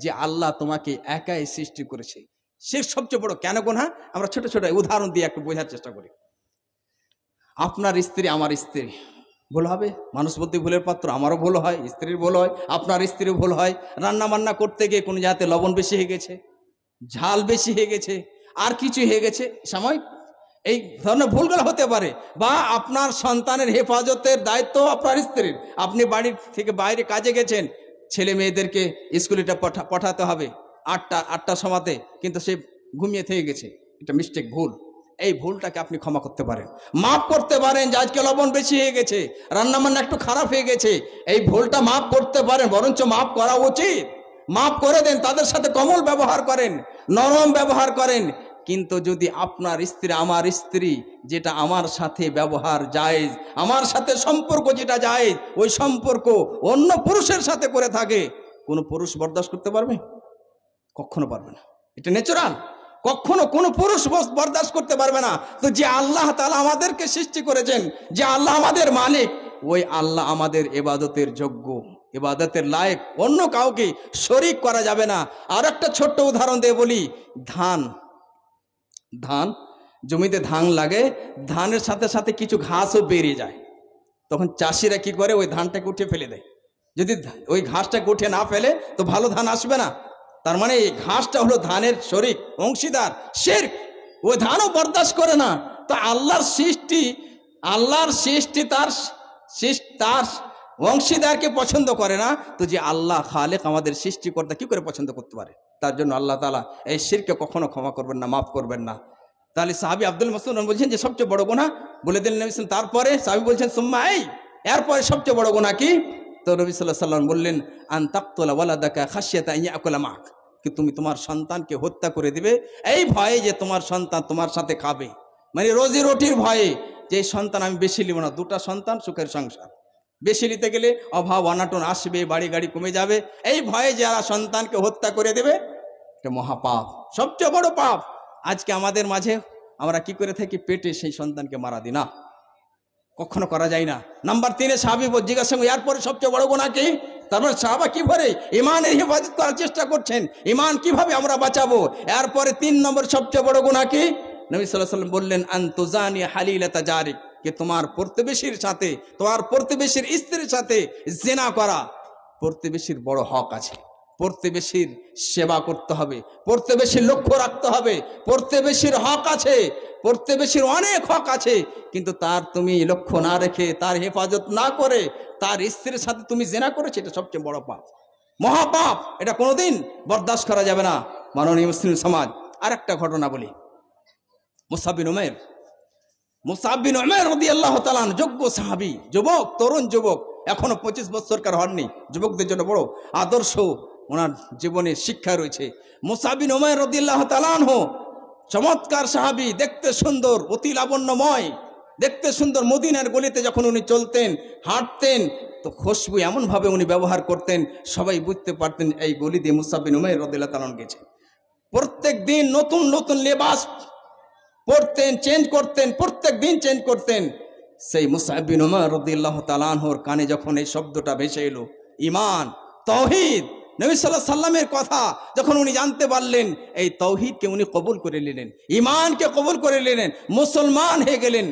যে আল্লাহ তোমাকে একাই সৃষ্টি করেছে। সে সবচেয়ে বড় কেন গুনাহ? আমরা ছোট ছোট উদাহরণ দিয়ে একটু বোঝার চেষ্টা করি। আপনার স্ত্রী, আমার স্ত্রী, ভুল হবে, মানুষ বলতে ভুলের পাত্র, আমারও ভুল হয়, স্ত্রীর ভুল হয়, আপনার স্ত্রীর ভুল হয়। রান্না বান্না করতে গিয়ে কোনো জায়গাতে লবণ বেশি হয়ে গেছে, ঝাল বেশি হয়ে গেছে, আর কিছু হয়ে গেছে, সাময়িক এই ধরনের ভুলগুলো হতে পারে। বা আপনার সন্তানের হেফাজতের দায়িত্ব আপনার স্ত্রীর, আপনি বাড়ির থেকে বাইরে কাজে গেছেন, ছেলে মেয়েদেরকে স্কুলেটা পাঠাতে হবে 8টার সময়তে, কিন্তু সে ঘুমিয়ে থেকে গেছে, এটা মিস্টেক, ভুল। এই ভুলটাকে আপনি ক্ষমা করতে পারেন, মাফ করতে পারেন। যে আজকে লবণ বেশি হয়ে গেছে, রান্নাবান্না একটু খারাপ হয়ে গেছে, এই ভুলটা মাফ করতে পারেন, বরঞ্চ মাফ করা উচিত। মাফ করে দেন, তাদের সাথে কোমল ব্যবহার করেন, নরম ব্যবহার করেন। কিন্তু যদি আপনার স্ত্রী, আমার স্ত্রী, যেটা আমার সাথে ব্যবহার জায়েজ, আমার সাথে সম্পর্ক যেটা জায়েজ, ওই সম্পর্ক অন্য পুরুষের সাথে করে থাকে, কোনো পুরুষ বরদাস্ত করতে পারবে? কখনো পারবে না, এটা ন্যাচারাল। কখনো কোনো পুরুষ বরদাস্ত করতে পারবে না। তো যে আল্লাহ তাআলা আমাদেরকে সৃষ্টি করেছেন, যে আল্লাহ আমাদের মালিক, ওই আল্লাহ আমাদের ইবাদতের যোগ্য, ইবাদতের লায়ক, অন্য কাউকে শরীক করা যাবে না। আর একটা ছোট্ট উদাহরণ দিয়ে বলি, ধান জমিতে ধান লাগে, ধানের সাথে সাথে কিছু ঘাসও বেরিয়ে যায়, তখন চাষিরা কি করে, ওই ধানটাকে উঠে ফেলে দেয়। যদি ওই ঘাসটাকে উঠে না ফেলে তো ভালো ধান আসবে না। তার মানে এই ঘাসটা হলো ধানের শরীক, অংশীদার, শিরক, ওই ধানও বরদাস্ত করে না। তো আল্লাহর সৃষ্টি তার অংশীদারকে পছন্দ করে না, তো যে আল্লাহ খালেক, আমাদের সৃষ্টিকর্তা, কি করে পছন্দ করতে পারে? তার জন্য আল্লাহ তাআলা এই শিরকে কখনো ক্ষমা করবেন না, মাফ করবেন না। তাহলে সাহাবী আব্দুল মাসউদ বলছেন যে সবচেয়ে বড় গুনাহ বলে দিলেন নবী সাল্লাল্লাহু আলাইহি ওয়াসাল্লাম। তারপরে সাহাবী বলছেন সুম্মা এরপরে সবচেয়ে বড় গুনাহ কি? তো নবী সাল্লাল্লাহু আলাইহি ওয়াসাল্লাম বললেন আন তাকতুলা ওয়ালাদাকা খাশিয়াতা আন ইয়াকুলা মাক, কি তুমি তোমার সন্তানকে হত্যা করে দিবে এই ভয়ে যে তোমার সন্তান তোমার সাথে খাবে, মানে রোজি রুটির ভয়ে, যে সন্তান আমি বেশি নিব না, দুটা সন্তান সুখের সংসার। বেশি নিতে গেলে অভাব অনাটন আসবে, বাড়ি গাড়ি কমে যাবে, এই ভয়ে যারা সন্তানকে হত্যা করে দেবে, এটা মহাপাপ, সবচেয়ে বড় পাপ। আজকে আমাদের মাঝে আমরা কি করে থাকি, পেটে সেই সন্তানকে মারা দিই না, কখনো করা যায় না। নাম্বার 3 সাহাবী জিজ্ঞাসা, এরপরে সবচেয়ে বড় গুনাহ কি? তারপরে সাহাবা কিভাবে ইমানের হেফাজত করার চেষ্টা করছেন, ইমান কিভাবে আমরা বাঁচাবো। এরপরে 3 নম্বর সবচেয়ে বড় গুনাহ কি? নবী সাল্লাল্লাহু আলাইহি ওয়াসাল্লাম বললেন আন তুজানি হালিলাতা জারিক, যে তোমার প্রতিবেশীর সাথে, তোমার প্রতিবেশীর স্ত্রীর সাথে জিনা করা। প্রতিবেশীর বড় হক আছে, প্রতিবেশীর সেবা করতে হবে, প্রতিবেশীর লক্ষ্য রাখতে হবে, প্রতিবেশীর হক আছে, প্রতিবেশীর অনেক হক আছে। কিন্তু তার তুমি লক্ষ্য না রেখে, তার হেফাজত না করে, তার স্ত্রীর সাথে তুমি জিনা করেছো, এটা সবচেয়ে বড় পাপ, মহাপাপ। এটা কোনোদিন বরদাস্ত করা যাবে না মাননীয় মুসলিম সমাজ। আর একটা ঘটনা বলি, মুসআব বিন উমাইর রাদিয়াল্লাহু তাআলা, যোগ্য সাহাবী, যুবক, তরুণ যুবক, এখনো 25 বছরকার হননি, যুবকদের জন্য বড় আদর্শ ওনার জীবনে শিক্ষা রয়েছে। মুসআব বিন উমাইর রাদিয়াল্লাহু তাআলা চমৎকার সাহাবী, দেখতে সুন্দর, অতি লাবণ্যময়, দেখতে সুন্দর। মদিনার গলিতে যখন উনি চলতেন, হাঁটতেন, তো খুশবু এমনভাবে উনি ব্যবহার করতেন, সবাই বুঝতে পারতেন এই গলি দিয়ে মুসআব বিন উমাইর রাদিয়াল্লাহু তাআলা গেছে। প্রত্যেক দিন নতুন নতুন লেবাস পরতেন, চেঞ্জ করতেন, প্রত্যেক দিন চেঞ্জ করতেন। সেই মুসআব বিন উমাইর রাদিয়াল্লাহু তাআলা আনহুর কানে যখন এই শব্দটা ভেসে এলো, ঈমান, তাওহীদ, নবী সাল্লাল্লাহু আলাইহি ওয়াসাল্লামের কথা যখন উনি জানতে পারলেন, এই তাওহীদকে উনি কবুল করে নিলেন, ঈমানকে কবুল করে নিলেন, মুসলমান হয়ে গেলেন।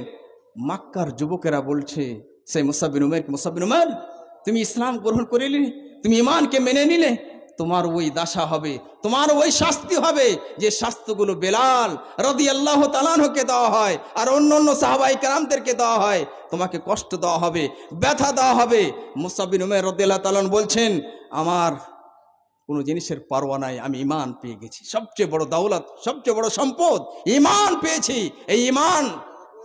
মক্কার যুবকেরা বলছে সেই মুসআব বিন উমাইর, তুমি ইসলাম গ্রহণ করে নিলে, তুমি ঈমানকে মেনে নিলে, তোমার ওই দশা হবে, তোমার ওই শাস্তি হবে যে শাস্তিগুলো বেলাল রাদিয়াল্লাহু তাআলা আনহুকে দেওয়া হয় আর অন্যান্য সাহাবায়ে কেরামদেরকে দেওয়া হয়। তোমাকে কষ্ট দেওয়া হবে, ব্যথা দেওয়া হবে। মুসআব বিন উমাইর রাদিয়াল্লাহু তাআলা বলছেন, আমার কোনো জিনিসের পারোয়া নাই, আমি ঈমান পেয়ে গেছি, সবচেয়ে বড় দৌলত, সবচেয়ে বড় সম্পদ ঈমান পেয়েছি। এই ঈমান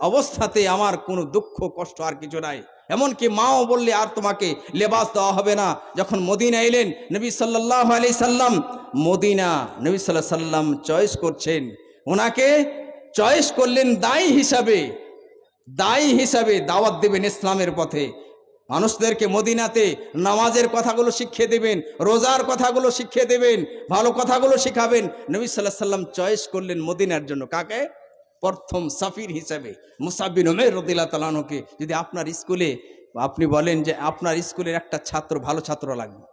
অবস্থাতে আমার কোনো দুঃখ কষ্ট আর কিছু নাই। এমনকি মাও বললে আর তোমাকে লেবাস দেওয়া হবে না। যখন মদিনা এলেন নবী সাল্লাল্লাহু আলাইহি সাল্লাম, মদিনা নবী সাল্লাল্লাহু আলাইহি সাল্লাম চয়েস করছেন, ওনাকে চয়েস করলেন দায়ী হিসাবে দাওয়াত দেবেন ইসলামের পথে। মানুষদেরকে মদিনাতে নামাজের কথাগুলো শিখিয়ে দেবেন, রোজার কথাগুলো শিখিয়ে দেবেন, ভালো কথাগুলো শিখাবেন। নবী সাল্লাল্লাহু আলাইহি সাল্লাম চয়েস করলেন মদিনার জন্য কাকে? প্রথম সাফির হিসাবে মুসআব বিন উমাইর রাদিয়াল্লাহু তাআলা আনহুকে। যদি আপনার স্কুলে আপনি বলেন যে আপনার স্কুলের একটা ছাত্র, ভালো ছাত্র লাগবে,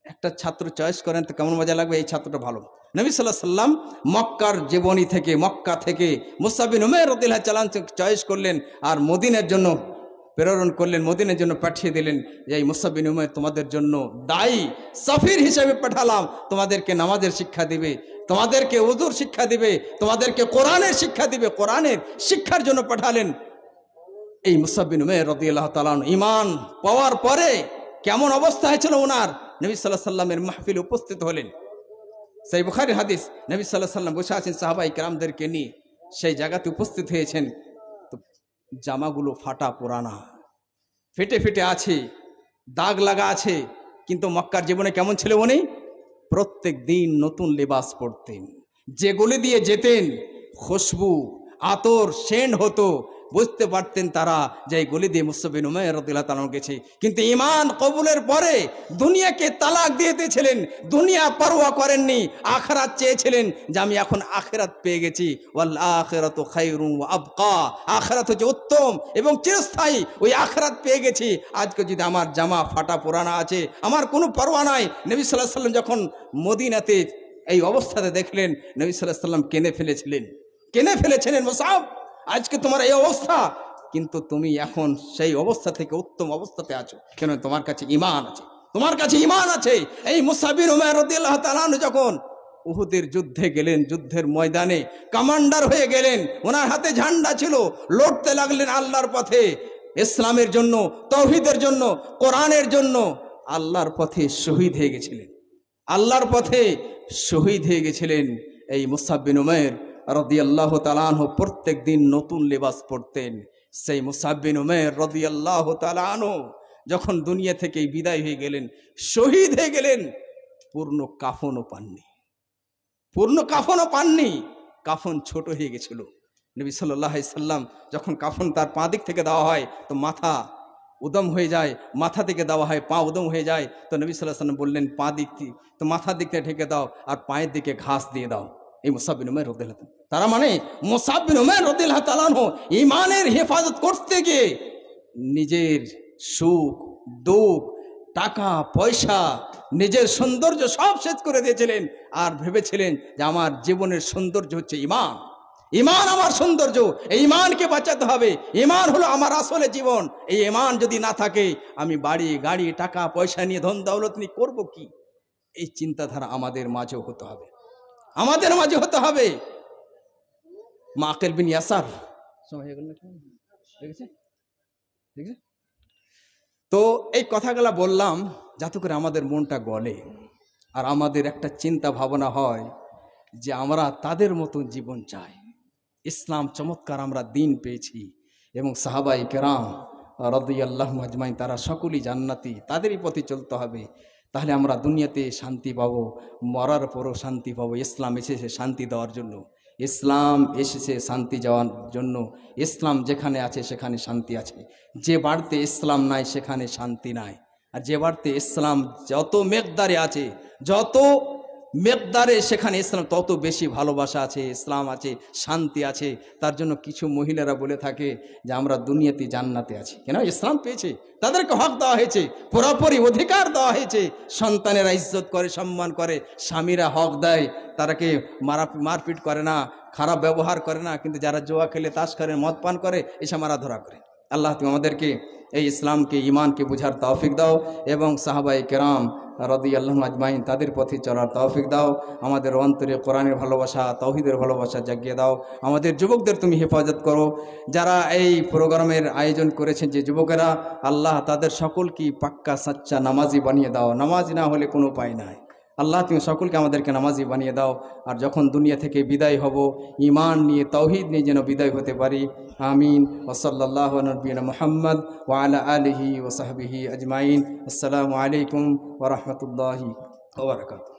একটা ছাত্র চয়েস করেন তো কেমন মজা লাগবে, এই ছাত্রটা ভালো। নবী সাল্লাল্লাহু আলাইহি সাল্লাম মক্কার জীবনী থেকে, মক্কা থেকে মুসআব বিন উমাইর রাদিয়াল্লাহু তাআলা চয়েস করলেন আর মদিনার জন্য প্রেরণ করলেন, মদিনার জন্য পাঠিয়ে দিলেন যে এই মুসআব বিন উমাইর তোমাদের জন্য দায়ী সাফির হিসেবে পাঠালাম, তোমাদেরকে নামাজের শিক্ষা দিবে, তোমাদেরকে ওযুর শিক্ষা দিবে, তোমাদেরকে কোরআনের শিক্ষা দিবে। কোরআনের শিক্ষার জন্য পাঠালেন এই মুসআব বিন উমাইর রাদিয়াল্লাহু তাআলা। ঈমান পাওয়ার পরে কেমন অবস্থা হয়েছিল ওনার, নবী সাল্লাল্লাহু আলাইহি সাল্লামের মাহফিলে উপস্থিত হলেন। সেই বুখারীর হাদিস, নবী সাল্লাল্লাহু আলাইহি ওয়াসাল্লাম বসে আছেন সাহাবায়ে কেরামদেরকে নিয়ে, সেই জায়গাতে উপস্থিত হয়েছেন। তো জামাগুলো ফাটা পুরানা, ফেটে ফেটে আছে, দাগ লাগা আছে, কিন্তু মক্কার জীবনে কেমন ছিল উনি? প্রত্যেক দিন নতুন লেবাস পরতেন। যেগুলি দিয়ে যেতেন খুশবু, আতর, সেন্ট হতো। বুঝতে পারতেন তারা যে এই গলি দিয়ে মুসআব বিন উমাইর রাদিয়াল্লাহু তাআলা গেছে। কিন্তু ঈমান কবুলের পরে দুনিয়াকে তালাক দিয়ে দিয়েছিলেন, দুনিয়া পরোয়া করেননি, আখিরাত চেয়েছিলেন যে আমি এখন আখিরাত পেয়ে গেছি। ওয়াল আখিরাতু খায়রুন ওয়া আবকা, আখিরাত হচ্ছে উত্তম এবং চিরস্থায়ী, ওই আখিরাত পেয়ে গেছি। আজকে যদি আমার জামা ফাটা পুরানা আছে, আমার কোনো পরোয়া নাই। নবী সাল্লাল্লাহু আলাইহি ওয়াসাল্লাম যখন মদিনাতে এই অবস্থাতে দেখলেন, নবী সাল্লাল্লাহু আলাইহি ওয়াসাল্লাম কেঁদে ফেলেছিলেন, মুসআব আজকে তোমার এই অবস্থা, কিন্তু তুমি এখন সেই অবস্থা থেকে উত্তম অবস্থাতে আছো, কেন? তোমার কাছে ঈমান আছে, তোমার কাছে ঈমান আছে। এই মুসআব বিন উমাইর রাদিয়াল্লাহু তাআলা আনহু যখন উহুদের যুদ্ধে গেলেন, যুদ্ধের ময়দানে কমান্ডার হয়ে গেলেন, ওনার হাতে ঝান্ডা ছিল, লড়তে লাগলেন আল্লাহর পথে, ইসলামের জন্য, তাওহীদের জন্য, কোরআনের জন্য। আল্লাহর পথে শহীদ হয়ে গেছিলেন, আল্লাহর পথে শহীদ হয়ে গেছিলেন। এই মুসআব বিন উমাইর রাদিয়াল্লাহু তাআলা আনহু প্রত্যেক দিন নতুন লেবাস পরতেন। সেই মুসআব বিন উমাইর রাদিয়াল্লাহু তাআলা আনহু যখন দুনিয়া থেকে বিদায় হয়ে গেলেন, শহীদ হয়ে গেলেন, পূর্ণ কাফনও পাননি, কাফন ছোট হয়ে গেছিল। নবী সাল্লাল্লাহু আলাইহি সাল্লাম যখন কাফন তার পা দিক থেকে দেওয়া হয় তো মাথা উদম হয়ে যায়, মাথা থেকে দেওয়া হয় পা উদম হয়ে যায়। তো নবী সাল্লাল্লাহু আলাইহি সাল্লাম বললেন, পা দিক তো মাথার দিক থেকে ঢেকে দাও আর পায়ের দিকে ঘাস দিয়ে দাও। এই মুসআব বিন উমাইর রাদিয়াল্লাহু তাআলা, তারা মানে মুসআব বিন উমাইর রাদিয়াল্লাহু তাআলা আনহু ঈমানের হেফাজত করতে গিয়ে নিজের সুখ দুঃখ, টাকা পয়সা, নিজের সৌন্দর্য সব শেষ করে দিয়েছিলেন, আর ভেবেছিলেন যে আমার জীবনের সৌন্দর্য হচ্ছে ঈমান, ঈমান আমার সৌন্দর্য, এই ঈমানকে বাঁচাতে হবে, ঈমান হলো আমার আসলে জীবন। এই ঈমান যদি না থাকে আমি বাড়ি গাড়ি টাকা পয়সা নিয়ে ধন দৌলত নিয়ে করবো কি? এই চিন্তাধারা আমাদের মাঝেও হতে হবে, আমাদের মাঝে হতে হবে। মাকিল বিন ইয়াসার তো এই কথাগুলা বললাম যাতে করে আমাদের মনটা গলে, আর আমাদের একটা চিন্তা ভাবনা হয় যে আমরা তাদের মতো জীবন চাই। ইসলাম চমৎকার আমরা দিন পেয়েছি, এবং সাহাবায়ে কেরাম রাদিয়াল্লাহু আজমাইন তারা সকলেই জান্নাতি, তাদেরই পথে চলতে হবে। তাহলে আমরা দুনিয়াতে শান্তি পাবো, মরার পরও শান্তি পাবো। ইসলাম এসেছে শান্তি দেওয়ার জন্য, ইসলাম এসেছে শান্তি যাওয়ার জন্য। ইসলাম যেখানে আছে সেখানে শান্তি আছে, যে বাড়িতে ইসলাম নাই সেখানে শান্তি নাই। আর যে বাড়িতে ইসলাম যত মেকদারে আছে, যত মেকদারে সেখানে ইসলাম তত বেশি ভালোবাসা আছে, ইসলাম আছে, শান্তি আছে। তার জন্য কিছু মহিলারা বলে থাকে যে আমরা দুনিয়াতে জান্নাতে আছি, কেন? ইসলাম পেয়েছে, তাদেরকে হক দেওয়া হয়েছে, পুরোপুরি অধিকার দেওয়া হয়েছে। সন্তানেরা ইজ্জত করে, সম্মান করে, স্বামীরা হক দেয়, তারাকে মারপিট করে না, খারাপ ব্যবহার করে না। কিন্তু যারা জুয়া খেলে, তাস খেলে, মদ পান করে, এসব মারা ধরা করে। আল্লাহ তুমি আমাদেরকে এই ইসলামকে, ঈমানকে বুঝার তৌফিক দাও, এবং সাহাবায়ে কেরাম রাদিয়াল্লাহু আজমাইন তাদের পথে চলার তৌফিক দাও। আমাদের অন্তরে কোরআনের ভালোবাসা, তাওহীদের ভালোবাসা জাগিয়ে দাও। আমাদের যুবকদের তুমি হেফাজত করো, যারা এই প্রোগ্রামের আয়োজন করেছেন যে যুবকেরা, আল্লাহ তাদের সকলকে পাক্কা সাচ্চা নামাজি বানিয়ে দাও। নামাজি না হলে কোনো উপায় নাই। আল্লাহ তুমি সকলকে আমাদেরকে নামাজি বানিয়ে দাও। আর যখন দুনিয়া থেকে বিদায় হব, ঈমান নিয়ে, তাওহীদ নিয়ে যেন বিদায় হতে পারি। আমিন। ওয়া সাল্লাল্লাহু আলা নবিয়িনা মুহাম্মদ ওয়া আলা আলিহি ওয়া সাহবিহি আজমাইন। আসসালামু আলাইকুম ওয়া রাহমাতুল্লাহি ওয়া বারাকাতুহু।